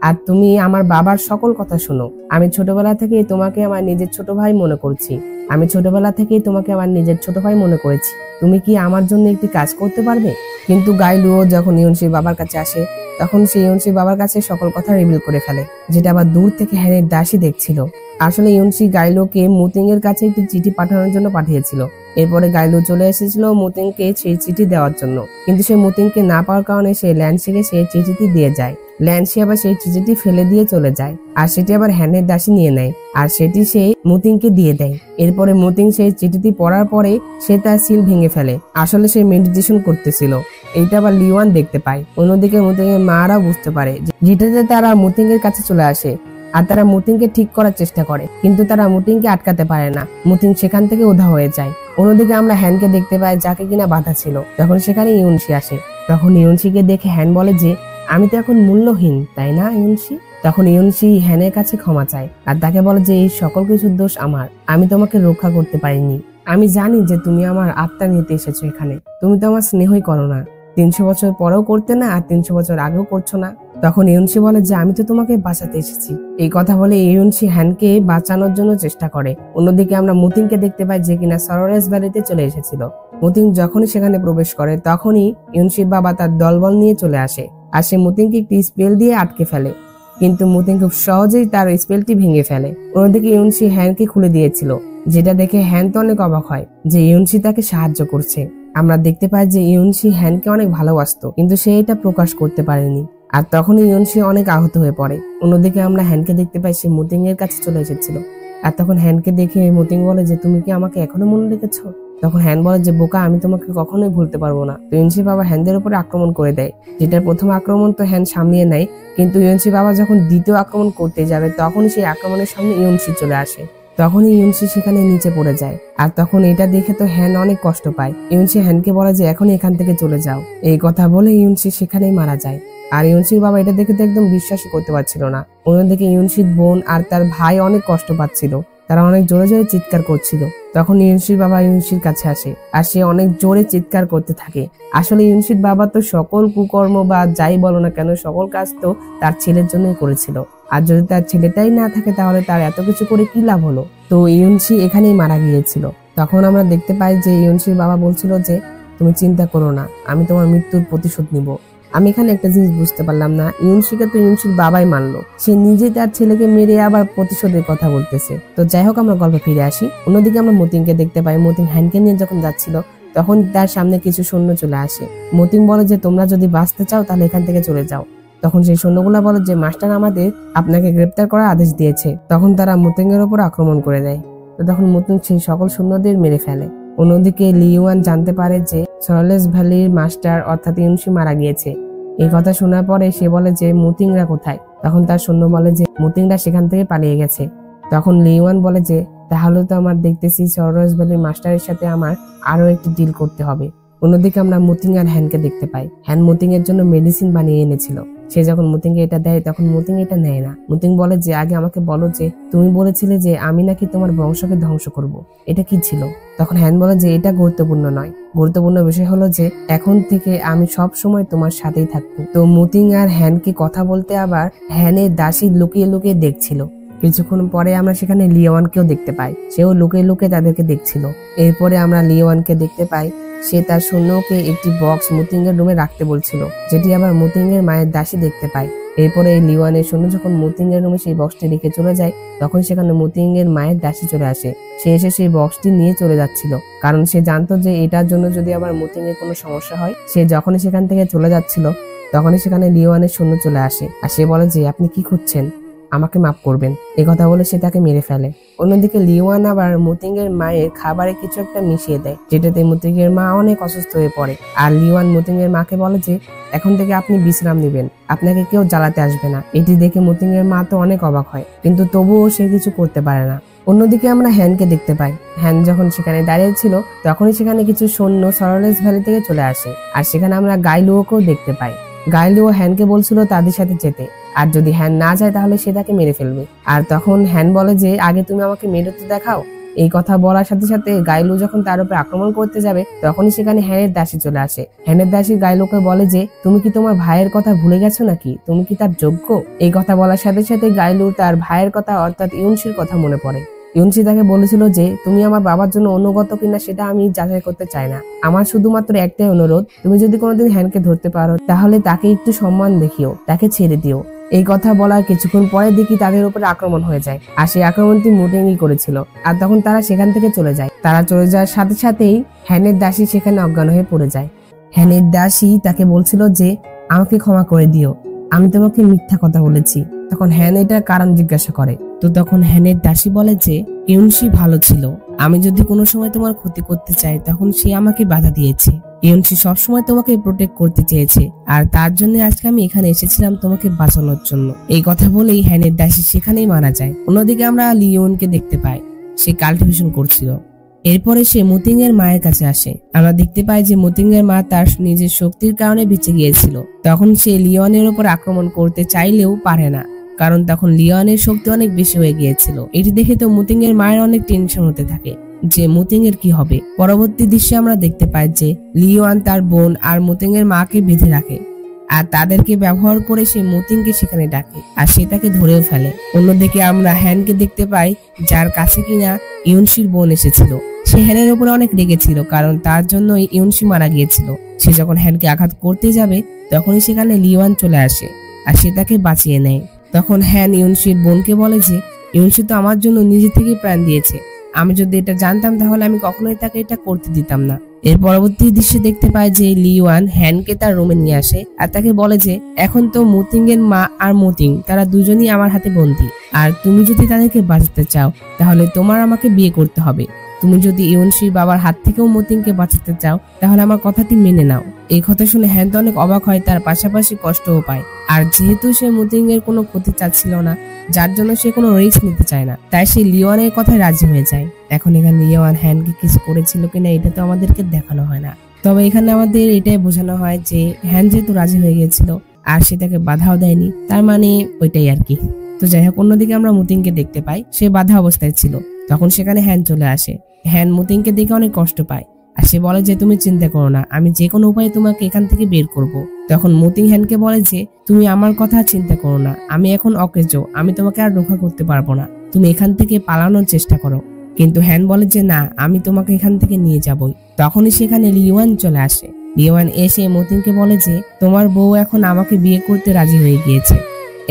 আর তুমি আমার বাবার সকল কথা শোনো। আমি ছোটবেলা থেকে তোমাকে আমার নিজের ছোট ভাই মনে করছি, আমি ছোটবেলা থেকেই তোমাকে আমার নিজের ছোট ভাই মনে করেছি, তুমি কি আমার জন্য একটি কাজ করতে পারবে? কিন্তু গাইলুও যখন ইয়নসির বাবার কাছে আসে তখন সে ইয়নসির বাবার কাছে সকল কথা রিভিল করে ফেলে, যেটা আবার দূর থেকে হ্যানের দাসী দেখছিল। আসলে ইয়নসি গাইলোকে মুতিং এর কাছে একটি চিঠি পাঠানোর জন্য পাঠিয়েছিল। এরপরে গাইলো চলে এসেছিল মুতিংকে সেই চিঠি দেওয়ার জন্য, কিন্তু সে মুতিংকে না পাওয়ার কারণে সে ল্যান্সিকে সেই চিঠিটি দিয়ে যায়। ল্যান্সি আবার সেই চিঠিটি ফেলে দিয়ে চলে যায় আর সেটি আবার হ্যানের দাসী নিয়ে নেয় আর সেটি সে মুতিংকে দিয়ে দেয়। এরপরে মুতিং সেই চিঠিটি পড়ার পরে সে তার সিল ভেঙে ফেলে, আসলে সে মেডিটেশন করতেছিল। এইটা আবার লিওয়ান দেখতে পায়। অন্যদিকে মুতিং এর মারাও বুঝতে পারে, যেটাতে তারা মুতিং এর কাছে চলে আসে আর তারা মুতিংকে ঠিক করার চেষ্টা করে, কিন্তু তারা মুতিংকে আটকাতে পারে না। মুতিং সেখান থেকে উধাও হয়ে যায়। অন্যদিকে আমরা হ্যানকে দেখতে পাই যাকে কিনা বাধা ছিল। তখন সেখানে ইয়নসি আসে। তখন ইয়নসিকে দেখে হ্যান বলে যে আমি তো এখন মূল্যহীন, তাই না ইয়নসি? তখন ইয়নসি হ্যানের কাছে ক্ষমা চায় আর তাকে বলে যে এই সকল কিছুর দোষ আমার, আমি তোমাকে রক্ষা করতে পারিনি। আমি জানি যে তুমি আমার আত্মা নিতে এসেছো এখানে, তুমি তো আমার স্নেহই করো না, 300 বছর পরেও করতে না আর 300 বছর আগেও করছো না। তখন ইয়নসি বলে যে আমি তো তোমাকে বাঁচাতে এসেছি। এই কথা বলে ইয়নসি হ্যানকে বাঁচানোর জন্য চেষ্টা করে। অন্যদিকে আমরা মুতিংকে দেখতে পাই যে কিনা সরোরেস ভ্যালিতে চলে এসেছিল। মুতিং যখনই সেখানে প্রবেশ করে তখনই ইয়নসির বাবা তার দলবল নিয়ে চলে আসে আর সে মুতিংকে একটি স্পেল দিয়ে আটকে ফেলে, কিন্তু মুতিং খুব সহজেই তার স্পেলটি ভেঙে ফেলে। অন্যদিকে ইয়নসি হ্যানকে খুলে দিয়েছিল, যেটা দেখে হ্যান তো অনেক অবাক হয় যে ইয়নসি তাকে সাহায্য করছে। আমরা দেখতে পাই যে ইয়নসি হ্যানকে অনেক ভালোবাসতো, কিন্তু সে এটা প্রকাশ করতে পারেনি। আর তখনই ইয়নসি অনেক আহত হয়ে পড়ে। অন্যদিকে আমরা হ্যানকে দেখতে পাই সে মুতিং এর কাছে চলে এসেছিল আর তখন হ্যানকে দেখে মুতিং বলে যে তুমি কি আমাকে এখনো মনে রেখেছো? তখন হ্যান বলে যে বোকা, আমি তোমাকে কখনোই ভুলতে পারবো না। তো ইয়নসি বাবা হ্যানদের উপরে আক্রমণ করে দেয়, যেটার প্রথম আক্রমণ তো হ্যান সামলিয়ে নেয়, কিন্তু ইয়নসি বাবা যখন দ্বিতীয় আক্রমণ করতে যাবে তখনই সেই আক্রমণের সামনে ইয়নসি চলে আসে। তখনই ইয়নসি সেখানে নিচে পড়ে যায় আর তখন এটা দেখে তো হ্যান অনেক কষ্ট পায়। ইয়নসি হ্যানকে বলে যে এখন এখান থেকে চলে যাও। এই কথা বলে ইয়নসি সেখানেই মারা যায়। আর ইয়নসির বাবা এটা দেখে তো একদম বিশ্বাসই করতে পারছিল না। অন্যদিকে ইয়নসির বোন আর তার ভাই অনেক কষ্ট পাচ্ছিল, তারা অনেক জোরে জোরে চিৎকার করছিল। তখন ইয়নসির বাবা ইয়নসির কাছে আসে আর সে অনেক জোরে চিৎকার করতে থাকে। আসলে ইয়নসির বাবা তো সকল কুকর্ম বা যাই বলো না কেন সকল কাজ তো তার ছেলের জন্যই করেছিল, আর যদি তার ছেলেটাই না থাকে তাহলে তার এত কিছু করে কি লাভ হলো? তো ইয়নসি এখানেই মারা গিয়েছিল। তখন আমরা দেখতে পাই যে ইয়নসির বাবা বলছিল যে তুমি চিন্তা করো না, আমি তোমার মৃত্যুর প্রতিশোধ নিব। আমি এখানে একটা জিনিস বুঝতে পারলাম না, ইয়নসিকে তো ইয়নসির বাবাই মানলো, সে নিজে তার ছেলেকে মেরে আবার প্রতিশোধের কথা বলতেছে। তো যাই হোক, আমরা গল্পে ফিরে আসি। অন্যদিকে আমরা মতিংকে দেখতে পাই। মতিং হ্যানকে নিয়ে যখন যাচ্ছিল তখন তার সামনে কিছু সৈন্য চলে আসে। মতিং বলে যে তোমরা যদি বাঁচতে চাও তাহলে এখান থেকে চলে যাও। তখন সেই সৈন্যগুলা বলে যে মাস্টার আমাদের আপনাকে গ্রেপ্তার করার আদেশ দিয়েছে। তখন তারা মুতিং এর উপর আক্রমণ করে দেয়। তো তখন মুতিং সেই সকল সৈন্যদের মেরে ফেলে। অন্যদিকে লিওয়ান জানতে পারে যে সরলেস ভ্যালির মাস্টার অর্থাৎ ইয়নসি মারা গিয়েছে। এই কথা শোনার পরে সে বলে যে মুতিংরা কোথায়? তখন তার সৈন্য বলে যে মুতিংরা সেখান থেকে পালিয়ে গেছে। তখন লিওয়ান বলে যে তাহলে তো আমার দেখতেছি সরলেস ভ্যালির মাস্টারের সাথে আমার আরো একটি ডিল করতে হবে। অন্যদিকে আমরা মুতিং আর হ্যানকে দেখতে পাই। হ্যান মুতিং এর জন্য মেডিসিন বানিয়ে এনেছিল। সে যখন মুতিং কে এটা দেয় তখন মুতিং এটা নেয় না। মুতিং বলে যে আগে আমাকে বলো যে তুমি বলেছিলে যে আমি নাকি তোমার বংশকে ধ্বংস করব, এটা কি ছিল? তখন হ্যান বলে যে এটা গুরুত্বপূর্ণ নয়, গুরুত্বপূর্ণ বিষয় হলো যে এখন থেকে আমি সব সময় তোমার সাথেই থাকবো। তো মুতিং আর হ্যানকে কথা বলতে আবার হ্যানের দাসী লুকিয়ে লুকিয়ে দেখছিল। কিছুক্ষণ পরে আমরা সেখানে লিওয়ানকেও দেখতে পাই, সেও লুকিয়ে লুকিয়ে তাদেরকে দেখছিল। এরপরে আমরা লিওয়ানকে দেখতে পাই সে তার সৈন্যকে একটি বক্স মুতিং এর রুমে রাখতে বলছিল, যেটি আবার মুতিং এর মায়ের দাসী দেখতে পায়। এরপরে লিওয়ানের সৈন্য যখন মতিং এর রুমে সেই বক্সটি রেখে চলে যায়, তখন সেখানে মতিং এর মায়ের দাসী চলে আসে। সে এসে সেই বক্সটি নিয়ে চলে যাচ্ছিল, কারণ সে জানতো যে এটার জন্য যদি আবার মতিং এর কোনো সমস্যা হয়। সে যখনই সেখান থেকে চলে যাচ্ছিল, তখনই সেখানে লিওয়ানের সৈন্য চলে আসে, আর সে বলে যে আপনি কি খুঁজছেন, আমাকে মাফ করবেন। এই কথা বলে সে তাকে মেরে ফেলে। অন্যদিকে লিওয়ান আবার মতিং এর মায়ের খাবারে কিছু একটা মিশিয়ে দেয়, যেটাতে মতিং এর মা অনেক অসুস্থ হয়ে পড়ে। আর লিওয়ান মতিং এর মাকে বলে যে এখন থেকে আপনি বিশ্রাম নেবেন, আপনাকে কেউ জ্বালাতে আসবে না। এটি দেখে মতিং এর মা তো অনেক অবাক হয়, কিন্তু তবুও সে কিছু করতে পারে না। অন্যদিকে আমরা হ্যানকে দেখতে পাই। হ্যান যখন সেখানে দাঁড়িয়ে ছিল, তখনই সেখানে কিছু সৈন্য সরলেস ভ্যালি থেকে চলে আসে, আর সেখানে আমরা গাইলুওকেও দেখতে পাই। গাইলুও হ্যানকে বলছিল তাদের সাথে যেতে, আর যদি হ্যান না যায় তাহলে সে তাকে মেরে ফেলবে। আর তখন হ্যান বলে যে আগে তুমি আমাকে মেরে তো দেখাও। এই কথা বলার সাথে সাথে গাইলু যখন তার উপরে আক্রমণ করতে যাবে, তখনই সেখানে হ্যানের দাসী চলে আসে। হ্যানের দাসী গাইলুকে বলে যে তুমি কি তোমার ভাইয়ের কথা ভুলে গেছো নাকি, তুমি কি তার যোগ্য? এই কথা বলার সাথে সাথে গাইলু তার ভাইয়ের কথা অর্থাৎ ইউনশির কথা মনে পড়ে। ইউনশি তাকে বলেছিল যে তুমি আমার বাবার জন্য অনুগত কিনা সেটা আমি যাচাই করতে চাই না, আমার শুধুমাত্র একটাই অনুরোধ, তুমি যদি কোনোদিন হ্যানকে ধরতে পারো তাহলে তাকে একটু সম্মান দেখিও, তাকে ছেড়ে দিও। এই কথা বলার কিছুক্ষণ পরে দেখি তাদের উপরে আক্রমণ হয়ে যায়, আর সেই আক্রমণটি মুটেঙ্গি করেছিল। আর তখন তারা সেখান থেকে চলে যায়। তারা চলে যাওয়ার সাথে সাথেই হ্যানের দাসী সেখানে অজ্ঞান হয়ে পড়ে যায়। হ্যানের দাসী তাকে বলছিল যে আমাকে ক্ষমা করে দিও, আমি তোমাকে মিথ্যা কথা বলেছি। তখন হ্যান এটার কারণ জিজ্ঞাসা করে, তো তখন হ্যানের দাসী বলে যে ইউনশি ভালো ছিল, আমি যদি কোনো সময় তোমার ক্ষতি করতে চাই তখন সে আমাকে বাধা দিয়েছে। ইউনশি সবসময় তোমাকে প্রোটেক্ট করতে চেয়েছে, আর তার জন্য আজকে আমি এখানে এসেছিলাম তোমাকে বাঁচানোর জন্য। এই কথা বলেই হ্যানের দাসী সেখানেই মারা যায়। অন্যদিকে আমরা লিওনকে দেখতে পাই, সে কাল্টিভেশন করছিল। এরপরে সে মতিং এর মায়ের কাছে আসে। আমরা দেখতে পাই যে মতিং এর মা তার নিজের শক্তির কারণে বেঁচে গিয়েছিল। তখন সে লিওনের উপর আক্রমণ করতে চাইলেও পারে না, কারণ তখন লিওনের শক্তি অনেক বেশি হয়ে গিয়েছিল। এটি দেখে তো মতিং এর মায়ের অনেক টেনশন হতে থাকে যে মতিং এর কি হবে। পরবর্তী দৃশ্যে আমরা দেখতে পাই যে লিওয়ান তার বোন আর মতিং এর মাকে বেঁধে রাখে, আর তাদেরকে ব্যবহার করে সে মতিংকে সেখানে ডাকে, আর সে তাকে ধরেও ফেলে। অন্যদিকে আমরা হ্যানকে দেখতে পাই, যার কাছে কিনা ইউনশির বোন এসেছিল। সে হ্যানের উপরে অনেক রেগেছিল, কারণ তার জন্য ইউনশি মারা গিয়েছিল। সে যখন হ্যানকে আঘাত করতে যাবে, তখনই সেখানে লিওয়ান চলে আসে, আর সে তাকে বাঁচিয়ে নেয়। তখন হ্যান ইউনশির বোনকে বলে যে ইউনশি তো আমার জন্য নিজে থেকে প্রাণ দিয়েছে, আমি যদি এটা জানতাম তাহলে আমি কখনোই তাকে এটা করতে দিতাম না। এর পরবর্তী দৃশ্যে দেখতে পায় যে লিওয়ান হ্যানকে তার রুমে নিয়ে আসে, আর তাকে বলে যে এখন তো মতিং এর মা আর মতিং তারা দুজনই আমার হাতে বন্দী, আর তুমি যদি তাদেরকে বাঁচাতে চাও তাহলে তোমার আমাকে বিয়ে করতে হবে। তুমি যদি ইউনশির বাবার হাত থেকেও মতিংকে বাঁচাতে চাও তাহলে আমার কথাটি মেনে নাও। এই কথা শুনে হ্যান তো অনেক অবাক হয়, তার পাশাপাশি কষ্টও পায়। আর যেহেতু সে মতিং এর কোনো ক্ষতি চাচ্ছিল না, যার জন্য সে কোনো রিস্ক নিতে চায় না, তাই সে লিওয়ানের কথায় রাজি হয়ে যায়। এখন এখানে লিওয়ান হ্যানকে কিছু করেছিল কিনা এটা তো আমাদেরকে দেখানো হয় না, তবে এখানে আমাদের এটাই বোঝানো হয় যে হ্যান যেহেতু রাজি হয়ে গিয়েছিল আর সে তাকে বাধাও দেয়নি, তার মানে ওইটাই আর কি। তো যাই হোক, অন্যদিকে আমরা মতিংকে দেখতে পাই, সে বাধা অবস্থায় ছিল। তখন সেখানে হ্যান চলে আসে। হ্যান মতিংকে দেখে অনেক কষ্ট পায়, আর সে বলে যে তুমি চিন্তা করো না, আমি যে কোনো উপায়ে তোমাকে এখান থেকে বের করব। তখন মতিং হ্যানকে বলে যে তুমি আমার কথা চিন্তা করো না, আমি এখন অকেজ, আমি তোমাকে আর রক্ষা করতে পারবো না, তুমি এখান থেকে পালানোর চেষ্টা করো। কিন্তু হ্যান বলে যে না, আমি তোমাকে এখান থেকে নিয়ে যাবই। তখনই সেখানে লিওয়ান চলে আসে। লিওয়ান এসে মতিংকে বলে যে তোমার বউ এখন আমাকে বিয়ে করতে রাজি হয়ে গিয়েছে।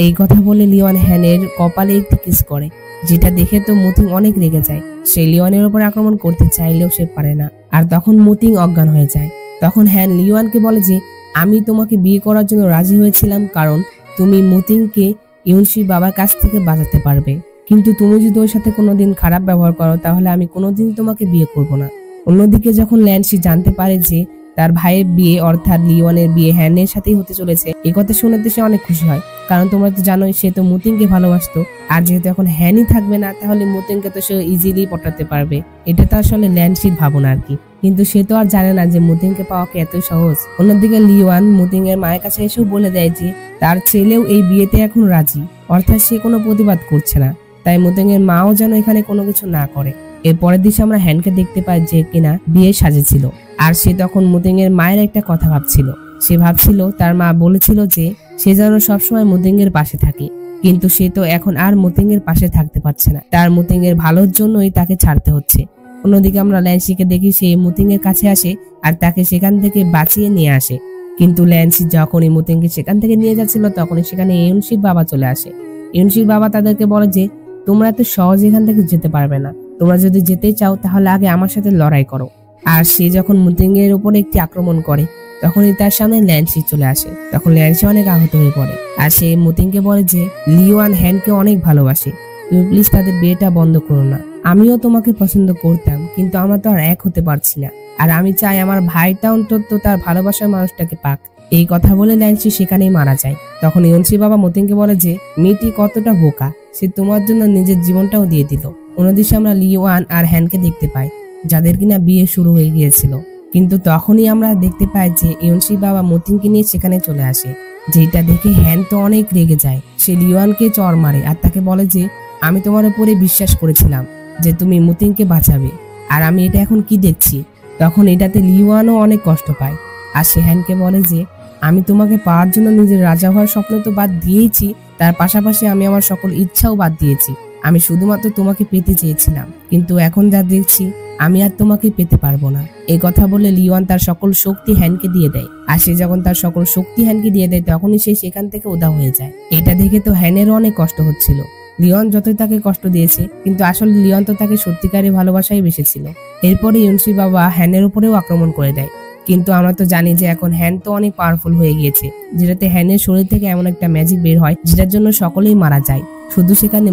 এই কথা বলে লিওয়ান হ্যানের কপালে একটি কিস করে, যেটা দেখে তো মতিং অনেক রেগে যায়। সে লিওয়ানের উপর আক্রমণ করতে চাইলেও সে পারে না, আর তখন মতিং অজ্ঞান হয়ে যায়। তখন হ্যান লিওয়ানকে বলে যে আমি তোমাকে বিয়ে করার জন্য রাজি হয়েছিলাম কারণ তুমি মতিংকে ইউনশির বাবার কাছ থেকে বাঁচাতে পারবে, কিন্তু তুমি যদি ওর সাথে কোনোদিন খারাপ ব্যবহার করো তাহলে আমি কোনোদিন তোমাকে বিয়ে করব না। অন্যদিকে যখন ল্যান্সি জানতে পারে যে তার ভাইয়ের বিয়ে অর্থাৎ লিওয়ানের বিয়ে হ্যানের সাথেই হতে চলেছে, এই কথা শুনে সে অনেক খুশি হয়, কারণ তোমরা তো জানোই সে তো মতিংকে ভালোবাসতো, আর যেহেতু এখন হ্যানই থাকবে না তাহলে মতিংকে তো সে ইজিলি পটাতে পারবে। এটা তো আসলে ল্যান্সির ভাবনা আর কি, কিন্তু সে তো আর জানে না যে মতিংকে পাওয়া কি এত সহজ। অন্যদিকে লিওয়ান মতিং এর মায়ের কাছে এসেও বলে দেয় যে তার ছেলেও এই বিয়েতে এখন রাজি, অর্থাৎ সে কোনো প্রতিবাদ করছে না, তাই মতিং এর মাও যেন এখানে কোনো কিছু না করে। এর পরের দিন আমরা হ্যানকে দেখতে পাই যে কিনা বিয়ে সাজেছিল, আর সে তখন মতিং এর মায়ের একটা কথা ভাবছিল। সে ভাবছিল তার মা বলেছিল যে সে যেন সবসময় মতিং এর পাশে থাকে, কিন্তু সে তো এখন আর মতিং এর পাশে থাকতে পারছে না, তার মতিং এর ভালোর জন্যই তাকে ছাড়তে হচ্ছে। অন্যদিকে আমরা ল্যান্সিকে দেখি সে মতিং এর কাছে আসে আর তাকে সেখান থেকে বাঁচিয়ে নিয়ে আসে। কিন্তু ল্যান্সি যখনই মতিনকে সেখান থেকে নিয়ে যাচ্ছিল তখনই সেখানে ইউনসির বাবা চলে আসে। ইউনসির বাবা তাদেরকে বলে যে তোমরা এত সহজে এখান থেকে যেতে পারবে না, তোমরা যদি যেতে চাও তাহলে আগে আমার সাথে লড়াই করো। আর সে যখন মুতিংয়ের উপরে একটি আক্রমণ করে তখনই তার সামনে ল্যান্সি চলে আসে। তখন ল্যান্সি অনেক আহত হয়ে পড়ে আর সে মুতিংকে বলে যে লিওয়ান হ্যানকে অনেক ভালোবাসে, তুমি প্লিজ তাদের বিয়েটা বন্ধ করো না। আমিও তোমাকে পছন্দ করতাম কিন্তু আমরা তো আর এক হতে পারছি না, আর আমি চাই আমার ভাইটা অন্তত তার ভালোবাসার মানুষটাকে পাক। এই কথা বলে ল্যান্সি সেখানেই মারা যায়। তখন ইউনসির বাবা মতিনকে বলে যে মেয়েটি কতটা বোকা, সে তোমার জন্য নিজের জীবনটাও দিয়ে দিল। অন্যদিকে আমরা লিওয়ান আর হ্যানকে দেখতে পাই যাদের কিনা বিয়ে শুরু হয়ে গিয়েছিল। কিন্তু তখনই আমরা দেখতে পাই যে ইউনসির বাবা মতিনকে নিয়ে সেখানে চলে আসে, যেটা দেখে হ্যান তো অনেক রেগে যায়। সে লিওয়ানকে চড় মারে আর তাকে বলে যে আমি তোমার উপরে বিশ্বাস করেছিলাম যে তুমি মতিনকে বাঁচাবে, আর আমি এটা এখন কি দেখছি। তখন এটাতে লিওয়ানও অনেক কষ্ট পায় আর সে হ্যানকে বলে যে আমি তোমাকে পাওয়ার জন্য নিজের রাজা হওয়ার স্বপ্ন তো বাদ দিয়েছি, তার পাশাপাশি আমি আমার সকল ইচ্ছাও বাদ দিয়েছি। আমি শুধুমাত্র তোমাকে পেতে চেয়েছিলাম, কিন্তু এখন যা দেখছি আমি আর তোমাকে পেতে পারবো না। এই কথা বলে লিওয়ান তার সকল শক্তি হ্যানকে দিয়ে দেয়। আর সে যখন তার সকল শক্তি হ্যানকে দিয়ে দেয় তখনই সে সেখান থেকে উধাও হয়ে যায়। এটা দেখে তো হ্যানেরও অনেক কষ্ট হচ্ছিল। লিওন যতই তাকে কষ্ট দিয়েছে কিন্তু আসলে লিওন তো তাকে সত্যিকারের ভালোবাসাই বেসেছিল। এরপরে ইউনসির বাবা হ্যানের উপরেও আক্রমণ করে দেয়। কিন্তু আমরা তো জানি যে এখন হ্যান তো অনেক পাওয়ারফুল হয়ে গিয়েছে, যেটাতে হ্যানের শরীর থেকে এমন একটা ম্যাজিক বের হয় যেটার জন্য সকলেই মারা যায়। শুধু সেখানে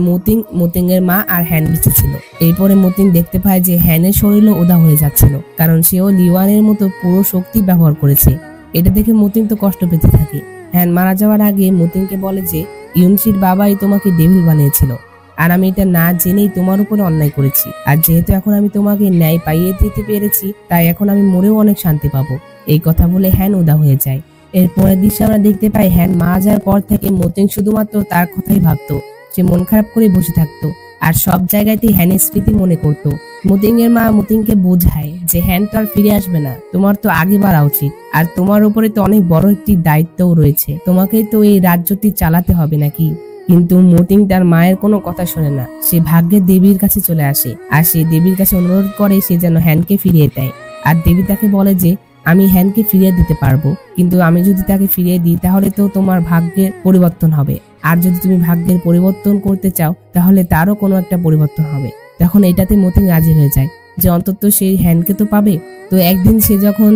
মতিং এর মা আর হ্যান বেঁচে ছিল। এরপরে মতিং দেখতে পায় যে হ্যানের শরীরও উধাও হয়ে যাচ্ছিল, কারণ সেও লিওয়ানের মতো পুরো শক্তি ব্যবহার করেছে। এটা দেখে মতিং তো কষ্ট পেতে থাকে। হ্যান মারা যাওয়ার আগে মতিংকে বলে যে ইউনসির বাবাই তোমাকে ডেভিল বানিয়েছিল, আর আমি এটা না জেনেই তোমার উপরে অন্যায় করেছি। আর যেহেতু এখন আমি তোমাকে ন্যায় পাইয়ে দিতে পেরেছি তাই এখন আমি মরেও অনেক শান্তি পাবো। এই কথা বলে হ্যান উধাও হয়ে যায়। এরপরের দৃশ্যে আমরা দেখতে পাই হ্যান মারা যাওয়ার পর থেকে মতিং শুধুমাত্র তার কথাই ভাবতো। সে মন খারাপ করে বসে থাকতো আর সব জায়গাতেই হ্যানের স্মৃতি মনে করতো। মতিং এর মা মতিংকে বোঝায় যে হ্যান তো আর ফিরে আসবে না, তোমার তো আগে বাড়া উচিত, আর তোমার উপরে তো অনেক বড় একটি দায়িত্বও রয়েছে, তোমাকেই তো এই রাজ্যটি চালাতে হবে নাকি। কিন্তু মতিং তার মায়ের কোনো কথা শোনে না। সে ভাগ্যের দেবীর কাছে চলে আসে আর সে দেবীর কাছে অনুরোধ করে সে যেন হ্যানকে ফিরিয়ে দেয়। আর দেবী তাকে বলে যে আমি হ্যানকে ফিরিয়ে দিতে পারবো, কিন্তু আমি যদি তাকে ফিরিয়ে দিই তাহলে তো তোমার ভাগ্যের পরিবর্তন হবে, আর যদি তুমি ভাগ্যের পরিবর্তন করতে চাও তাহলে তারও কোনো একটা পরিবর্তন হবে। তখন এটাতে মতিং রাজি হয়ে যায় যে অন্তত সেই হ্যানকে তো পাবে। তো একদিন সে যখন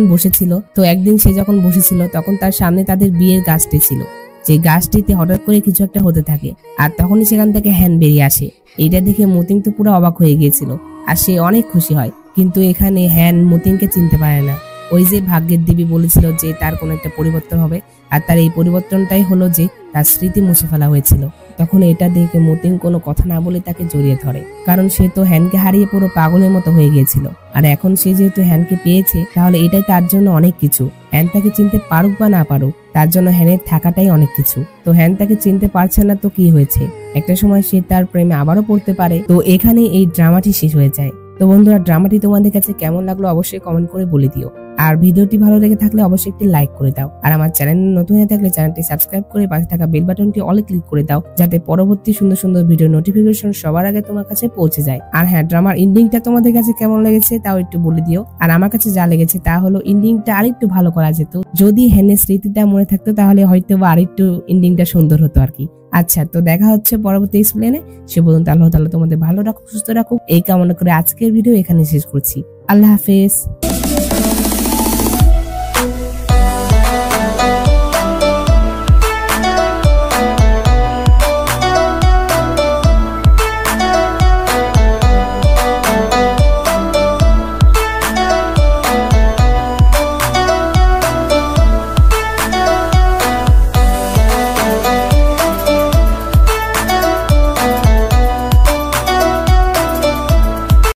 বসেছিল তখন তার সামনে তাদের বিয়ের গাছটি ছিল, যে গাছটিতে হঠাৎ করে কিছু একটা হতে থাকে আর তখনই সেখান থেকে হ্যান বেরিয়ে আসে। এইটা দেখে মতিং তো পুরো অবাক হয়ে গিয়েছিল আর সে অনেক খুশি হয়। কিন্তু এখানে হ্যান মতিংকে চিনতে পারে না। ওই যে ভাগ্যের দেবী বলেছিল যে তার কোনো একটা পরিবর্তন হবে, আর তার এই পরিবর্তনটাই হলো যে তার স্মৃতি মুছে ফেলা হয়েছিল। তখন এটা দেখে মতিং কোনো কথা না বলে তাকে জড়িয়ে ধরে, কারণ সে তো হ্যানকে হারিয়ে পুরো পাগলের মতো হয়ে গিয়েছিল। আর এখন সে যেহেতু হ্যানকে পেয়েছে তাহলে এটাই তার জন্য অনেক কিছু। হ্যান তাকে চিনতে পারুক বা না পারুক, তার জন্য হ্যানের থাকাটাই অনেক কিছু। তো হ্যান তাকে চিনতে পারছে না তো কি হয়েছে, একটা সময় সে তার প্রেমে আবারও পড়তে পারে। তো এখানে এই ড্রামাটি শেষ হয়ে যায়। তো বন্ধুরা, ড্রামাটি তোমাদের কাছে কেমন লাগলো অবশ্যই কমেন্ট করে বলে দিও। আর ভিডিওটি ভালো লেগে থাকলে অবশ্যই একটি লাইক করে দাও। আর আমার চ্যানেল নতুন হয়ে থাকলে চ্যানেলটি সাবস্ক্রাইব করে পাশে থাকা বেল বাটনটি অলে ক্লিক করে দাও, যাতে পরবর্তী সুন্দর সুন্দর ভিডিও নোটিফিকেশন সবার আগে তোমার কাছে পৌঁছে যায়। আর হ্যাঁ, ড্রামার এন্ডিংটা তোমাদের কাছে কেমন লেগেছে তাও একটু বলে দিও। আর আমার কাছে যা লেগেছে তা হলো এন্ডিংটা আরেকটু ভালো করা যেত। যদি হ্যানের স্মৃতিটা মনে থাকতো তাহলে হয়তো বা আরেকটু এন্ডিংটা সুন্দর হতো আর কি। আচ্ছা, তো দেখা হচ্ছে পরবর্তী এক্সপ্লেনে। সে পর্যন্ত আল্লাহ তাআলা তোমাদের ভালো রাখুক, সুস্থ রাখুক এই কামনা করে আজকের ভিডিও এখানে শেষ করছি। আল্লাহ হাফেজ।